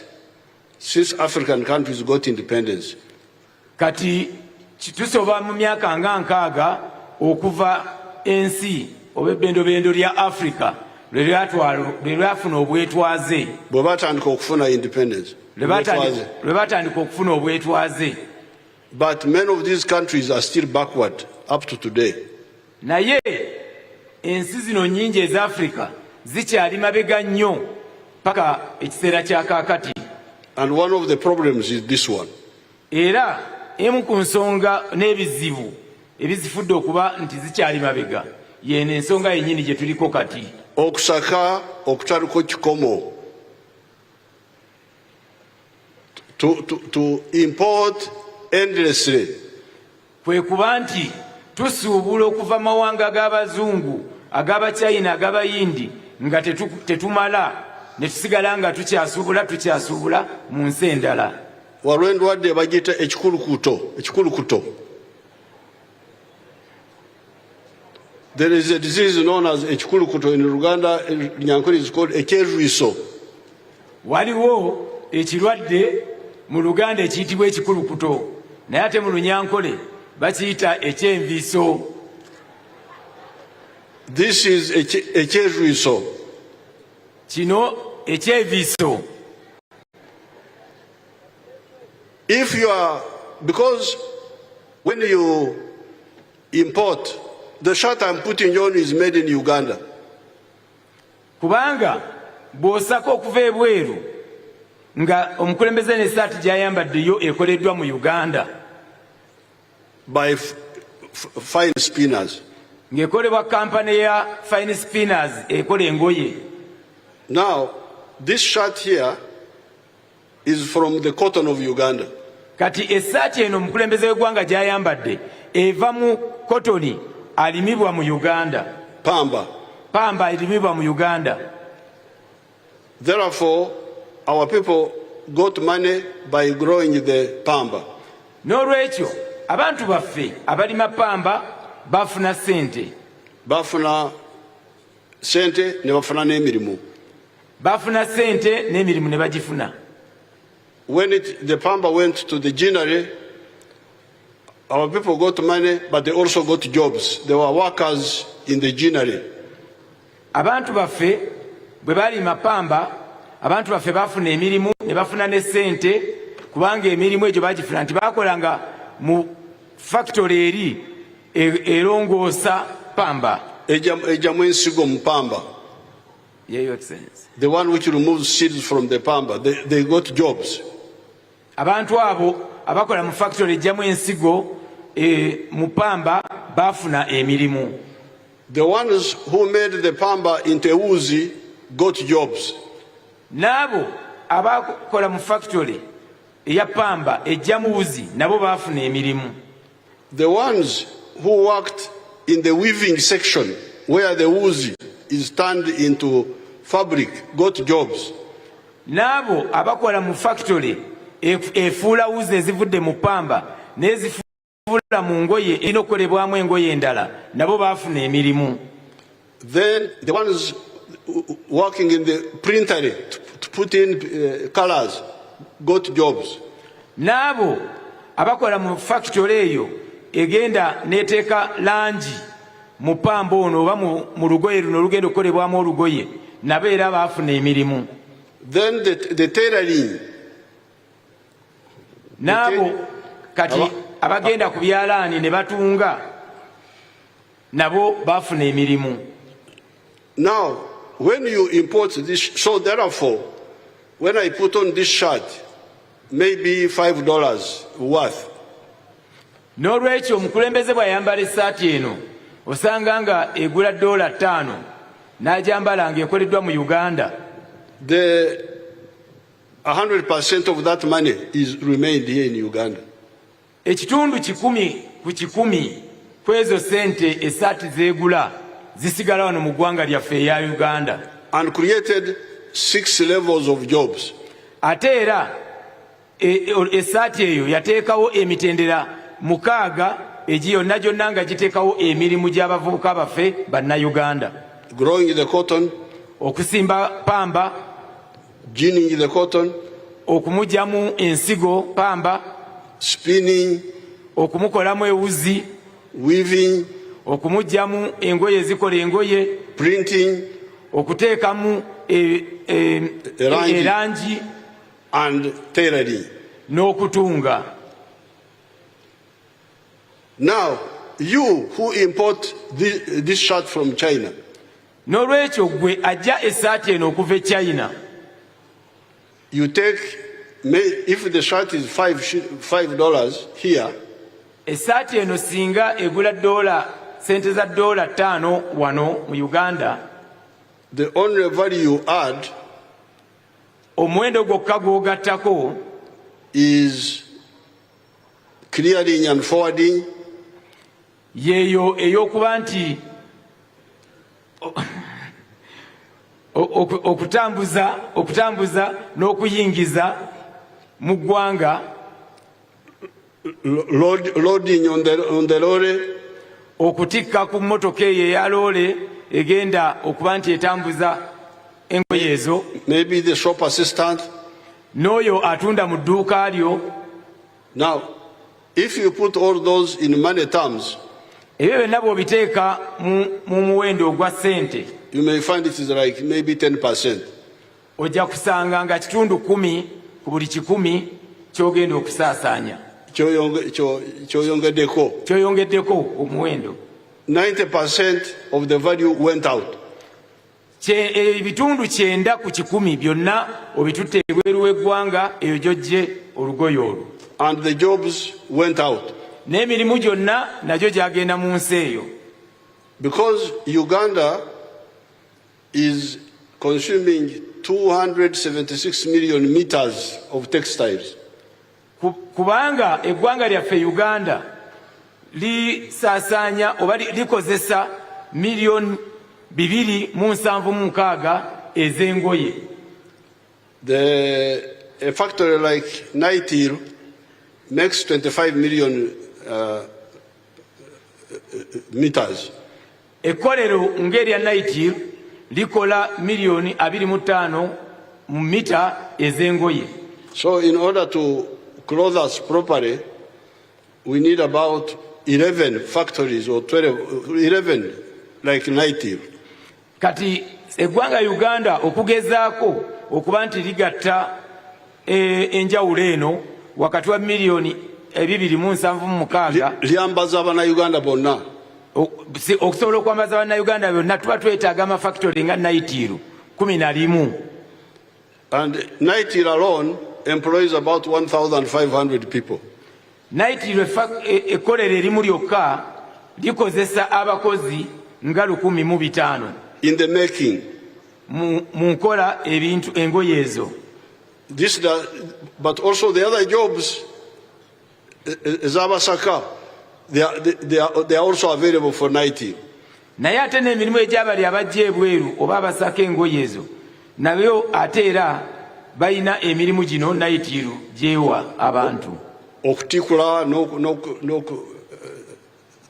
since African countries got independence. Kati tusoba mu myaka nga 6 okuva ensi oba ebbendobendo lya Africa lwe lyafuna obwetwaze. Bwe batandika okufuna independence. Lwe batandika okufuna obwetwaze. But many of these countries are still backward up to today. Naye ensi zino nnyingi eza Africa zikyali mabega nnyo paka ekiseera kya kaakati. And one of the problems is this one. Era emu ku nsonga n'ebizibu ebizifudde okuba nti zikyali mabega yene ensonga yennyini gye tuliko kati. Okusaka okutaliko kikomo. To import endlessly. Kwe kuba nti tusuubula okuva mawanga ag'abazungu ag'abachina ag'abayindi nga tetumala ne tusigala nga tukyasuubula mu nsi endala. Walwendwadde bagiyita ekikulukuto. There is a disease known as ekikulukuto in Uganda. Nyankole is called ekyerwiso. Waliwo ekirwadde mu Luganda ekiyitibwa ekikulukuto naye ate mu Lunyankole bakiyita ekyenviiso. This is ekyerwiso. Kino ekyenviiso. If you are, because when you import, the shirt I'm putting on is made in Uganda. Kubanga bw'osaka okuva ebweru nga omukulembeze n'essaati gy'ayambaddeyo ekoleddwa mu Uganda. By Fine Spinners. Ng'ekolebwa kampani ya Fine Spinners ekola engoye. Now, this shirt here is from the cotton of Uganda. Kati essaati eno omukulembeze w'eggwanga gy'ayambadde eva mu kotoni alimibwa mu Uganda. Pamba elimibwa mu Uganda. Therefore, our people got money by growing the pamba. N'olwekyo abantu baffe abalima pamba bafuna sente. Bafuna sente ne bafuna n'emirimu. Bafuna sente n'emirimu ne bagifuna. When the pamba went to the ginnery, our people got money, but they also got jobs. They were workers in the ginnery. Abantu baffe bwe balima pamba, abantu baffe bafuna emirimu ne bafuna ne sente kubanga emirimu egyo bagifuna nti bakolanga mu factory eri erongoosa pamba. Ejamu ensigo mu pamba. Yeah, Your Excellency. The one which removes seeds from the pamba, they got jobs. Abantu abo abakola mu factory ejjamu ensigo mu pamba bafuna emirimu. The ones who made the pamba into wuzi got jobs. Nabo abakola mu factory eya pamba ejjamu wuzi nabo bafuna emirimu. The ones who worked in the weaving section where the wuzi is turned into fabric got jobs. Nabo abakola mu factory efuula wuzi ezivudde mu pamba n'ezifuula mu ngoye enokolebwamu engoye endala nabo bafuna emirimu. Then the ones working in the printery to put in colors got jobs. Nabo abakola mu factory eyo egenda neteeka langi mu pamba ono oba mu lugoye luno olugenda okukolebwamu olugoye nabo era bafuna emirimu. Then the tailoring. Nabo kati abagenda ku byalaani ne batunga nabo bafuna emirimu. Now, when you import this, so therefore, when I put on this shirt, maybe $5 worth. N'olwekyo omukulembeze bw'ayambala essaati eno osanga nga egula $5 n'agyambala ng'ekoleddwa mu Uganda. The 100% of that money is remained here in Uganda. Ekitundu 10 ku 10 kwezo sente essaati zeegula zisigala wano mu ggwanga lyaffe eya Uganda. And created 6 levels of jobs. Ate era essaati eyo yateekawo emitendera 6 egiyonna gyonna nga giteekawo emirimu gy'abavubuka baffe bannayuganda. Growing the cotton. Okusimba pamba. Ginning the cotton. Okumugyamu ensigo pamba. Spinning. Okumukolamu ewuzi. Weaving. Okumugyamu engoye ezikola engoye. Printing. Okuteekamu erangi. And tailoring. N'okutunga. Now, you who import this shirt from China. N'olwekyo gwe ajja essaati eno okuva e China. You take if the shirt is $5 here, esaati eno singa egula sente za $5 wano mu Uganda, the only value you add omuwendo gwokka gw'ogattako is clearing and forwarding, yeeyo ey'okuba nti okutambuza n'okuyingiza mu ggwanga, loading on the lorry, okutikka ku mmotoka eyo eya loole egenda okuba nti etambuza engoye ezo, maybe the shop assistant. n'oyo atunda mu dduuka lyo. Now, if you put all those in money terms, ebyo byonna bw'obiteeka mu muwendo ogwa ssente, you may find it is like maybe 10%. ojja kusanga nga kitundu 10 ku buli 100 ky'ogenda okusaasaanya, ky'oyongeddeko omuwendo. 90% of the value went out. Ebitundu 90 ku 100 byonna obitutte ebweru w'eggwanga, eyo gy'ojje olugoye olwo. And the jobs went out. N'emirimu gyonna nagyo gyagenda mu nsi eyo. Because Uganda is consuming 276 million meters of textiles. Kubanga eggwanga lyaffe Uganda lisaasaanya oba likozesa miliyoni 276 ez'engoye. A factory like Nitel makes 25 million meters. Ekkolero ng'erya Nitel likola miliyoni 25 mu mita ez'engoye. So in order to clothe us properly, we need about 11 factories or 11 like Nitel. Kati eggwanga Uganda okugezaako okuba nti ligatta enjawulo eno wakati wa miliyoni 276 lyambaza Abannayuganda bonna. Okusobola okwambaza Abannayuganda byonna tuba twetaaga amafactory nga Nitel 11. And Nitel alone employs about 1,500 people. Nitel ekkolero erimu lyokka likozesa abakozi nga 1,500 in the making. mu nkola ebintu engoye ezo. But also the other jobs, Zabasaka, they are also available for Nitel. Naye ate n'emirimu egy'abali abajja ebweru oba abasaka engoye ezo nabyo ate era balina emirimu gino Nitel gyewa abantu. Okutikula,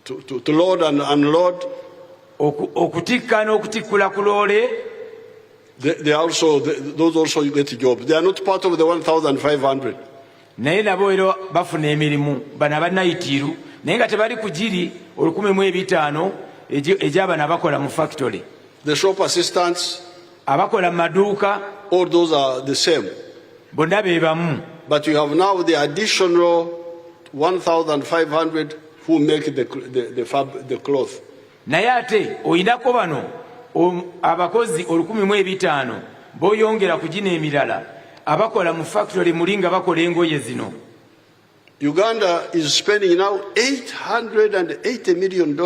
to load and unload. Okutikka n'okutikkula ku loole. Those also get jobs. They are not part of the 1,500. Naye nabo era bafuna emirimu bano aba Nitel naye nga tebali ku giri 1,500 egy'abano abakola mu factory. The shop assistants, abakola mu maduuka, all those are the same. Bonna be bamu. But you have now the additional 1,500 who make the cloth. Naye ate oyinako bano abakozi 1,500 boyongera ku gino emirala abakola mu factory mulinga bakola engoye zino. Uganda is spending now $880 million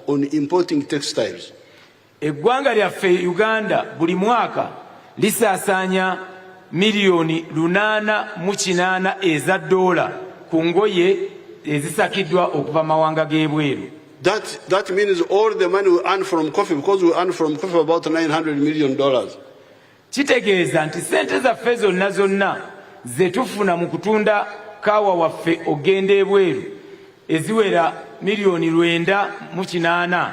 on importing textiles. Eggwanga lyaffe Uganda buli mwaka lisaasaanya miliyoni 808 eza dola ku ngoye ezisakiddwa okuva mawanga g'ebweru. That means all the money we earn from coffee, because we earn from coffee about $900 million. Kitegeeza nti sente zaffe zonna ze tufuna mu kutunda kaawa waffe ogenda ebweru eziwera miliyoni 908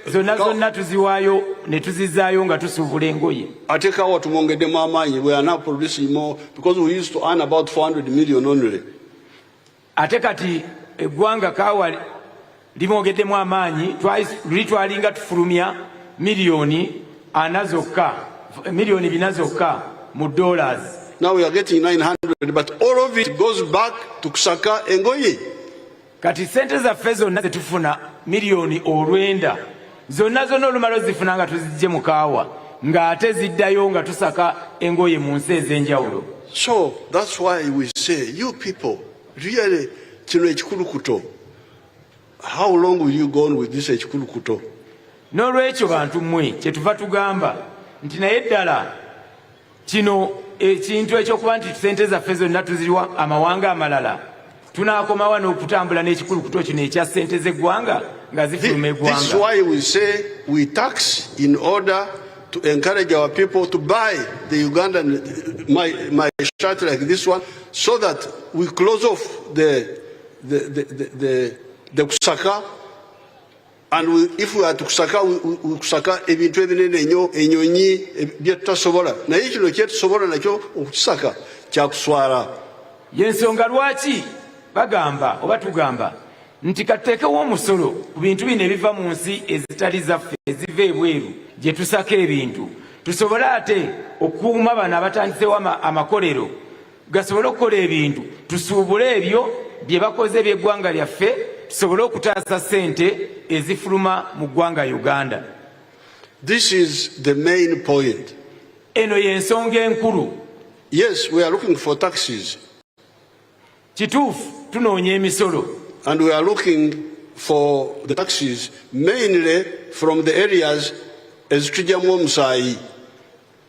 zonna tuziwaayo ne tuzizaayo nga tusuubula engoye. Ate kaawa tumwongeddemu amaanyi. We are now producing more because we used to earn about 400 million only. Ate kati eggwanga kaawa limwogeddemu amaanyi twalinga tufulumya miliyoni 4 zokka mu dollars. Now we are getting 900, but all of it goes back to kusaka engoye. Kati sente zaffe zonna zetufuna miliyoni 9 zonna olumala ozifuna nga tuzijje mu kaawa ng'ate ziddayo nga tusaka engoye mu nsi ez'enjawulo. So that's why we say, you people, really, kino ekikulukuto. How long will you go on with this ekikulukuto? N'olwekyo bantu mmwe kyetuva tugamba nti naye ddala kino ekintu ekyokuba nti ssente zaffe zonna tuziriwa amawanga amalala tunaakomawa n'okutambula n'ekikulukuto kino ekya ssente z'eggwanga nga zifuluma eggwanga. This is why we say we tax in order to encourage our people to buy the Ugandan my shirt like this one, so that we close off the kusaka, and if we are to kusaka, we kusaka ebintu ebinene ennyo enyonyi bye tutasobola naye kino kyetusobola nakyo okukisaka kyakuswala. Yensonga lwaki bagamba oba tugamba nti kateekewo omusolo ku bintu bino ebiva mu nsi ezitali zaffe eziva ebweru gye tusaka ebintu tusobole ate okuuma bano abatandisewo amakolero gasobole okukola ebintu tusuubule ebyo bye bakoze eby'eggwanga lyaffe tusobole okutaasa ssente ezifuluma mu ggwanga Uganda. This is the main point. Eno y'ensonga enkulu. Yes, we are looking for taxes. Kituufu tunoonya emisolo. And we are looking for the taxes mainly from the areas ezitujjamu omusaayi.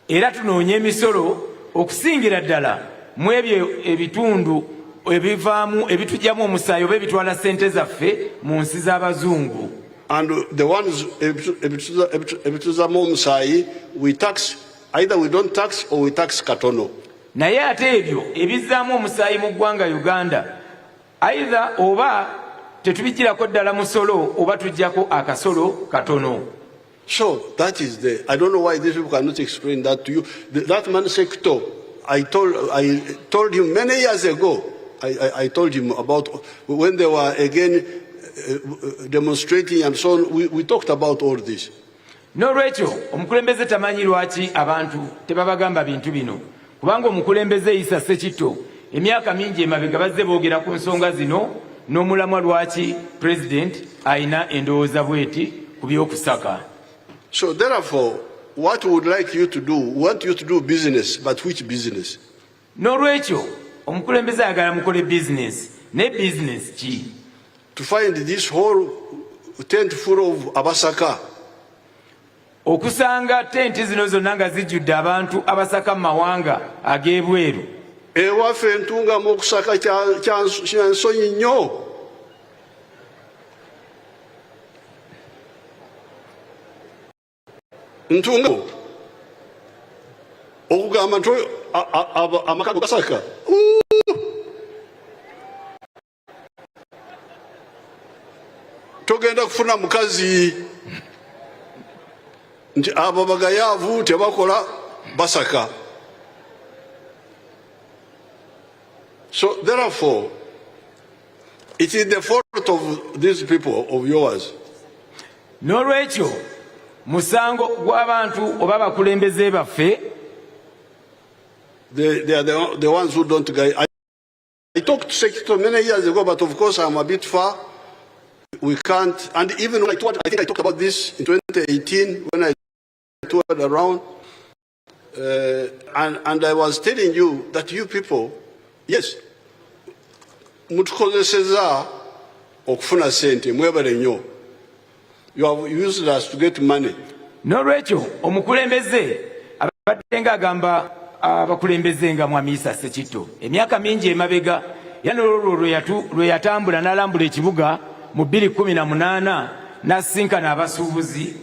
Era tunoonya emisolo okusingira ddala mu ebyo ebitundu ebivaamu ebitujjamu omusaayi oba ebitwala ssente zaffe mu nsi z'abazungu. And the ones ebituzaamu omusaayi we tax, either we don't tax or we tax katono. Naye ate ebyo ebizzaamu omusaayi mu ggwanga Uganda either oba tetubigirako ddala musolo oba tujjako akasolo katono. So that is I don't know why these people cannot explain that to you. That man sector, I told him many years ago. I told him about when they were again demonstrating and so on. We talked about all this. N'olwekyo omukulembeze tamanyi lwaki abantu tebabagamba bintu bino kubanga omukulembeze Isa Ssekitto emyaka mingi emabega bazze boogera ku nsonga zino n'omulamwa lwaki president ayina endowooza bweti ku by'okusaka. So therefore, what we would like you to do, we want you to do business, but which business? N'olwekyo omukulembeze ayagala mukole business, ne business ki? To find this whole tent full of abasaka. Okusanga tenti zino zonna nga zijjudde abantu abasaka mu mawanga ag'ebweru. Ewaffe entunga mu okusaka kya nsonyi nnyo. Ntunga okugamba nti amaka gasaka. Togenda kufuna mukazi nti abo bagayaavu tebakola basaka. So therefore, it is the fault of these people of yours. N'olwekyo musango gw'abantu oba abakulembeze baffe. They are the ones who don't guide. I talked to Secretary many years ago, but of course I'm a bit far. We can't. And even when I think I talked about this in 2018 when I toured around, and I was telling you that you people, yes, mutukozeseza okufuna sente mwebale nnyo. You have used us to get money. N'olwekyo omukulembeze abadde ng'agamba abakulembeze nga Mwami Isa Ssekitto emyaka mingi emabega yanolwo lwe yatambula n'alambula ekibuga mu 2018 n'asinkana Abasuubuzi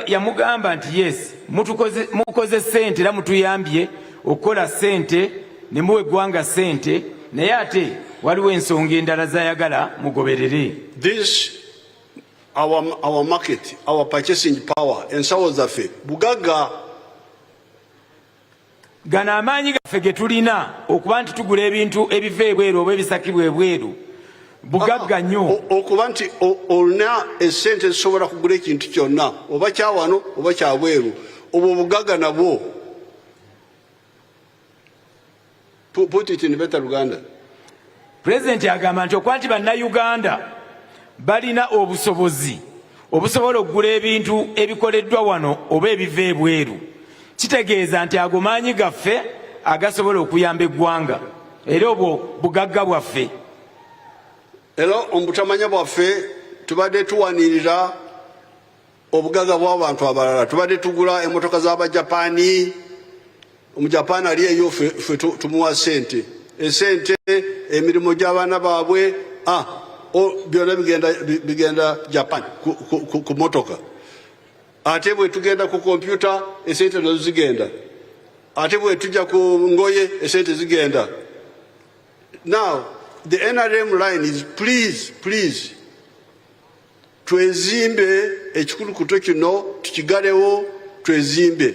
yamugamba nti yes mukoze ssente era mutuyambye okukola ssente ne muwa eggwanga ssente naye ate waliwo ensonga endala zayagala mugoberere. This our market, our purchasing power ensawo zaffe bugagga. Gano amaanyi gaffe ge tulina okuba nti tugula ebintu ebiva ebweru oba ebisakibwa ebweru bugagga nnyo. Okuba nti olina essente zisobola kugula ekintu kyonna oba kyawano oba kyabweru obwo bugagga nabwo. Put it in better Uganda. President agamba nti okuba nti bannayuganda balina obusobozi obusobola okugula ebintu ebikoleddwa wano oba ebiva ebweru kitegeeza nti ago maanyi gaffe agasobola okuyamba eggwanga era obwo bugagga bwaffe. Era omutamanya bwaffe tubadde tuwanirira obugagga bw'abantu abalala. Tubadde tugula emmotoka z'Abajapani. Omujapani ali eyo ffe tumuwa sente. Esente emirimu gy'abaana baabwe byonna bigenda Japan ku motoka. Ate bwe tugenda ku kompyuta esente nazo zigenda. Ate bwe tujja ku ngoye esente zigenda. Now the NRM line is please twezimbe ekikulukuto kino tukigalewo twezimbe.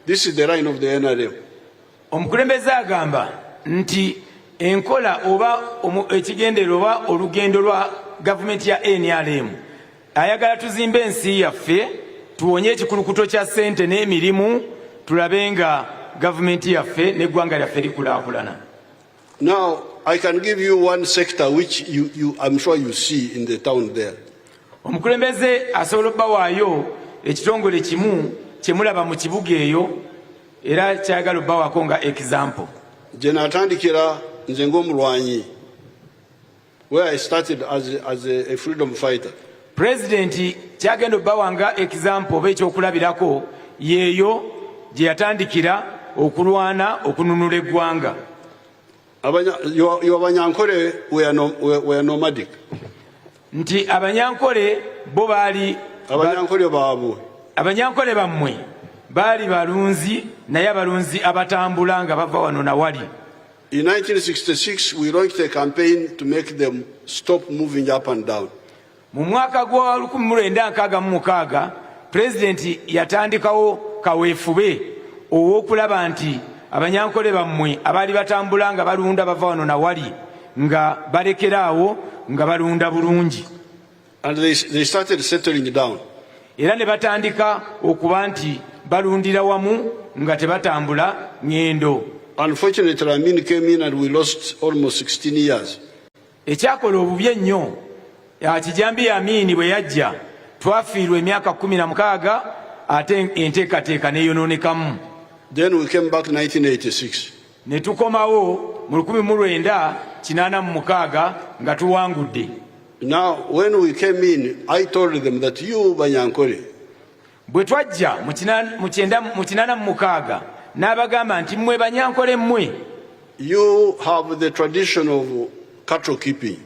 This is the line of the NRM. Omukulembeze agamba nti enkola oba ekigendero oba olugendo lwa gavumenti ya NRM ayagala tuzimbe ensi yaffe tuwonye ekikulukuto kya ssente n'emirimu tulabe nga gavumenti yaffe n'eggwanga lyaffe likulaakulana. Now I can give you one sector which I'm sure you see in the town there. Omukulembeze asobola obbawaayo ekitongole kimu kyemulaba mu kibuga eyo era kyagala obbawaako nga example. Gye natandikira nze ng'omulwanyi, where I started as a freedom fighter. President kyagenda obbawa nga example oba ekyokulabirako yeeyo gye yatandikira okulwana okununula eggwanga. Abanyankole were nomadic. Nti abanyankole bo baali abanyankole baabwe abanyankole bammwe baali balunzi naye abalunzi abatambula nga bava wano na wali. In 1966 we launched a campaign to make them stop moving up and down. Mu mwaka gwa 1966 President yatandikawo kaweefube ow'okulaba nti abanyankole bammwe abaali batambula nga balunda bava wano na wali nga balekeraawo nga balunda bulungi. And they started settling down. Era ne batandika okuba nti balundira wamu nga tebatambula ngendo. Unfortunately, Amin came in and we lost almost 16 years. Ekyakola obubi ennyo kijambi Amin bwe yajja twafiirwa emyaka 16 ate enteekateeka neeyonoonekamu. Then we came back 1986. Ne tukomawo mu 1986 nga tuwangudde. Now when we came in, I told them that you Banyankole, bwe twajja mu 1986 n'abagamba nti mmwe Banyankole mmwe, you have the tradition of cattle keeping.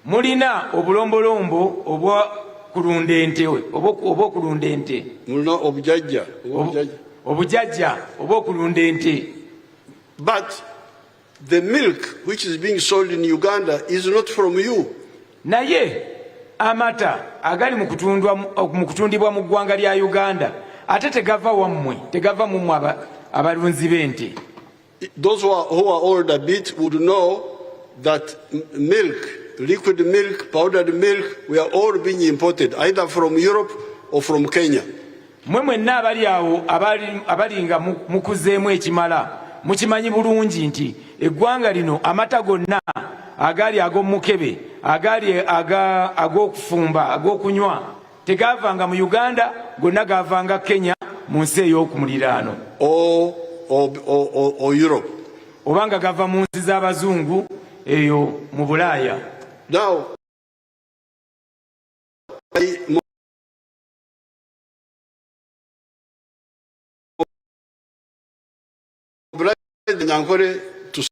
Mulina obulombolombo obwa kulunda ente obw'okulunda ente. Mulina obujajja obw'okulunda ente. But the milk which is being sold in Uganda is not from you. Naye amata agali mu kutundibwa mu ggwanga lya Uganda ate tegava wammwe, tegava mu mmwe abalunzi b'ente. Those who are old a bit would know that milk, liquid milk, powdered milk, we are all being imported either from Europe or from Kenya. Mwe mwenna abali awo abali nga mukuzeemu ekimala mukimanyi bulungi nti eggwanga lino amata gonna agali ag'omukebe agali ag'okufumba ag'okunywa tegavanga mu Uganda, gonna gavanga Kenya mu nsi ey'okumuliraano or Europe. Obanga gava mu nsi z'abazungu eyo mu Bulaaya. Now Banyankole to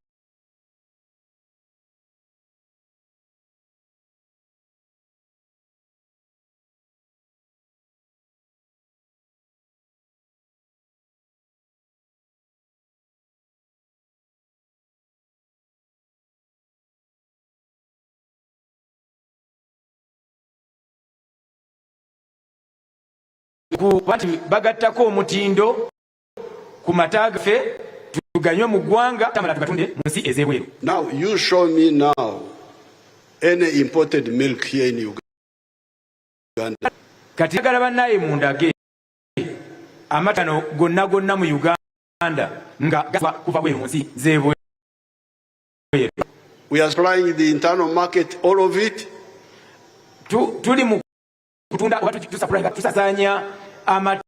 bagattako omutindo ku mata gaffe tuganywe mu ggwanga tamala tugatunde mu nsi ez'ebweru. Now you show me now any imported milk here in Uganda. Kati agala bannaye mundage amatano gonna mu Uganda nga kuva bweru mu nsi z'ebweru. We are supplying the internal market, all of it. Tuli mu kutunda oba tusasanya amata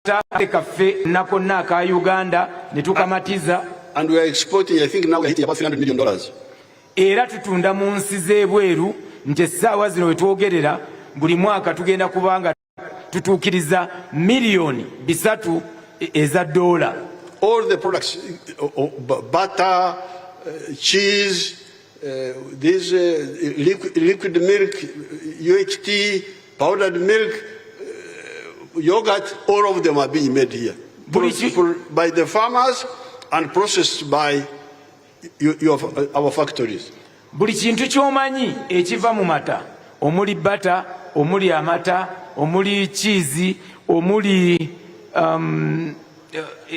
kaffe nako naka Uganda ne tukamatiza. And we are exporting, I think now we are hitting about $300 million. Era tutunda mu nsi z'ebweru nti essaawa zino we twogerera buli mwaka tugenda kubanga tutuukiriza miliyoni 3 eza dola. All the products, butter, cheese, this liquid milk, UHT, powdered milk, yogurt, all of them are being made here. By the farmers and processed by our factories. Buli kintu ky'omanyi ekiva mu mata, omuli butter, omuli amata, omuli cheese, omuli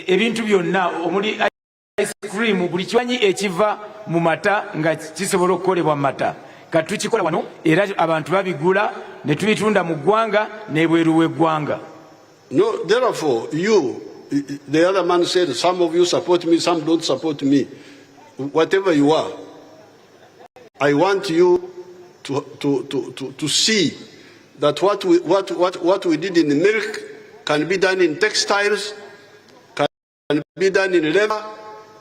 ebintu byonna, omuli ice cream, buli kiwanyi ekiva mu mata nga kisobola okukolebwa mu mata. Kati tukikola wano era abantu babigula ne tubitunda mu ggwanga n'ebweru w'eggwanga. No, therefore, you, the other man said, some of you support me, some don't support me. Whatever you are, I want you to see that what we did in the milk can be done in textiles, can be done in leather,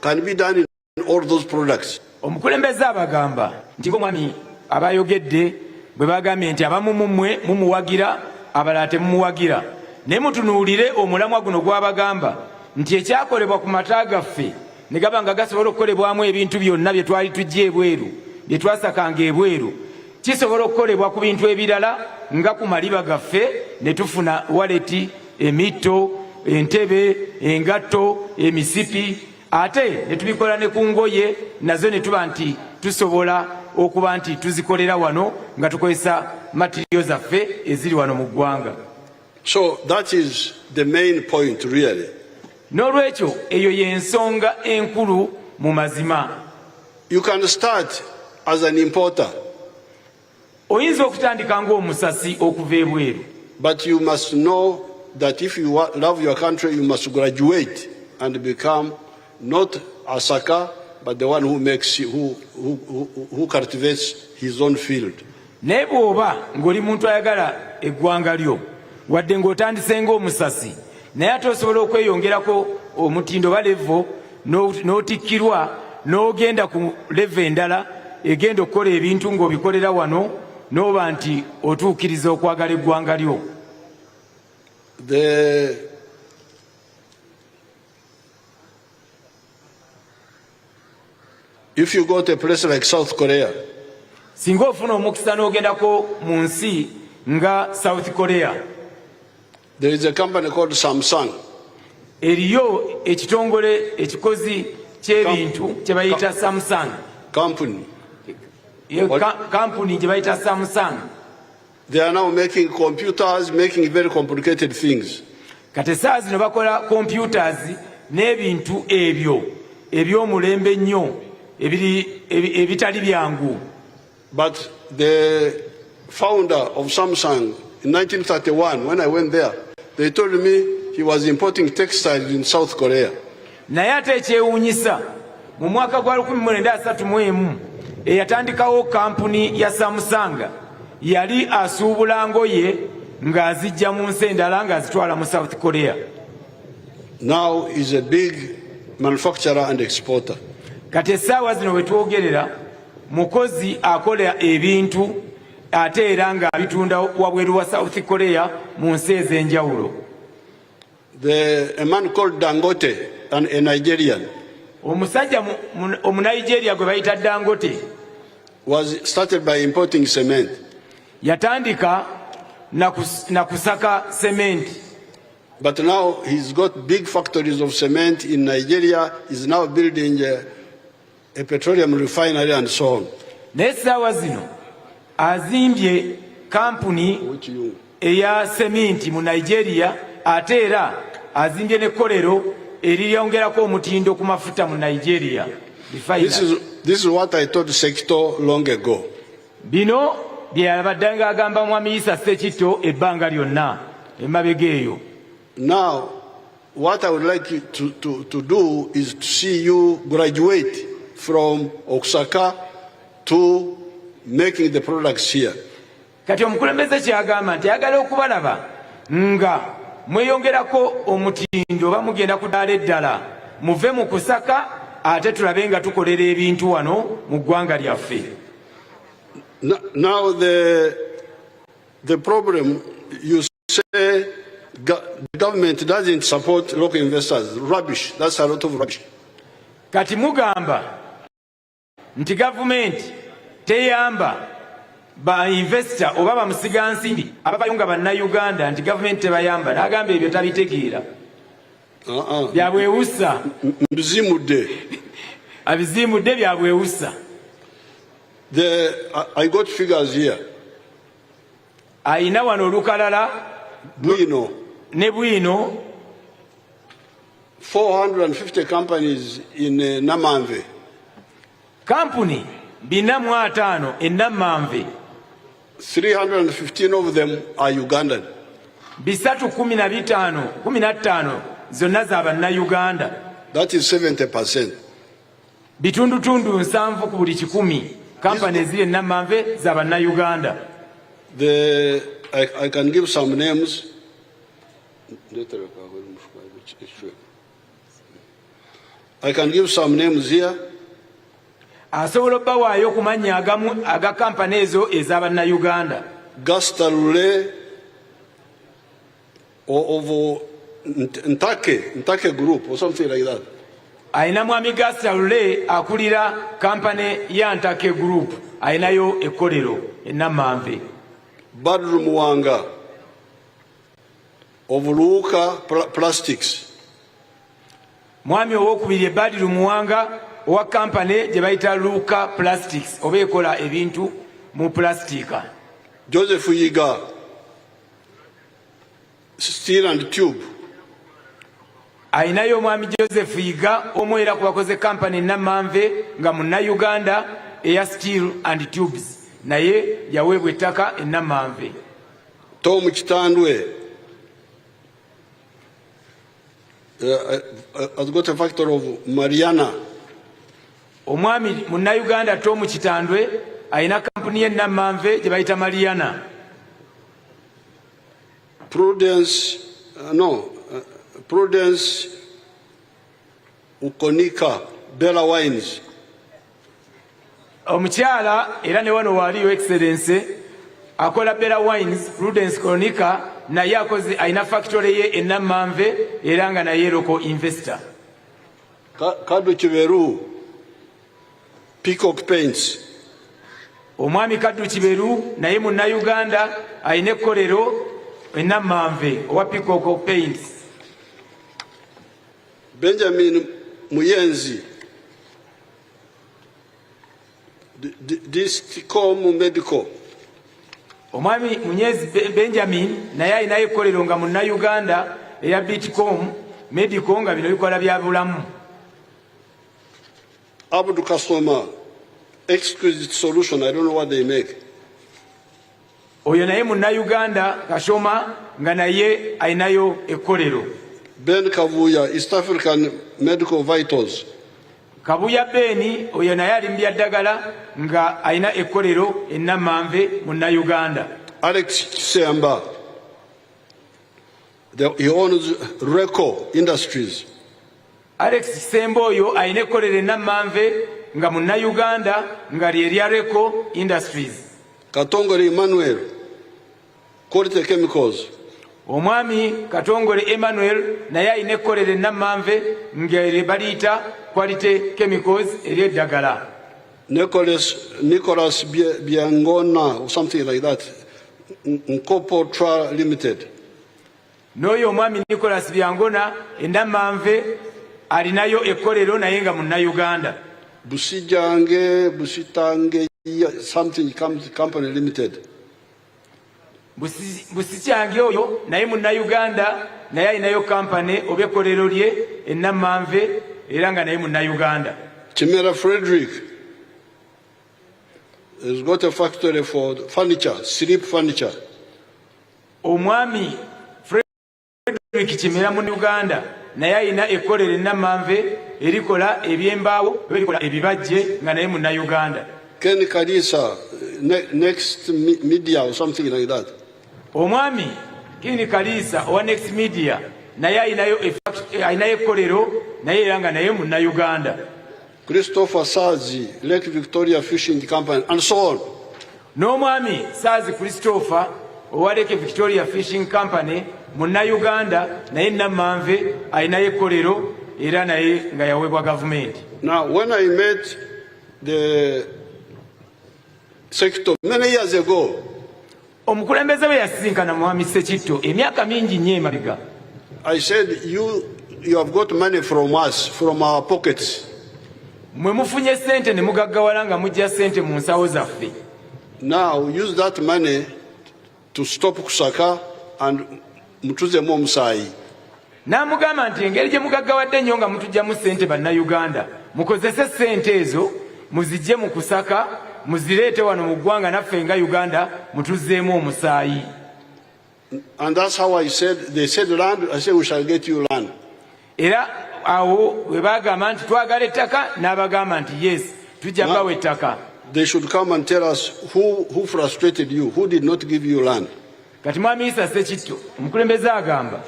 can be done in all those products. Omukulembeze abagamba nti omwami abayogedde bwe bagambye nti abamu mumwe mumuwagira abalala temumuwagira. Ne mutunuulire omulamwa guno gw'abagamba nti ekyakolebwa ku mata gaffe ne gaba nga gasobola okukolebwamu ebintu byonna bye twali tujja ebweru, bye twasakanga ebweru, kisobola okukolebwa ku bintu ebirala nga ku maliba gaffe ne tufuna waleti, emito, entebe, engatto, emisipi, ate ne tubikola ne ku ngoye nazo ne tuba nti tusobola okuba nti tuzikolera wano nga tukozesa materiyo zaffe eziri wano mu ggwanga. So that is the main point really. N'olwekyo eyo y'ensonga enkulu mu mazima. You can start as an importer. Oyinza okutandika ng'omusasi okuva ebweru. But you must know that if you love your country, you must graduate and become not a sucker, but the one who makes, who cultivates his own field. Naye bw'oba ng'oli muntu ayagala eggwanga lyo, wadde ng'otandise ng'omusasi, naye ate osobola okweyongerako omutindo ba levo n'otikkirwa n'ogenda ku levo endala egenda okukola ebintu ng'obikolera wano n'oba nti otuukiriza okwagala eggwanga lyo. If you go to a place like South Korea, singa ofuna omukisa n'ogendako mu nsi nga South Korea, there is a company called Samsung. Eriyo ekitongole ekikozi ky'ebintu kye bayita Samsung. Company. Company gye bayita Samsung. They are now making computers, making very complicated things. Kati essaawa zino bakola computers n'ebintu ebyo eby'omulembe ennyo ebitali byangu. But the founder of Samsung in 1931, when I went there, they told me he was importing textiles in South Korea. Naye ate ekyewuunyisa mu mwaka gwa 1931 eyatandikawo kampuni ya Samsung yali asuubula ngoye ng'azijja mu nsi endala ng'azitwala mu South Korea. Now is a big manufacturer and exporter. Kati essaawa zino we twogerera mukozi akola ebintu ate era ng'abitunda wabweru wa South Korea mu nsi ez'enjawulo. A man called Dangote, a Nigerian, omusajja omunigeria gwe bayita Dangote, was started by importing cement. Yatandika na kusaka cement. But now he's got big factories of cement in Nigeria. He's now building a petroleum refinery and so on. N'essaawa zino azimbye kampuni eya cement mu Nigeria, ate era azimbye n'ekkolero eriryongerako omutindo ku mafuta mu Nigeria. This is what I told Sekito long ago. Bino byabadde ng'agamba Mwami Isa Sekito ebbanga lyonna emabega eyo. Now, what I would like you to do is to see you graduate from Osaka to making the products here. Kati omukulembeze kyagamba nti ayagala okubalaba nga mweyongerako omutindo bamugenda kudala eddala muve mu kusaka ate tulabe nga tukolera ebintu wano mu ggwanga lyaffe. Now the problem, you say the government doesn't support local investors. Rubbish. That's a lot of rubbish. Kati mugamba nti government teyamba ba investor oba ba musigansimbi abavayo nga bannayuganda nti government tebayamba. N'agamba ebyo tabitegeera. Byabwewusa. Mbizimudde. Abizimudde byabwewusa. I got figures here. Ayina wano olukalala Bwino. Ne Bwino. 450 companies in Namanve. Company 450 in Namanve. 315 of them are Ugandan. 315 zonna za bannayuganda. That is 70%. Bitundutundu 7 ku buli 100 companies ziri Namanve za bannayuganda. I can give some names. I can give some names here. Asobola obbawaayo okumanya agamu aga kampani ezo ez'abannayuganda. Gastalule of Ntake Group or something like that. Ayina mwami Gastalule akulira kampani ya Ntake Group. Ayinayo ekkolero e Namanve. Badru Muwanga of Luka Plastics. Mwami owokubiri Badru Muwanga owa kampani gye bayita Luka Plastics oba ekola ebintu mu plastika. Joseph Yiga, Steel and Tube. Ayinayo mwami Joseph Yiga omwera ku bakoze kampani Namanve nga munnayuganda eya Steel and Tubes naye yaweebwa ettaka e Namanve. Tom Kitandwe has got a factory of Mariana. Omwami munnayuganda Tom Kitandwe ayina kampuni ye Namanve gye bayita Mariana. Prudence Ukonika Bella Wines. Omukyala era ne wano waaliyo Excellency akola Bella Wines. Prudence Konika naye akoze ayina factory ye e Namanve era nga naye local investor. Kadu Kiberu Peacock Paints. Omwami Kaddu Kiberu naye munnayuganda ayina ekkolero e Namanve owa Peacock Paints. Benjamin Muyenzi Disticom Medical. Omwami Munyezi Benjamin naye ayinayo ekkolero nga munnayuganda eya Bitcom Medical nga bino bikola bya bulamu. Abdu Kasoma Exquisite Solution, I don't know what they make. Oyo naye munnayuganda Kashoma nga naye ayinayo ekkolero. Ben Kavuya East African Medical Vitals. Kabuya Beni oyo naye ali mu byaddagala nga ayina ekkolero e Namanve munnayuganda. Alex Kisemba, he owns Reco Industries. Alex Kisemba oyo ayina ekkolero e Namanve nga munnayuganda nga lyerya Reco Industries. Katongole Emmanuel Quality Chemicals. Omwami Katongole Emmanuel naye ayina ekkolero e Namanve nga baliyita Quality Chemicals ery'eddagala. Nicholas Biangona or something like that. Nkopotra Limited. N'oyo omwami Nicholas Biangona e Namanve alinayo ekkolero naye nga munnayuganda. Busitange something company limited. Busicyange oyo naye munnayuganda naye alinayo kampani oba ekkolero lye e Namanve era nga naye munnayuganda. Chimera Frederick has got a factory for furniture, sleep furniture. Omwami Frederick Chimera mu Uganda naye alina ekkolero e Namanve erikola ebyembaawo erikola ebibajje nga naye munnayuganda. Ken Kalisa Next Media or something like that. Omwami Kini Kalisa owa Next Media naye ayinayo ekkolero naye era nga naye munna Uganda. Christopher Sazi, Lake Victoria Fishing Company, and so on. N'omwami Sazi Christopher owa Lake Victoria Fishing Company munna Uganda naye Nammanve ayinayo ekkolero era naye nga yaweebwa gavumenti. Now, when I met the sector many years ago, omukulembeze bwe yasisinkana mwami Sekitto emyaka mingi nnyo emabega, I said, you have got money from us, from our pockets. mwe mufunye sente ne mugaggawala nga mujja sente mu nsawo zaffe. Now use that money to stop kusaka and mutuzemu omusaayi. N'amugamba nti engeri gye mugaggawadde nnyo nga mutujjamu sente bannayuganda, mukozese sente ezo muzijje mu kusaka muzireete wano mu ggwanga naffe nga Uganda mutuzzeemu omusaayi. And that's how I said, they said land, I said we shall get you land. Era awo bwe bagamba nti twagala ettaka n'abagamba nti yes tujja bawa ettaka. They should come and tell us who frustrated you, who did not give you land. Kati mwami Isa Sekitto omukulembeze agamba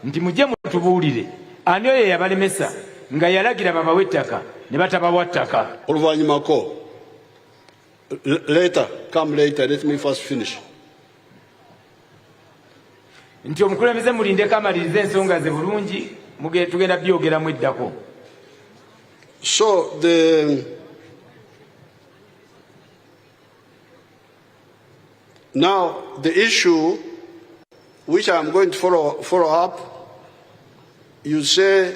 nti mujje mutubuulire ani oyo yabalemesa nga yalagira babawe ettaka ne batabawa ttaka. Oluvanyumako, later, come later, let me first finish. Nti omukulembeze mulindeko amalirize ensonga ze bulungi tugenda byogeramu eddako. So now the issue which I'm going to follow up, you say,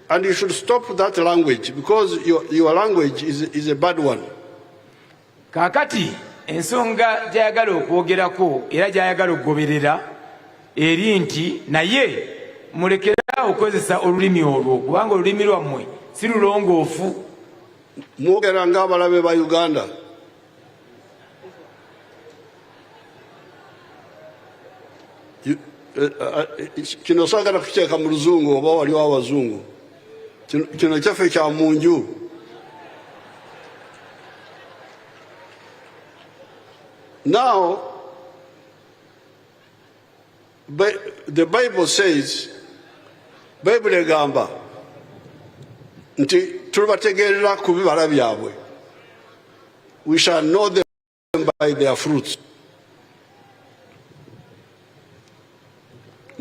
and you should stop that language because your language is a bad one. Kakati ensonga gyayagala okwogerako era gyayagala okugoberera eri nti naye mulekera okukozesa olulimi olwo kubanga olulimi lwammwe si lulongoofu. Mwogera ng'abalabe ba Uganda. Kino sagala kukyeka mu luzungu oba waliwo abazungu. Kino kyaffe kya munju. Now, the Bible says, Bible egamba nti tubategeerera ku bibala byabwe. We shall know them by their fruits.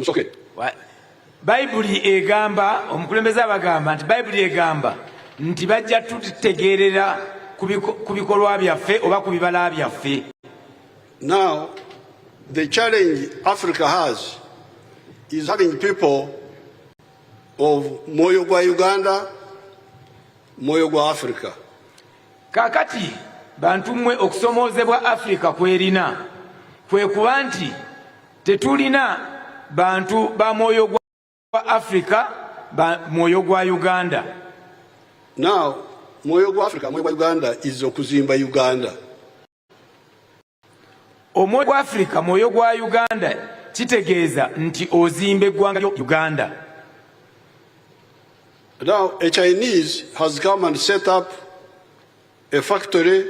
Okay. Bayibuli egamba omukulembeze abagamba nti Bayibuli egamba nti bajja tutegeerera ku bikolwa byaffe oba ku bibala byaffe. Now, the challenge Africa has is having people of moyo gwa Uganda, moyo gwa Africa. Kakati bantu mmwe okusomoozebwa Africa kwerina kwe kuba nti tetulina bantu ba moyo gwa Africa moyo gwa Uganda. Now, moyo gwa Africa, moyo gwa Uganda is okuzimba Uganda. Omwoyo gwa Africa moyo gwa Uganda kitegeeza nti ozimba eggwanga lyo Uganda. Now, a Chinese has come and set up a factory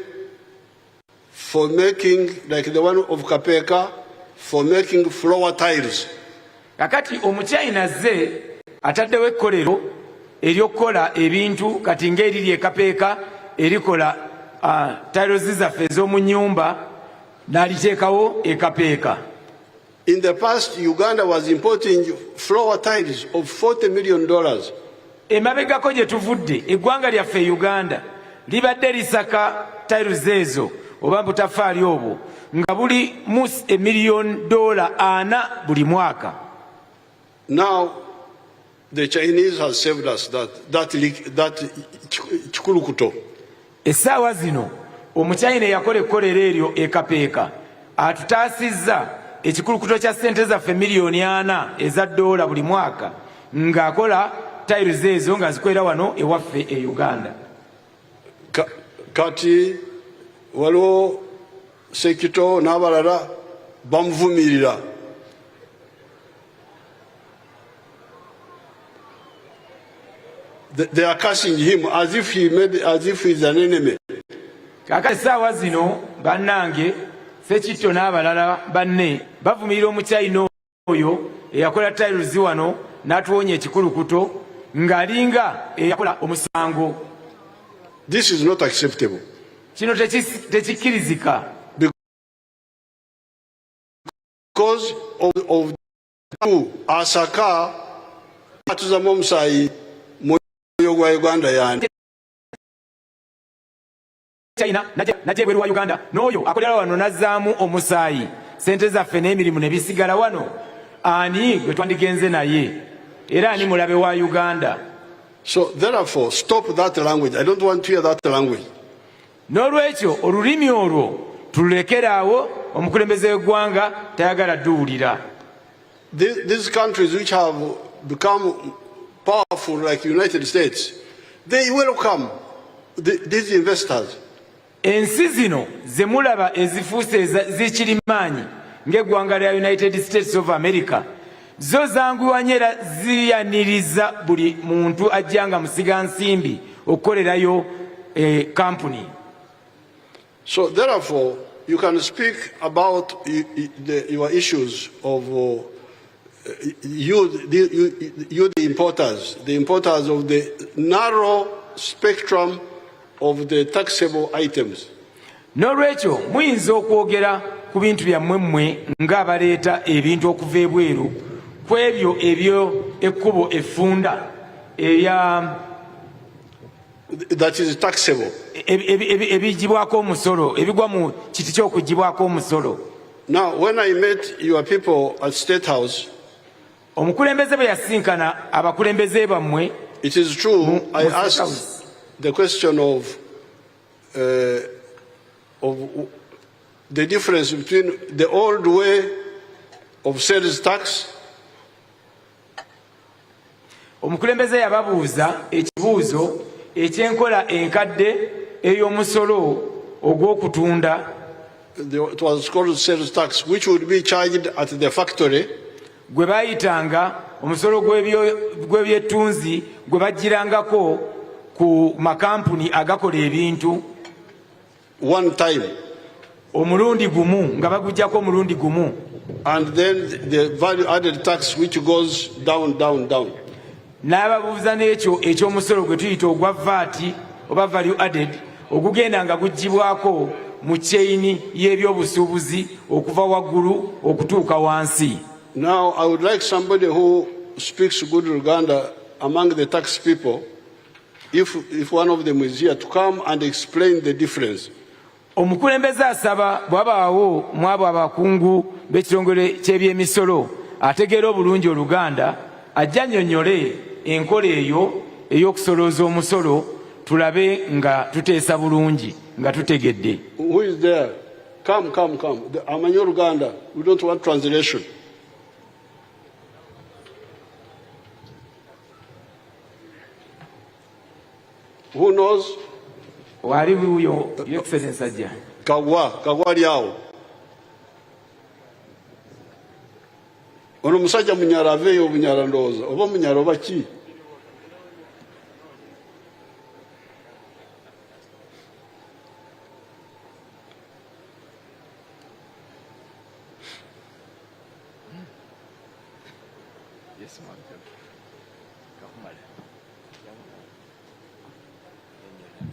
for making, like the one of Kapeka, for making floor tiles. Kakati omuchina ze ataddewo ekkolero eryokukola ebintu kati ng'eriri ekapeeka erikola tiles zaffe ez'omu nnyumba n'aliteekawo ekapeeka. In the past, Uganda was importing floor tiles of $40 million. Emabegako gye tuvudde eggwanga lyaffe Uganda libadde lisaka tiles ezo oba butafaali obwo nga buli mu $1 million buli mwaka. Now, the Chinese has saved us that chikulukuto. Essaawa zino omuchina yakola ekkolero eryo ekapeeka atutaasizza ekikulukuto kya ssente zaffe $4 million eza dola buli mwaka ng'akola tiles ezo ng'azikolera wano ewaffe e Uganda. Kati waliwo Sekitto n'abalala bamuvumirira. They are cursing him as if he's an enemy. Kakati essaawa zino bannange Sekitto n'abalala banne bavumirira omuchina oyo eyakola tiles wano n'atuwonya ekikulukuto ng'alinga eyakola omusango. This is not acceptable. Kino tekikkirizika. Because of asaka atuzamu omusaayi mwoyo gwa Uganda yani. China najja ebweru wa Uganda n'oyo akolera wano nazzaamu omusaayi sente zaffe n'emirimu ne bisigala wano. Ani gwe twandigenze naye era ani mulabe wa Uganda. So therefore stop that language. I don't want to hear that language. N'olwekyo olulimi olwo tululekeraawo. Omukulembeze w'eggwanga tayagala duwulira. These countries which have become powerful like United States, they welcome these investors. Ensi zino ze mulaba ezifuuse zikirimaanyi ng'eggwanga lya United States of America zo zanguwanye era ziyaniriza buli muntu ajjanga musiga nsimbi okukolerayo company. So therefore you can speak about your issues of the importers of the narrow spectrum of the taxable items. N'olwekyo muyinza okwogera ku bintu byammwe mmwe ng'abaleeta ebintu okuva ebweru ku ebyo ekkubo effunda that is taxable. Ebigibwako omusolo ebigwa mu kiti ky'okugibwako omusolo. Now when I met your people at State House, omukulembeze bwe yasinkana abakulembeze bammwe, it is true I asked the question of the difference between the old way of sales tax. Omukulembeze yababuuza ekibuuzo ekyenkola enkadde ey'omusolo ogw'okutunda. It was called sales tax, which would be charged at the factory. Gwe baayitanga omusolo gw'ebyettunzi gwe bagirangako ku makampuni agakola ebintu. One time. Omulundi gumu nga bagujjako omulundi gumu. And then the value added tax which goes down. N'ababuuza n'ekyo eky'omusolo gwe tuyita ogwa VAT oba value added ogugenda nga gugibwako mu chain y'ebyobusuubuzi okuva waggulu okutuuka wansi. Now I would like somebody who speaks good Uganda among the tax people, if one of them is here, to come and explain the difference. Omukulembeze asaba bw'abaawo mu abo abakungu b'ekitongole ky'ebyemisolo ategeera obulungi Oluganda ajja annyonnyole enkola eyo ey'okusolooza omusolo tulabe nga tuteesa bulungi nga tutegedde. Who is there? Come. Amanyi Oluganda. We don't want translation. Who knows? Wali wuyo Your Excellency ajja. Kagwa lyawo. Ono musajja munyala aveeyo obunyala ndowooza oba munyala oba ki?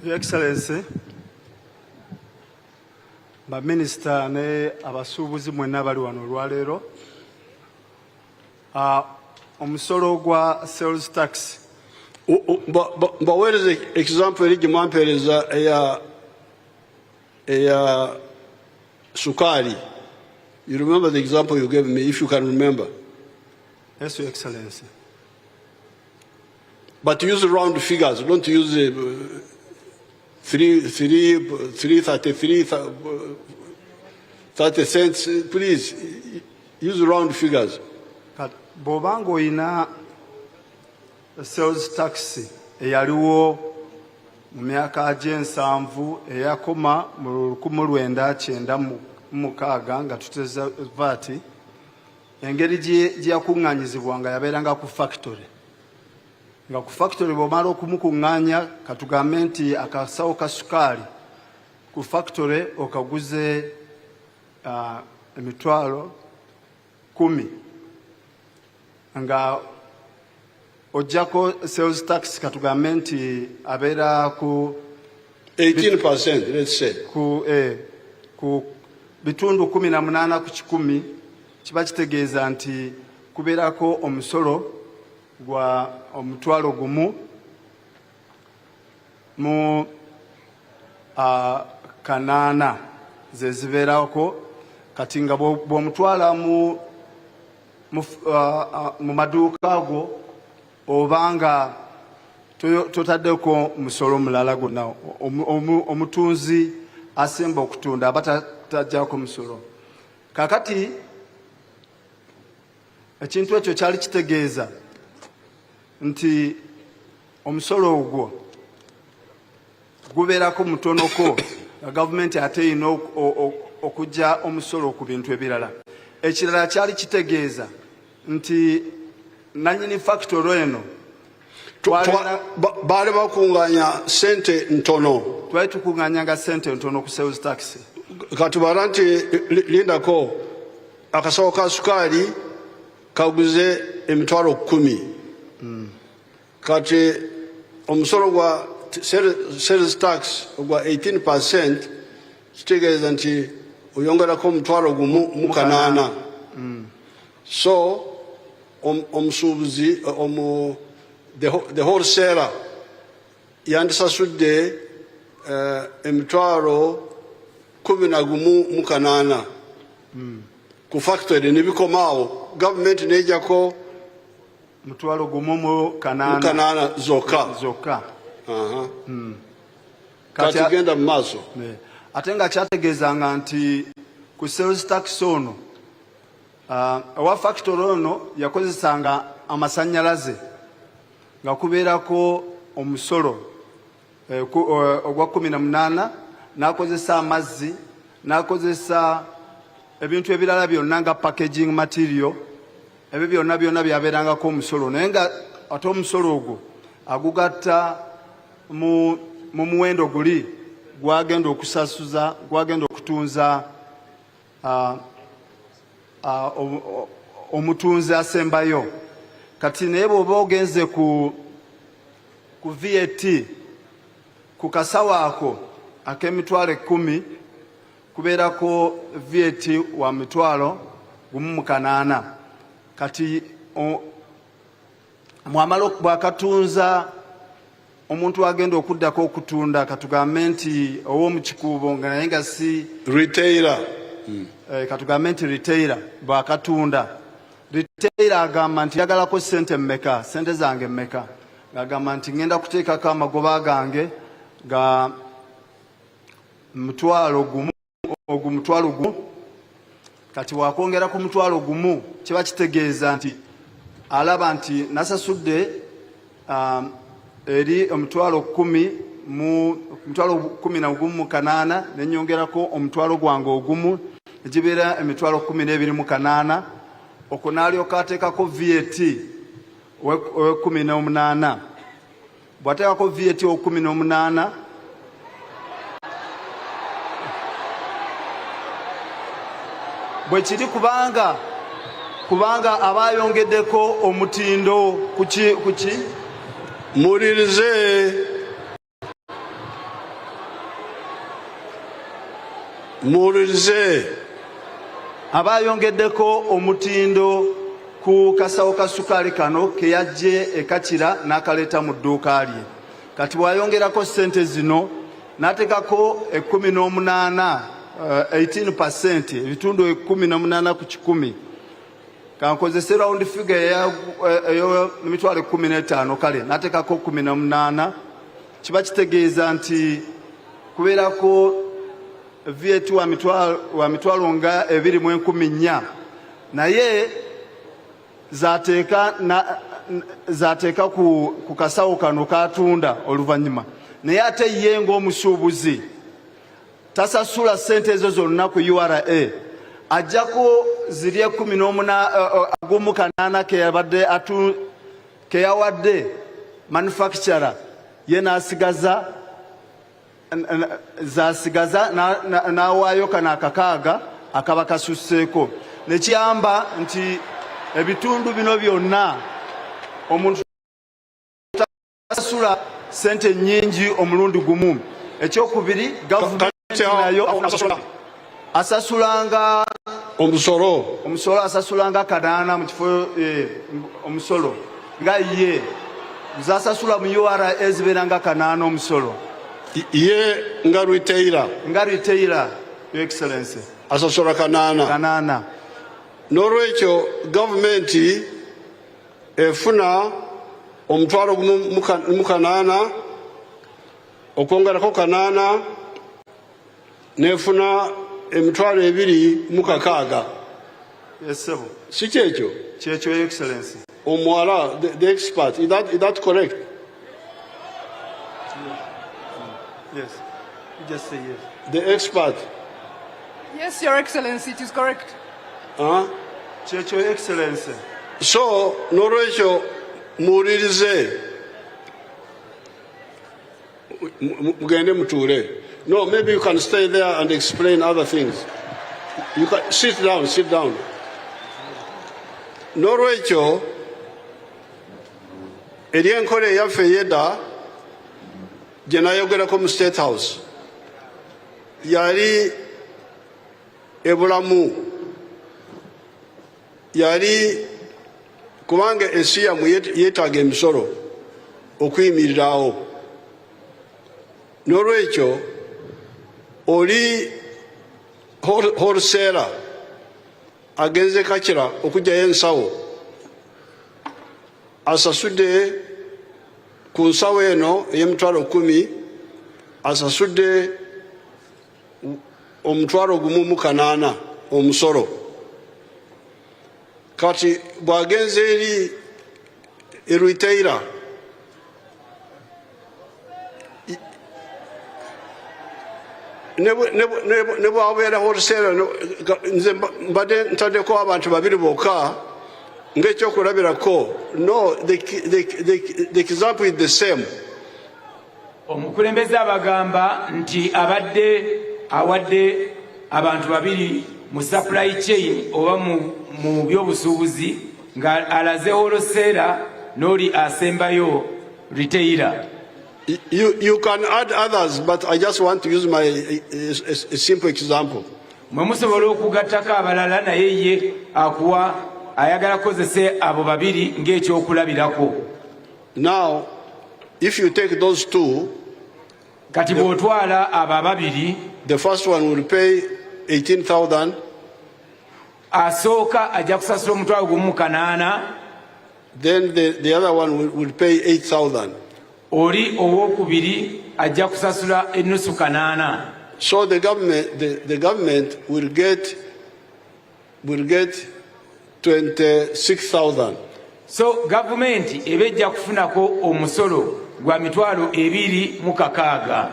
Your Excellency, ba Minister ne abasuubuzi mwenna bali wano olwaleero. Omusolo gwa sales tax. Baweereza example eri gye mwampeereza eya sukari. You remember the example you gave me, if you can remember? Yes, Your Excellency. But use round figures, don't use 3.33 30 cents, please. Use round figures. Bw'obanga oyina sales tax eyaliwo mu myaka gy'ensanvu eyakoma mu 1996 nga tuteza VAT, engeri gye yakuŋŋaanyizibwanga yabeeranga ku factory. Nga ku factory bw'omala okumukuŋŋaanya katugambe nti akasawo ka sukaali ku factory okaguze emitwalo 10. nga ojjako sales tax katugambe nti abeera ku 18%, let's say. Ku bitundu 18 ku 100 kiba kitegeeza nti kubeerako omusolo gwa omutwalo gumu mu kanaana ze zibeerako kati nga bw'omutwala mu maduuka ago obanga totaddeko musolo mulala gonna omutunzi asemba okutunda aba tajjako musolo. Kakati ekintu ekyo kyali kitegeeza nti omusolo ogwo gubeerako mutonoko nga gavumenti ate erina okujja omusolo ku bintu ebirala. Ekirala kyali kitegeeza nti nannyini factory eno baali bakunganya sente ntono. Twali tukunganyanga sente ntono ku sales tax. Kati bara nti lindako akasawo ka sukaali kaguze emitwalo 10. Kati omusolo gwa sales tax gwa 18% kitegeeza nti oyongerako omutwalo gumu mu kanaana. So omusuubuzi the wholesaler yandisasudde emitwalo 11 mu kanaana ku factory nebikomaawo gavumenti nejjako mutwalo gumu mu kanaana zokka. Kati genda mu maaso. Ate nga kyategeezanga nti ku sales tax ono owa factory ono yakozesanga amasannyalaze nga kubeerako omusolo ogwa 18, n'akozesa amazzi, n'akozesa ebintu ebirala byonna nga packaging material, ebyo byonna byabeerangako omusolo. Naye nga ate omusolo ogwo agugatta mu muwendo guli gwagenda okusasuza, gwagenda okutunza omutunzi asembayo. Kati naye bw'oba ogenze ku VAT ku kasawo ako ak'emitwalo 10 kubeerako VAT wa mitwalo 18. Kati mwamala bwakatunza omuntu agenda okuddako okutunda katugambe nti ow'omukikuubo nga naye nga si retailer. Katugambe nti retailer bwakatunda. Retailer agamba nti yagalako sente mmeka, sente zange mmeka. Agamba nti ngenda kuteekako amagoba gange ga mutwalo gumu. Kati wakwongera ku mutwalo gumu kiba kitegeeza nti alaba nti nasasudde eri omutwalo 10 mu mutwalo 11 mu kanaana nenyongerako omutwalo gwange ogumu egibeera emitwalo 12 mu kanaana. Okwo n'alyoka ateekako VAT we 18. Bw'ateekako VAT we 18 bwe kiri kubanga aba ayongeddeko omutindo kuki muwulirize aba ayongeddeko omutindo ku kasawo ka sukaali kano ke yajje ekakira n'akaleeta mu dduuka lye. Kati bw'ayongerako sente zino n'ateekako 18, 18%, ebitundu 18 ku 100. Kankozese round figure eyo emitwalo 15 kale n'ateekako 18. Kiba kitegeeza nti kubeerako VAT wa mitwalo nga 24, naye zateeka ku kasawo kano katunda oluvannyuma. Naye ate ye ng'omusuubuzi tasasula sente ezo zonna ku URA, ajjako ziri 18 ke yawadde manufacturer ye zasigaza n'awaayo kana akakaaga akaba kasusseeko. Nekiyamba nti ebitundu bino byonna omuntu asasula sente nnyingi omulundi gumu. Ekyokubiri, gavumenti nayo asasulanga omusolo asasulanga kanaana mu kifo omusolo nga ye zasasula mu URA ezibeeranga kanaana omusolo ye nga retailer Your Excellency asasula kanaana. N'olwekyo gavumenti efuna omutwalo gumu mu kanaana okwongerako kanaana nefuna emitwalo 2 mu kakaaga. Si kyekyo? Kyekyo, Your Excellency. Omuwala, the expert, is that correct? Yes. You just say yes. The expert. Yes, Your Excellency, it is correct. Kyekyo, Your Excellency. So, n'olwekyo muwulirize mugende mutuule. No, maybe you can stay there and explain other things. You can sit down. N'olwekyo eri enkola eyaffe ey'edda gye nayogerako mu State House yali ebulamu, yali kubanga ensi yammwe yeetaaga emisolo okuyimirirawo. N'olwekyo oli wholesaler agenze kakira okugyayo ensawo asasudde ku nsawo eno ey'emitwalo 10 asasudde omutwalo gumu mu kanaana omusolo. Kati bw'agenze eri retailer ne bwabeera wholesaler nze mbadde ntaddeko abantu 2 bokka ng'ekyokulabirako. No, the example is the same. Omukulembeze abagamba nti abadde awadde abantu 2 mu supply chain oba mu byobusuubuzi nga alaze wholesaler n'oli asembayo retailer. You can add others, but I just want to use a simple example. Mwe musobola okugattako abalala naye ye akuwa ayagala kozese abo 2 ng'ekyokulabirako. Now, if you take those 2, kati bw'otwala abo 2, the first one will pay 18,000. Asooka ajja kusasula omutwalo gumu mu kanaana. Then the other one will pay 8,000. Oli owokubiri ajja kusasula ennusu kanaana. So the government will get 26,000. So government ebejja kufunako omusolo gwa mitwalo 2 mu kakaaga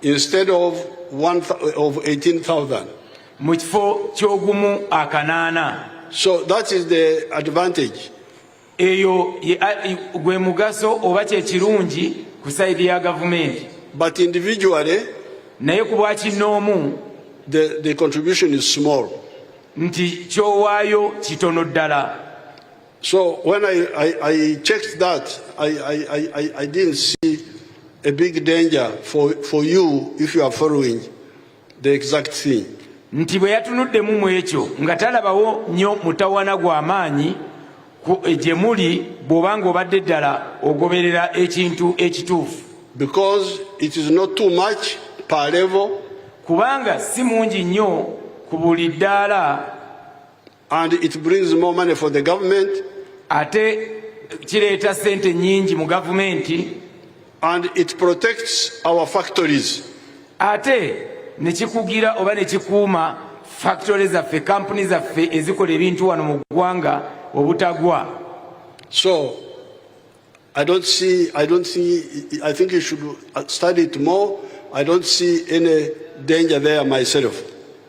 instead of 18,000. mu kifo ky'ogumu akanaana. So that is the advantage. Eyo gwe mugaso oba kye kirungi ku side ya government. But individually, naye ku bwakinnoomu the contribution is small. Nti kyowaayo kitono ddala. So when I checked that, I didn't see a big danger for you if you are following the exact thing. Nti bwe yatunuddemu mu ekyo nga talabawo nnyo mutawana gw'amaanyi gye muli bw'obanga obadde ddala ogoberera ekintu ekituufu. Because it is not too much per level. Kubanga si mungi nnyo ku buli ddaala. And it brings more money for the government. Ate kireeta sente nnyingi mu gavumenti. And it protects our factories. Ate ne kikugira oba ne kikuuma factories zaffe, companies zaffe ezikola ebintu wano mu ggwanga obutagwa. So I think you should study it more. I don't see any danger there myself.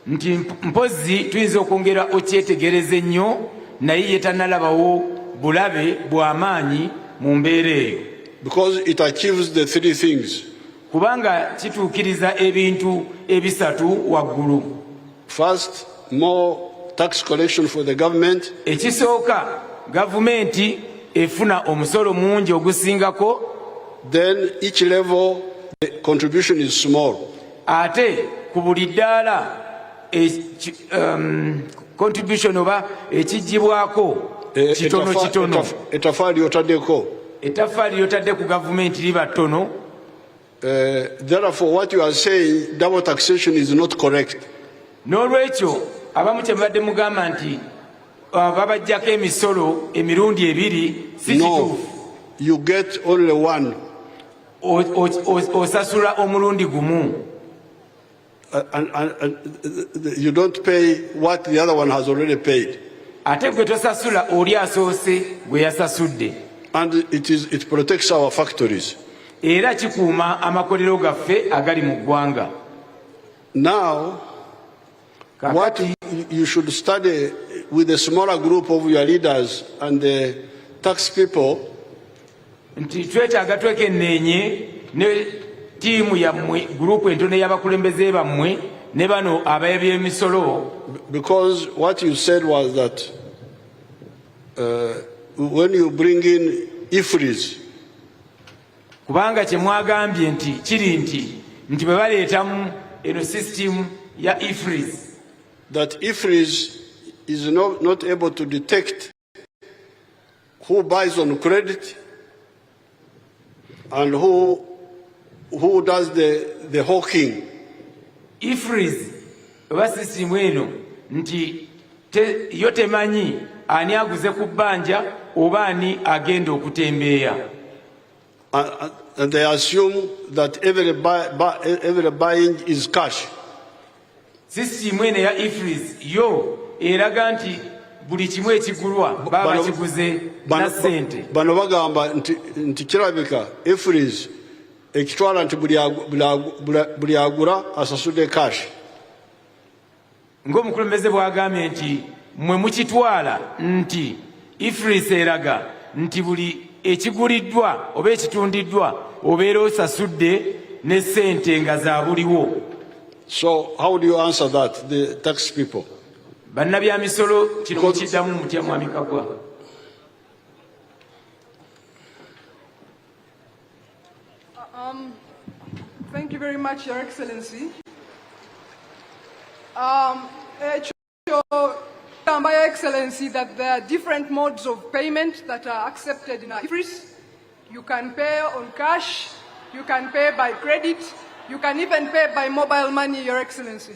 Nti mpozi tuyinza okwongera okyetegereze nnyo naye ye tannalabawo bulabe bw'amaanyi mu mbeera eyo. Because it achieves the 3 things. Kubanga kituukiriza ebintu ebisatu waggulu. First, more tax collection for the government. Ekisooka gavumenti efuna omusolo mungi ogusingako. Then each level the contribution is small. Ate ku buli ddaala contribution oba ekigibwako kitono kitono. Etafali otaddeko. Etafali lyotadde ku gavumenti liba ttono. Therefore, what you are saying, double taxation is not correct. N'olwekyo abamu kyebadde mugamba nti babajjako emisolo emirundi ebiri si kituufu. You get only one. Osasula omulundi gumu. And you don't pay what the other one has already paid. Ate gwe tosasula oli asoose gwe yasasudde. And it protects our factories. Era kikuuma amakolero gaffe agali mu ggwanga. Now, what you should study with a smaller group of your leaders and the tax people, nti twetaaga twekenneenye ne tiimu yammwe gurupu entono y'abakulembeze bammwe ne bano abeebyemisolo. Because what you said was that when you bring in IFRIs, kubanga kye mwagambye nti kiri nti bwe baleetamu eno system ya IFRIs, that IFRIs is not able to detect who buys on credit and who does the hawking. IFRIs oba system eno nti yo temanyi ani aguze ku bbanja oba ani agenda okutembeeya. And they assume that every buying is cash. System eno ya IFRIs yo eraga nti buli kimu ekigulwa baba kiguze na ssente. Bano bagamba nti kirabika IFRIs ekitwala nti buli agula asasudde cash. Ng'omukulembeze bw'agambye nti mwe mukitwala nti IFRIs eraga nti buli ekiguliddwa oba ekitundiddwa obeera osasudde ne ssente nga za buliwo. So how do you answer that, the tax people? Bannabyamisolo kino mukiddamu mutya mwami Kagwa? Thank you very much, Your Excellency. Your Excellency, that there are different modes of payment that are accepted in IFRIs. You can pay on cash, you can pay by credit, you can even pay by mobile money, Your Excellency.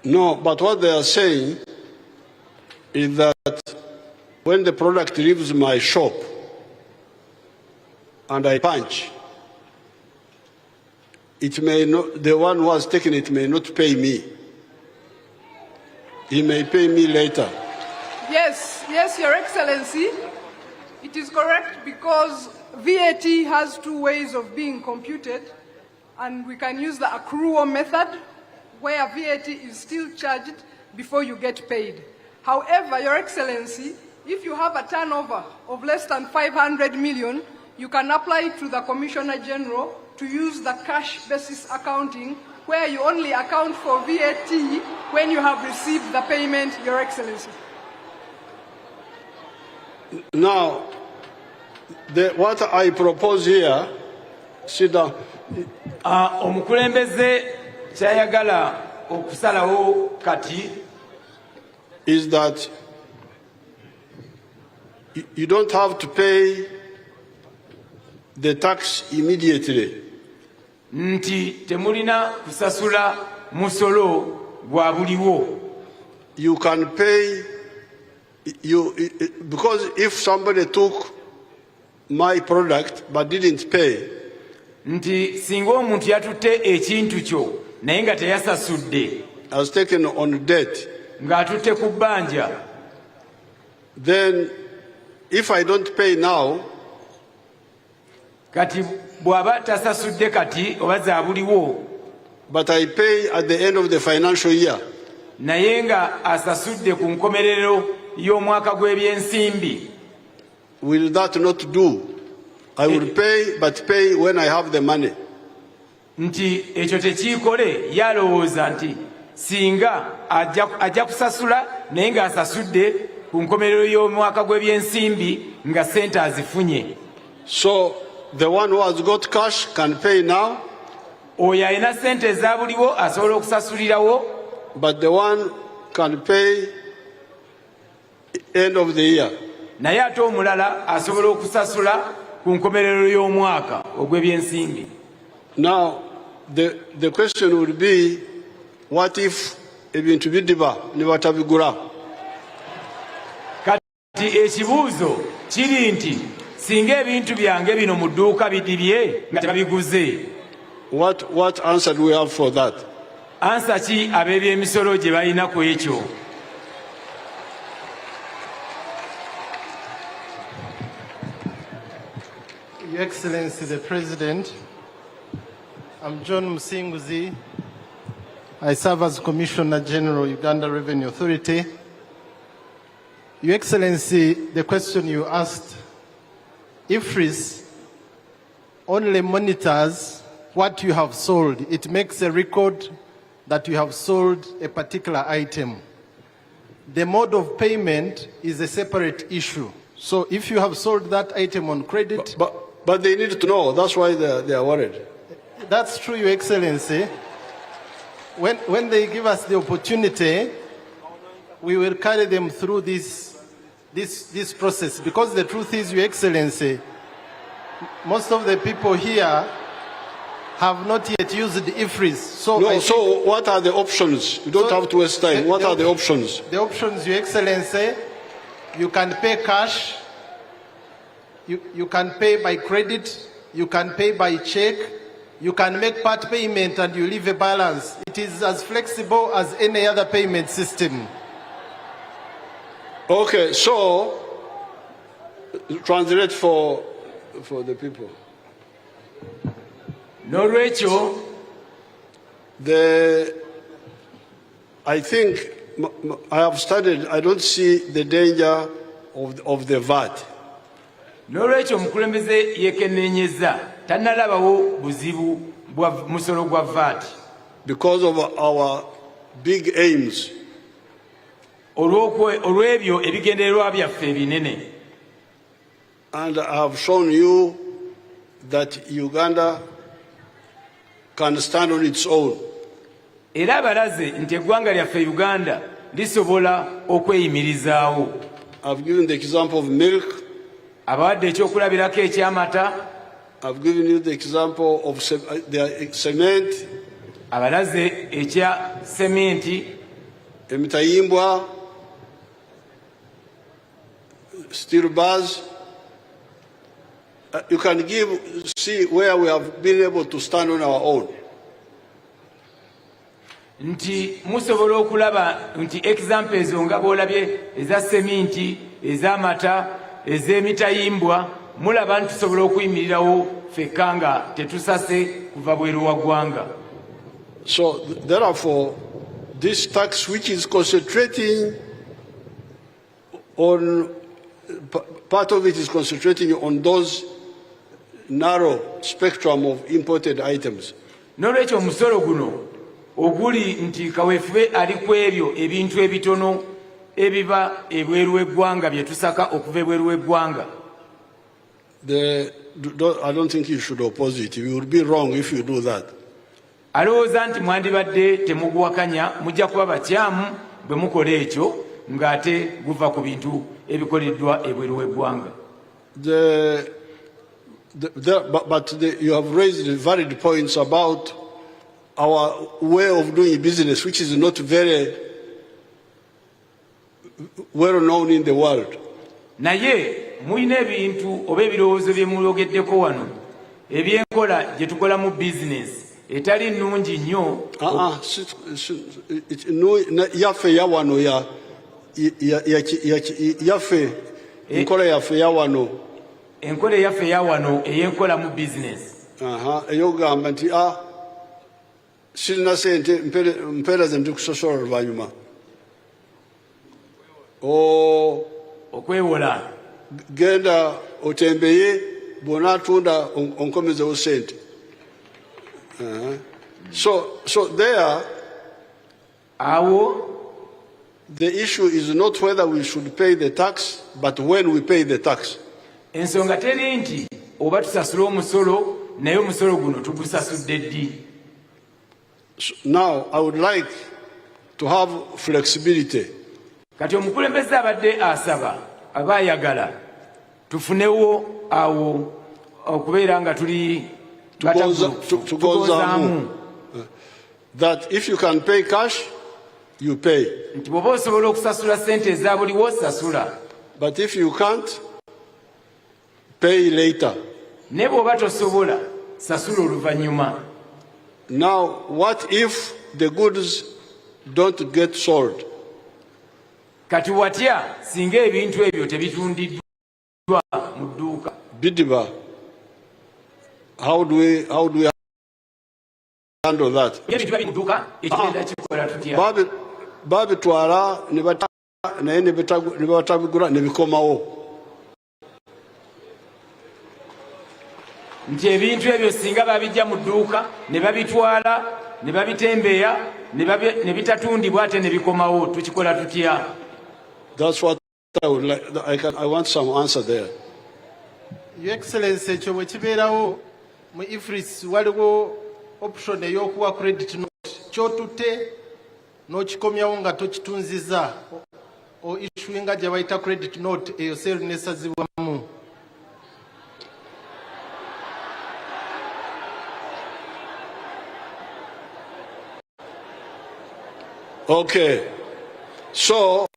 No, but what they are saying is that when the product leaves my shop and I punch, it may not, the one who has taken it may not pay me. He may pay me later. Yes, Your Excellency. It is correct because VAT has two ways of being computed, and we can use the accrual method where VAT is still charged before you get paid. However, Your Excellency, if you have a turnover of less than 500 million, you can apply to the Commissioner General to use the cash basis accounting, where you only account for VAT when you have received the payment, Your Excellency. Now, what I propose here, sit down. Omukulembeze kyayagala okusalawo kati is that you don't have to pay the tax immediately. Nti temulina kusasula musolo gwa buliwo. You can pay because if somebody took my product but didn't pay, nti singa omuntu yatutte ekintu kyo naye nga teyasasudde, has taken on debt, ng'atutte ku bbanja, then if I don't pay now, kati bw'aba tasasudde kati oba za buliwo, but I pay at the end of the financial year, naye nga asasudde ku nkomerero y'omwaka gw'ebyensimbi, will that not do? I will pay, but pay when I have the money. Nti ekyo tekiikole, yalowooza nti singa ajja kusasula naye ng'asasudde ku nkomerero y'omwaka gw'ebyensimbi nga sente azifunye. So the one who has got cash can pay now. Oyo alina sente ezaabuliwo asobola okusasulirawo. But the one can pay end of the year. Naye ate omulala asobola okusasula ku nkomerero y'omwaka ogw'ebyensimbi. Now the question would be, what if ebintu bidiba ne batabigula? Kati ekibuuzo kiri nti singa ebintu byange bino mu dduuka bidibye nga tebabiguze. What answer do we have for that? Answer ki ab'ebyemisolo gye balina ku ekyo? Your Excellency the President, I'm John Musinguzi. I serve as Commissioner General, Uganda Revenue Authority. Your Excellency, the question you asked, IFRIS only monitors what you have sold. It makes a record that you have sold a particular item. The mode of payment is a separate issue. So if you have sold that item on credit... But they need to know. That's why they are worried. That's true, Your Excellency. When they give us the opportunity, we will carry them through this process. Because the truth is, Your Excellency, most of the people here have not yet used IFRIS. So what are the options? You don't have to waste time. What are the options? The options, Your Excellency, you can pay cash, you can pay by credit, you can pay by check, you can make part payment and you leave a balance. It is as flexible as any other payment system. Okay, so translate for the people. No, Rachel. I think I have studied. I don't see the danger of the VAT. No, Rachel. Mukulembeze yekenenyeza tanalabawo buzibu bwa musolo gwa VAT. Because of our big aims. Olw'ebyo ebigendererwa byaffe ebinene. And I have shown you that Uganda can stand on its own. Era balaze nti eggwanga lyaffe Uganda lisobola okweyimirizaawo. I've given the example of milk. Abawadde ekyokulabirako ekyamata. I've given you the example of the cement. Abalaze ekya sementi. Emitayimbwa. Steel bars. You can see where we have been able to stand on our own. Nti musobola okulaba nti examples nga bw'olabye eza sementi, ez'amata, ez'emitayimbwa, mulaba nti tusobola okuyimirirawo ffekka nga tetusase kuva bweru wa ggwanga. So therefore, this tax which is concentrating on, part of it is concentrating on those narrow spectrum of imported items. N'olwekyo omusolo guno oguli nti kaweefube ali ku ebyo ebintu ebitono ebiba ebweru w'eggwanga bye tusaka okuva ebweru w'eggwanga. I don't think you should oppose it. You would be wrong if you do that. Alowooza nti mwandibadde temuguwakanya, mujja kuba bakyamu bwe mukola ekyo ng'ate guva ku bintu ebikoleddwa ebweru w'eggwanga. But you have raised valid points about our way of doing business, which is not very well known in the world. Naye muyina ebintu oba ebirowoozo bye mulogeddeko wano ebyenkola gye tukola mu bizinesi etali nnungi nnyo. Yaffe ya wano yaffe enkola yaffe ya wano. Enkola yaffe ya wano ey'enkola mu bizinesi. Ey'okugamba nti sirina sente mpeera ze ndi kusosola oluvannyuma. Okwewola. Genda otembeye bw'onaatunda onkomezewo sente. So there awo the issue is not whether we should pay the tax, but when we pay the tax. ensonga teri nti oba tusasula omusolo naye omusolo guno tugusasudde ddi. Now I would like to have flexibility. Kati omukulembeze abadde asaba aba ayagala tufunewo awo okubeera nga tuli tugozaamu that if you can pay cash, you pay. nti bw'oba osobola okusasula sente ezaabuliwo sasula. But if you can't, pay later. Ne bw'oba tosobola sasula oluvannyuma. Now, what if the goods don't get sold? Kati watya singa ebintu ebyo tebitundiddwa mu dduuka. Bidiba, how do we handle that? Ebintu bali mu dduuka ekigenda kikola tutya? Babitwala naye ne batabigula ne bikomawo. Nti ebintu ebyo singa babijja mu dduuka ne babitwala ne babitembeya ne bitatundibwa ate ne bikomawo tukikola tutya? That's what I would like. I want some answer there. Your Excellency, ekyo bwe kibeerawo mu IFRIS waliwo option ey'okuwa credit note ky'otutte n'okikomyawo nga tokitunziza o issuinga gye bayita credit note eyo seeri n'esazibwamu. Okay, so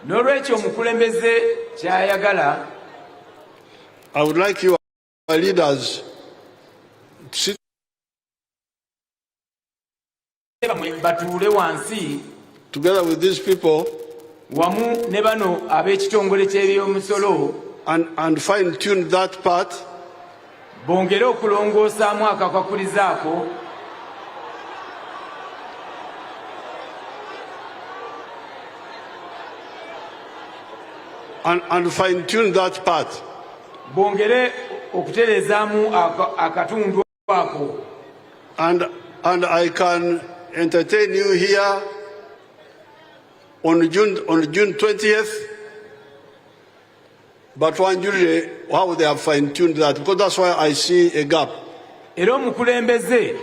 n'olwekyo omukulembeze ky'ayagala, I would like you leaders to sit batuule wansi together with these people wamu ne bano ab'ekitongole ky'ebyomusolo and fine tune that part. Bongere okulongoosaamu akakwakulizaako and fine tune that part. Bongere okutereezaamu akatundu ako. And I can entertain you here on June 20th. But one usually how they have fine-tuned that, because that's why I see a gap. Era omukulembeze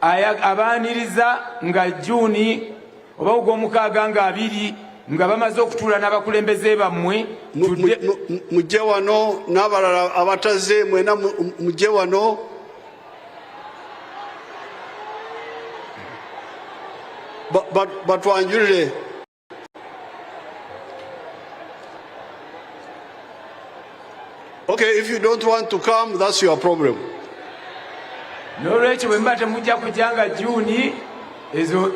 abaaniriza nga Juni oba ogw'omukaaga nga 2 nga bamaze okutuula n'abakulembeze bammwe mujje wano n'abalala abataze mwena mujje wano. But one usually okay, if you don't want to come, that's your problem. N'olwekyo bwe mba temujja kujja nga Juni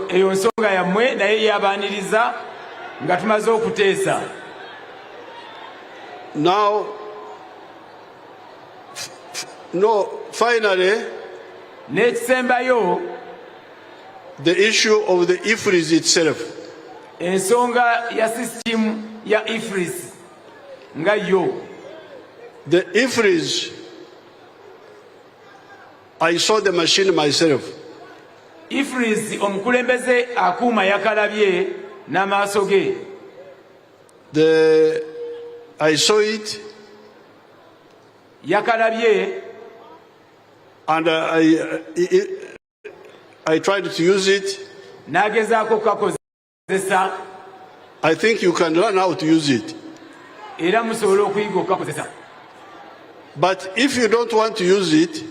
eyo nsonga yammwe naye yabaaniriza nga tumaze okuteesa. Now, no, finally, n'ekisembayo the issue of the IFRIS itself. Ensonga ya system ya IFRIS nga yo. The IFRIS, I saw the machine myself. IFRIS omukulembeze akuuma yakalabye n'amaaso ge. I saw it. Yakalabye. And I tried to use it. N'agezaako kukakozesa. I think you can learn how to use it. Era musobola okuyiga okukakozesa. But if you don't want to use it,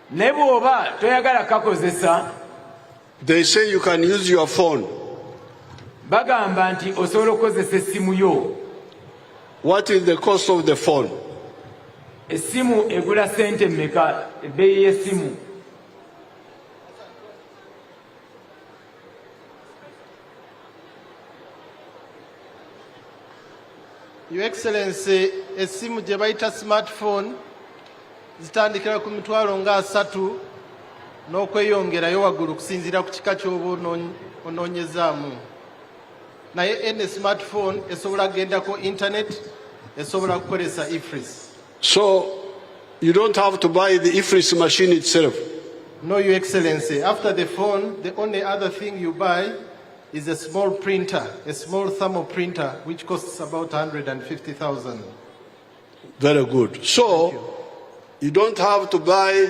ne bw'oba toyagala kakozesa, they say you can use your phone. Bagamba nti osobola okukozesa essimu yo. What is the cost of the phone? Essimu egula sente mmeka ebbeeyi y'essimu? Your Excellency, essimu gye bayita smartphone zitandikira ku mitwalo nga 3 n'okweyongerayo waggulu okusinziira ku kika ky'oba onoonyezaamu. Naye ene smartphone esobola kugenda ku internet, esobola kukozesa IFRIS. So you don't have to buy the IFRIS machine itself. No, Your Excellency. After the phone, the only other thing you buy is a small printer, a small thermal printer, which costs about 150,000. Very good. So, you don't have to buy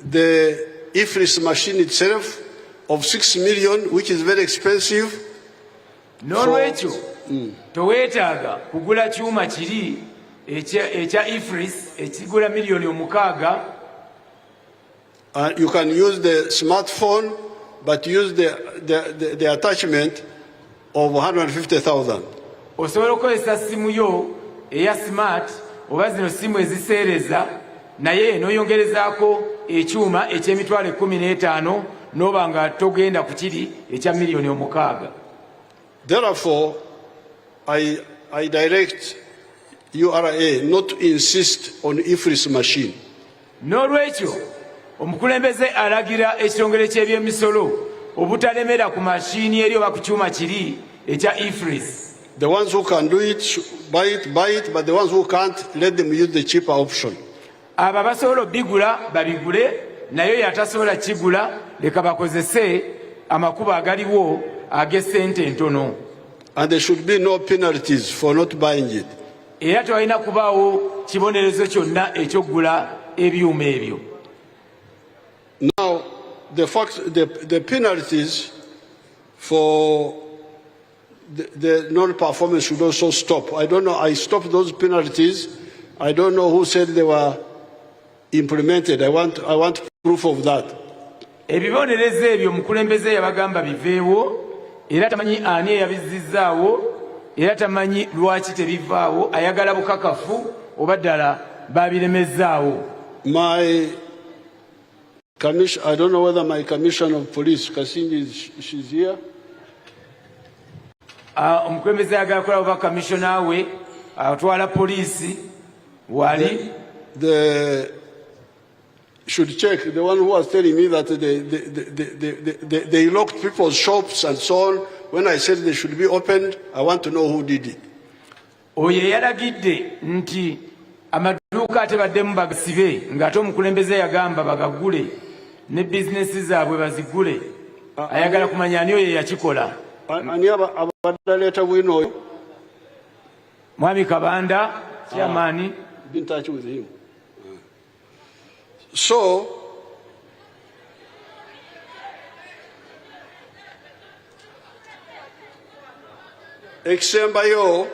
the IFRIS machine itself of 6 million, which is very expensive. N'olwekyo towetaaga kugula kyuma kiri ekya IFRIS ekigula miliyoni 6. You can use the smartphone, but use the attachment of 150,000. Osobola okukozesa simu yo eya smart oba zino simu eziseereza naye n'oyongerezaako ekyuma eky'emitwalo 15 n'oba nga togenda ku kiri ekya miliyoni 6. Therefore, I direct URA not to insist on IFRIS machine. N'olwekyo omukulembeze alagira ekitongole ky'ebyemisolo obutalemera ku mashini eri oba ku kyuma kiri ekya IFRIS. The ones who can do it, buy it, but the ones who can't, let them use the cheaper option. Abo abasobola bigula babigule, naye yatasobola kigula leka bakozese amakuba agaliwo ag'essente entono. And there should be no penalties for not buying it. Era tewalina kubaawo kibonerezo kyonna ekyokugula ebyuma ebyo. Now, the penalties for the non-performance should also stop. I don't know, I stopped those penalties. I don't know who said they were implemented. I want proof of that. Ebibonerezo ebyo omukulembeze yabagamba biveewo, era tamanyi ani eyabizzizaawo, era tamanyi lwaki tebivaawo, ayagala bukakafu oba ddala babiremezzaawo. My commission, I don't know whether my commissioner of police, Kasinji, she's here. Omukulembeze ayagala kulaba oba commissioner we atwala poliisi wali. Should check, the one who was telling me that they locked people's shops and so on. When I said they should be opened, I want to know who did it. Oye yalagidde nti amaduuka atebaddemu bagasibe ng'ate omukulembeze yagamba bagagule ne bizinesi zaabwe bazigule. Ayagala kumanya ani oyo yakikola. Ani abadaleeta bwino oyo? Mwami Kabanda, chairman. Been in touch with him. So, Exembayo,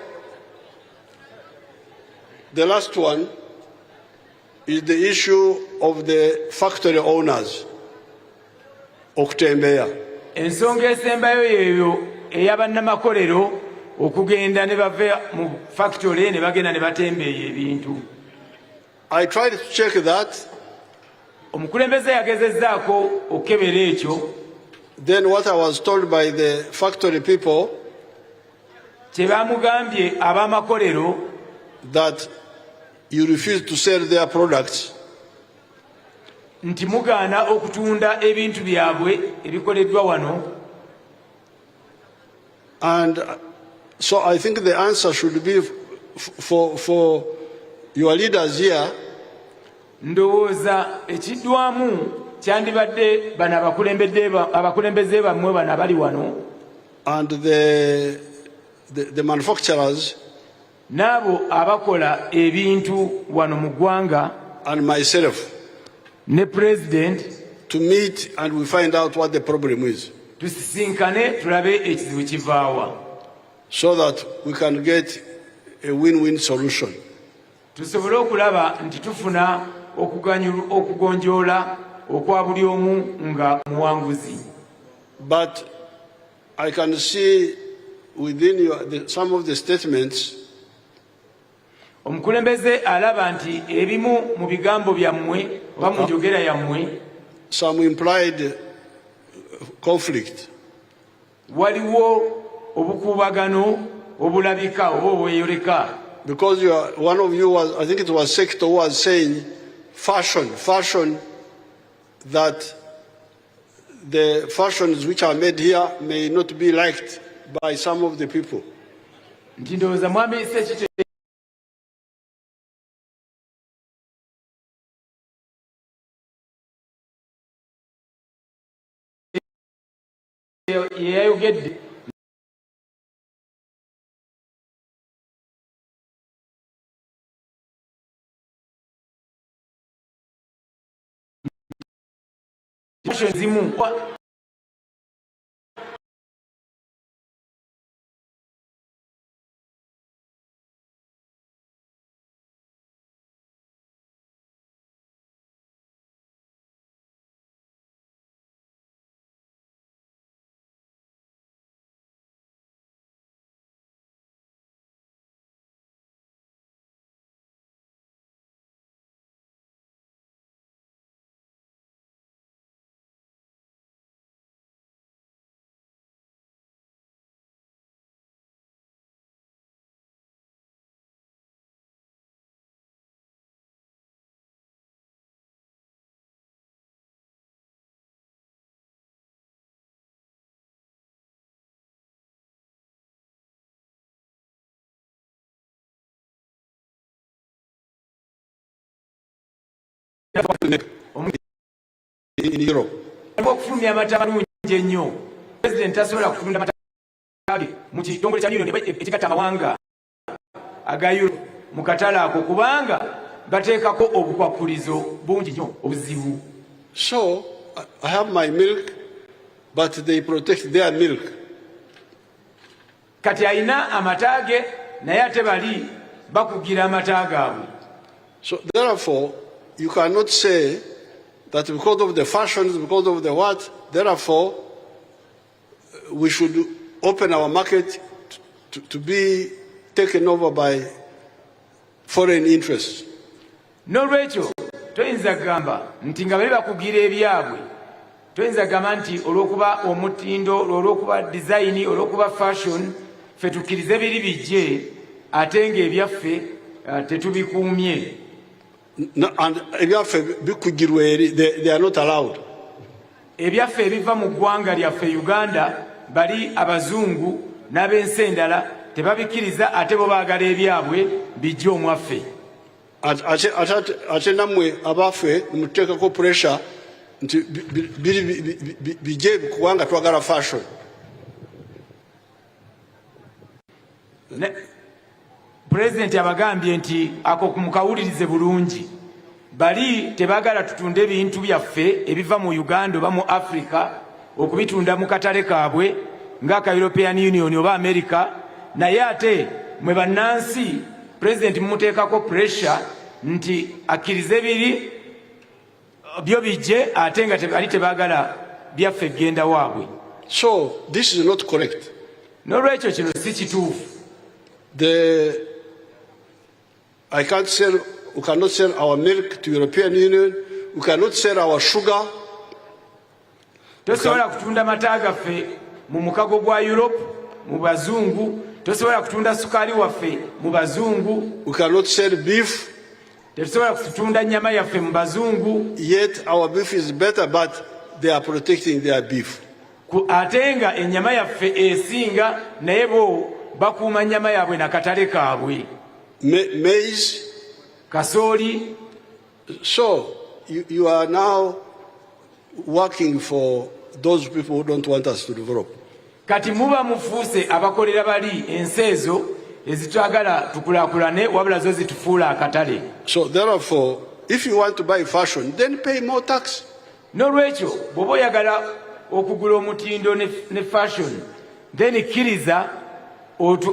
the last one is the issue of the factory owners. Okutembeya. Ensonga esembayo yeyo ey'abannamakolero okugenda ne bava mu factory ne bagenda ne batembeeya ebintu. I tried to check that. Omukulembeze yagezezzaako okukebera ekyo. Then what I was told by the factory people, kye baamugambye ab'amakolero, that you refuse to sell their products. Nti mugaana okutunda ebintu byabwe ebikoleddwa wano. And so I think the answer should be for your leaders here. Ndowooza ekiddwamu kyandibadde bano abakulembeze bammwe bano abali wano. And the manufacturers. N'abo abakola ebintu wano mu ggwanga. And myself. Ne president. To meet and we find out what the problem is. Tusisinkane tulabe ekizibu kivaawa. So that we can get a win-win solution. Tusobole okulaba nti tufuna okugonjoola okwa buli omu nga muwanguzi. But I can see within some of the statements, omukulembeze alaba nti ebimu mu bigambo byammwe oba mu njogera yammwe, some implied conflict. Waliwo obukuubagano obulabika oba obweyoleka. Because one of you was, I think it was Sector, who was saying fashion, that the fashions which are made here may not be liked by some of the people. yayogedde zimu in Europe. okufulumya amata malungi ennyo president tasobola kufulumya amata mu kitongole kya union ekikatta amawanga aga Europe mu katale ako kubanga bateekako obukwakulizo bungi nnyo obuzibu. So I have my milk, but they protect their milk. Kati alina amata ge naye ate bali bakugira amata gaabwe. So therefore you cannot say that because of the fashions, because of the what, therefore we should open our market to be taken over by foreign interests. N'olwekyo toyinza gamba nti nga bali bakugira ebyabwe, toyinza gamba nti olw'okuba omutindo, olw'okuba design, olw'okuba fashion ffe tukkirize biri bijje ate ng'ebyaffe tetubikuumye. And they are not allowed. Ebyaffe ebiva mu ggwanga lyaffe Uganda bali abazungu n'ab'ensi endala tebabikkiriza ate bo baagala ebyabwe bijje omwaffe. Ate nammwe abaffe muteekako pressure nti bijje kubanga twagala fashion. President abagambye nti ako kumukawulirize bulungi. Bali tebagala tutunde ebintu byaffe ebiva mu Uganda oba mu Africa okubitunda mu katale kaabwe ng'aka European Union oba America, naye ate mwe bannansi president mumuteekako pressure nti akkirize biri byo bijje ate nga bali tebagala byaffe genda waabwe. So this is not correct. N'olwekyo kino si kituufu. We cannot sell our milk to European Union. We cannot sell our sugar. Tosobola kutunda amata gaffe mu mukago gwa Europe mu bazungu. Tosobola kutunda sukali waffe mu bazungu. We cannot sell beef. Tosobola kutunda nyama yaffe mu bazungu. Yet our beef is better, but they are protecting their beef. Ate nga ennyama yaffe esinga naye bo bakuuma nyama yaabwe na katale kaabwe. Maize, kasooli. So you are now working for those people who don't want us to develop. Kati muba mufuuse abakolera bali ensi ezo ezitwagala tukulaakulane wabula zo zitufuula akatale. So therefore, if you want to buy fashion, then pay more tax. N'olwekyo bw'oba oyagala okugula omutindo ne fashion, then kkiriza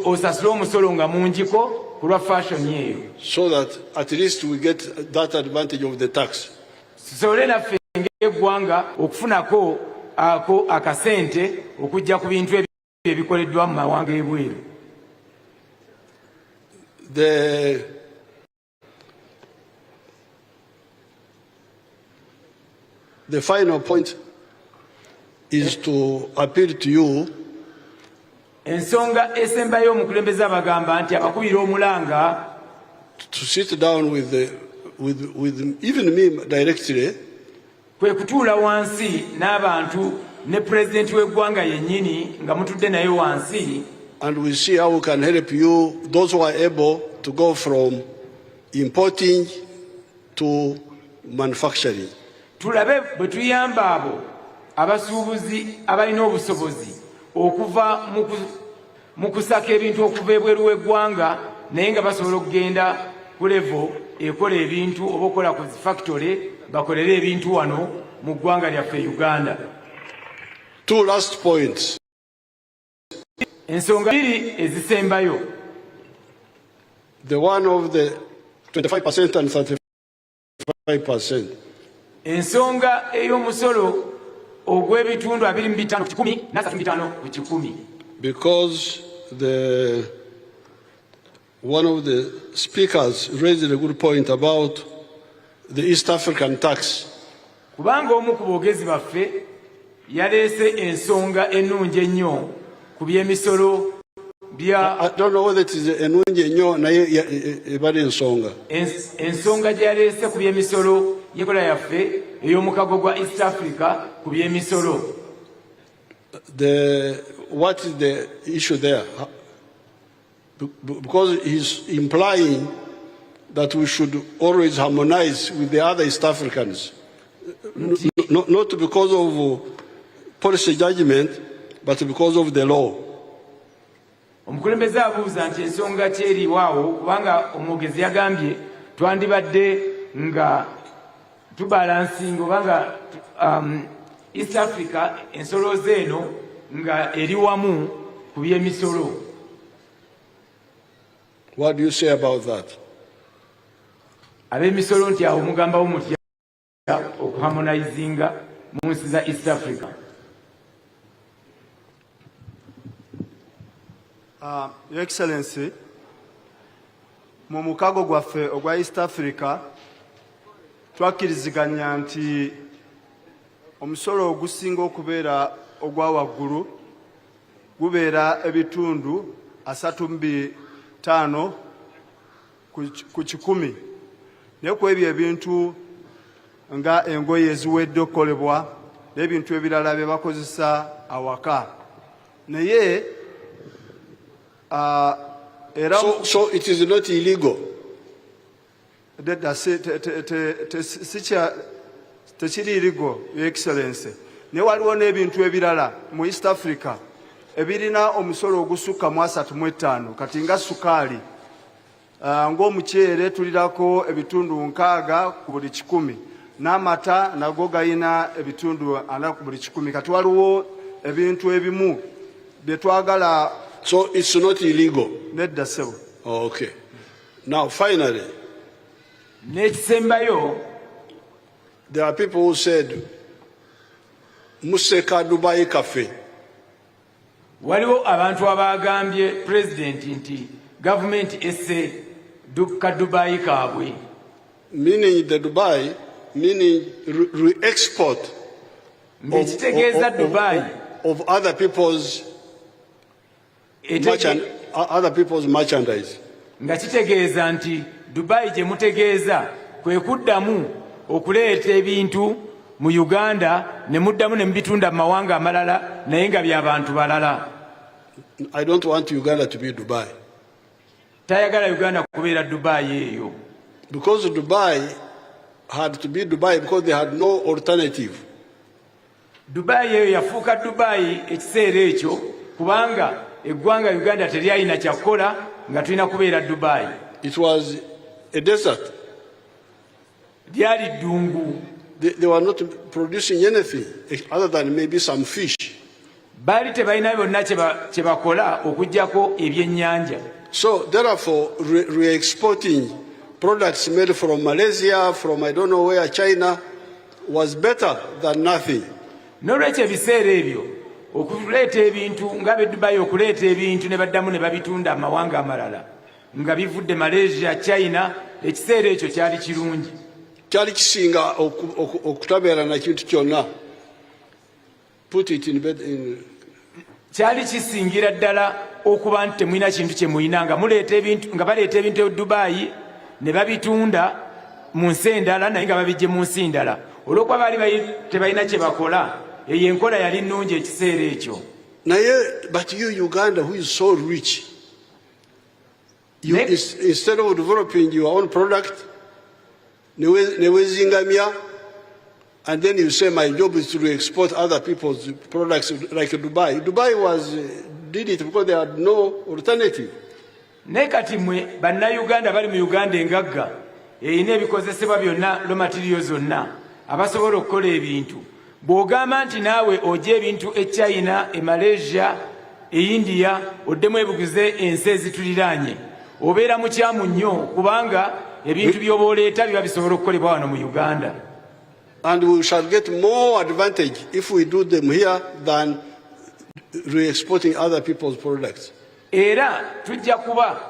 osasule omusolo nga mungiko kulwa fashion yeyo. So that at least we get that advantage of the tax. Tusobole naffe ng'eggwanga okufunako ako akasente okujja ku bintu ebyo ebikoleddwa mu mawanga ebweru. The final point is to appeal to you ensonga esembayo omukulembeze abagamba nti abakubira omulanga to sit down with even me directly, kwe kutuula wansi n'abantu ne president w'eggwanga yennyini nga mutudde naye wansi, and we see how we can help you, those who are able to go from importing to manufacturing. Tulabe bwe tuyamba abo abasuubuzi abalina obusobozi okuva mu kusaka ebintu okuva ebweru w'eggwanga naye nga basobola okugenda ku level ekola ebintu oba okola ku factory bakolere ebintu wano mu ggwanga lyaffe Uganda. Two last points. Ensonga bbiri ezisembayo. The one of the 25% and 35%. Ensonga ey'omusolo ogw'ebitundu 25 ku 10 na 35 ku 10. Because one of the speakers raised a good point about the East African tax. Kubanga omu ku boogezi baffe yaleese ensonga ennungi ennyo ku by'emisolo bya. I don't know whether it is ennungi ennyo naye ebali ensonga. Ensonga gye yaleese ku by'emisolo y'enkola yaffe ey'omukago gwa East Africa ku by'emisolo. What is the issue there? Because he's implying that we should always harmonize with the other East Africans. Not because of policy judgment, but because of the law. Omukulembeze abuuza nti ensonga kyeri waawo kubanga omwogezi yagambye twandibadde nga tubalansinga obanga East Africa ensolo zeeno nga eri wamu ku by'emisolo. What do you say about that? Ab'emisolo nti awo mugambawo mutya okuharmonizinga mu nsi za East Africa. Your Excellency, mu mukago gwaffe ogwa East Africa twakkiriziganya nti omusolo ogusinga okubeera ogwa waggulu gubeera ebitundu 3.5 ku 10. Naye ku ebyo ebintu nga engoye eziwedde okukolebwa n'ebintu ebirala bye bakozesa awaka. Naye so it is not illegal. Tekiri illegal, Your Excellency. Naye waliwo n'ebintu ebirala mu East Africa ebirina omusolo ogusukka mu 35 kati nga sukaali ng'omuceere tulirako ebitundu 6 ku buli 10 n'amata nago gayina ebitundu 4 ku buli 10 kati waliwo ebintu ebimu bye twagala. So it's not illegal. Nedda sebo. Oh, okay. Now finally, n'ekisembayo, there are people who said Museka Dubai Cafe. Waliwo abantu abagambye president nti government esse ka Dubai kaabwe. Meaning the Dubai, meaning re-export of other people's merchandise. Nga kitegeeza nti Dubai gye mutegeeza kwe kuddamu okuleeta ebintu mu Uganda ne muddamu ne mubitunda mu mawanga amalala naye nga by'abantu balala. I don't want Uganda to be Dubai. Tayagala Uganda kubeera Dubai eyo. Because Dubai had to be Dubai because they had no alternative. Dubai eyo yafuuka Dubai ekiseera ekyo kubanga eggwanga Uganda teryalina kyakukola nga tulina kubeera Dubai. It was a desert. Lyali ddungu. They were not producing anything other than maybe some fish. Baali tebalina byonna kye bakola okujjako ebyennyanja. So therefore re-exporting products made from Malaysia, from I don't know where, China, was better than nothing. N'olwekyo ebiseera ebyo okuleeta ebintu nga be Dubai okuleeta ebintu ne baddamu ne babitunda amawanga amalala nga bivudde Malaysia, China, ekiseera ekyo kyali kirungi. Kyali kisinga okutabeera na kintu kyonna. Put it in bed in. Kyali kisingira ddala okuba nti temulina kintu kye mulina nga muleeta ebintu nga baleeta ebintu e Dubai ne babitunda mu nsi endala naye nga babijje mu nsi ndala. Olw'okuba baali tebalina kye bakola eyo enkola yali nnungi ekiseera ekyo. Naye but you Uganda who is so rich, you instead of developing your own product ne wezingamya and then you say my job is to export other people's products like Dubai. Dubai did it because they had no alternative. Nekati mwe banna Uganda bali mu Uganda engagga eyina ebikozesebwa byonna lo materials zonna abasobola okukola ebintu bw'ogamba nti naawe ojja ebintu e China, e Malaysia, e India oddemu ebiguze ensi ezituliraanye obeera mukyamu nnyo kubanga ebintu by'oba oleeta biba bisobola okukolebwa wano mu Uganda. And we shall get more advantage if we do them here than re-exporting other people's products. Era tujja kuba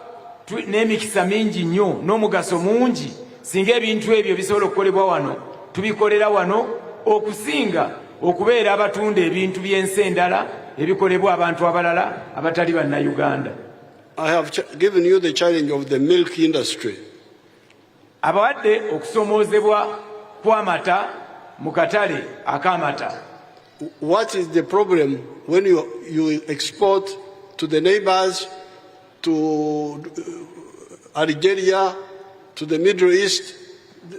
n'emikisa mingi nnyo n'omugaso mungi singa ebintu ebyo bisobola okukolebwa wano tubikolera wano okusinga okubeera abatunda ebintu by'ensi endala ebikolebwa abantu abalala abatali banna Uganda. I have given you the challenge of the milk industry. Abawadde okusomoozebwa kw'amata mu katale ak'amata. What is the problem when you export to the neighbors, to Algeria, to the Middle East,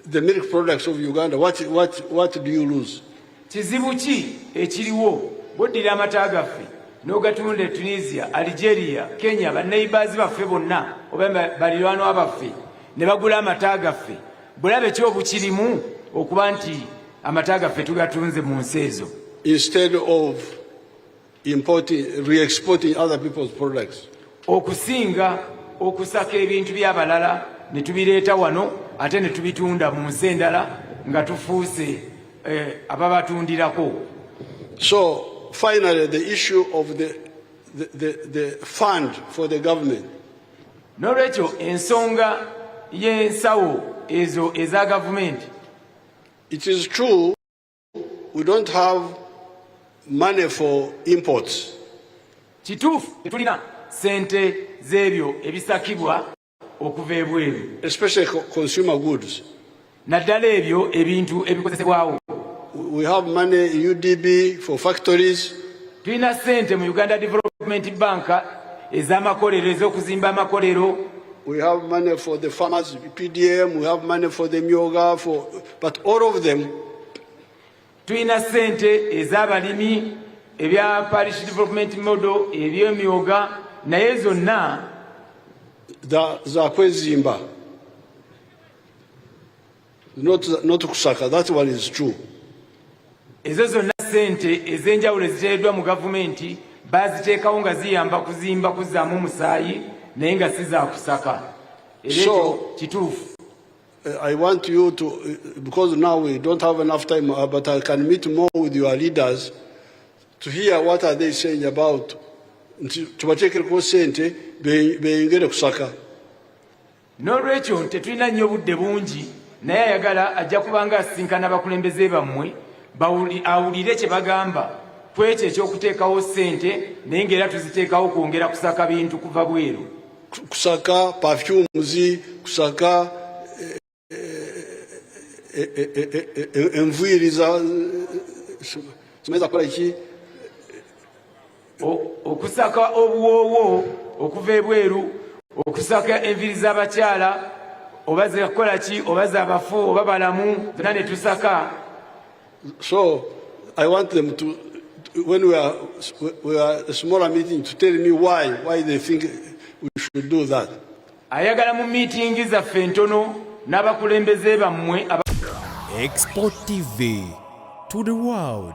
the milk products of Uganda? What do you lose? Kizibu ki ekiriwo boddira amata gaffe n'ogatunda Tunisia, Algeria, Kenya, banneighbors baffe bonna oba baliraanwa baffe ne bagula amata gaffe bulabe ki obukirimu okuba nti amata gaffe tugatunze mu nsi ezo instead of re-exporting other people's products? Okusinga okusaka ebintu by'abalala ne tubireeta wano ate ne tubitunda mu nsi endala nga tufuuse ababatundirako. So finally, the issue of the fund for the government. N'olwekyo ensonga y'ensawo ezo eza gavumenti. It is true we don't have money for imports. Kituufu tetulina sente z'ebyo ebisakibwa okuva ebweru. Especially consumer goods. Naddala ebyo ebintu ebikozesebwawo. We have money in UDB for factories. Tulina sente mu Uganda Development Bank ez'amakolero ez'okuzimba amakolero. We have money for the farmers, PDM, we have money for the myoga, but all of them. Tulina sente ez'abalimi ebya parish development model eby'emyoga naye zonna za kwezimba. Not kusaka, that one is true. Ezo zonna sente ez'enjawulo eziteereddwa mu gavumenti baziteekawo nga ziyamba kuzimba kuzzaamu omusaayi naye nga si za kusaka. Ekyo kituufu. I want you to, because now we don't have enough time, but I can meet more with your leaders to hear what are they saying about tubateekereko sente beyongere kusaka. N'olwekyo tetulina nnyo budde bungi naye ayagala ajja kubanga asinkana abakulembeze bammwe awulire kye bagamba ku ekyo ekyokuteekawo sente naye ng'era tuziteekawo kwongera kusaka bintu kuva bweru. Kusaka perfumes, kusaka enviiri zimeza kola ki okusaka obuwoowo okuva ebweru okusaka enviiri z'abakyala oba zikola ki oba z'abafu oba balamu zonna ne tusaka. So I want them to, when we are a smaller meeting, to tell me why they think we should do that. Ayagala mu meeting zaffe entono n'abakulembeze bammwe. XPOTV to the world.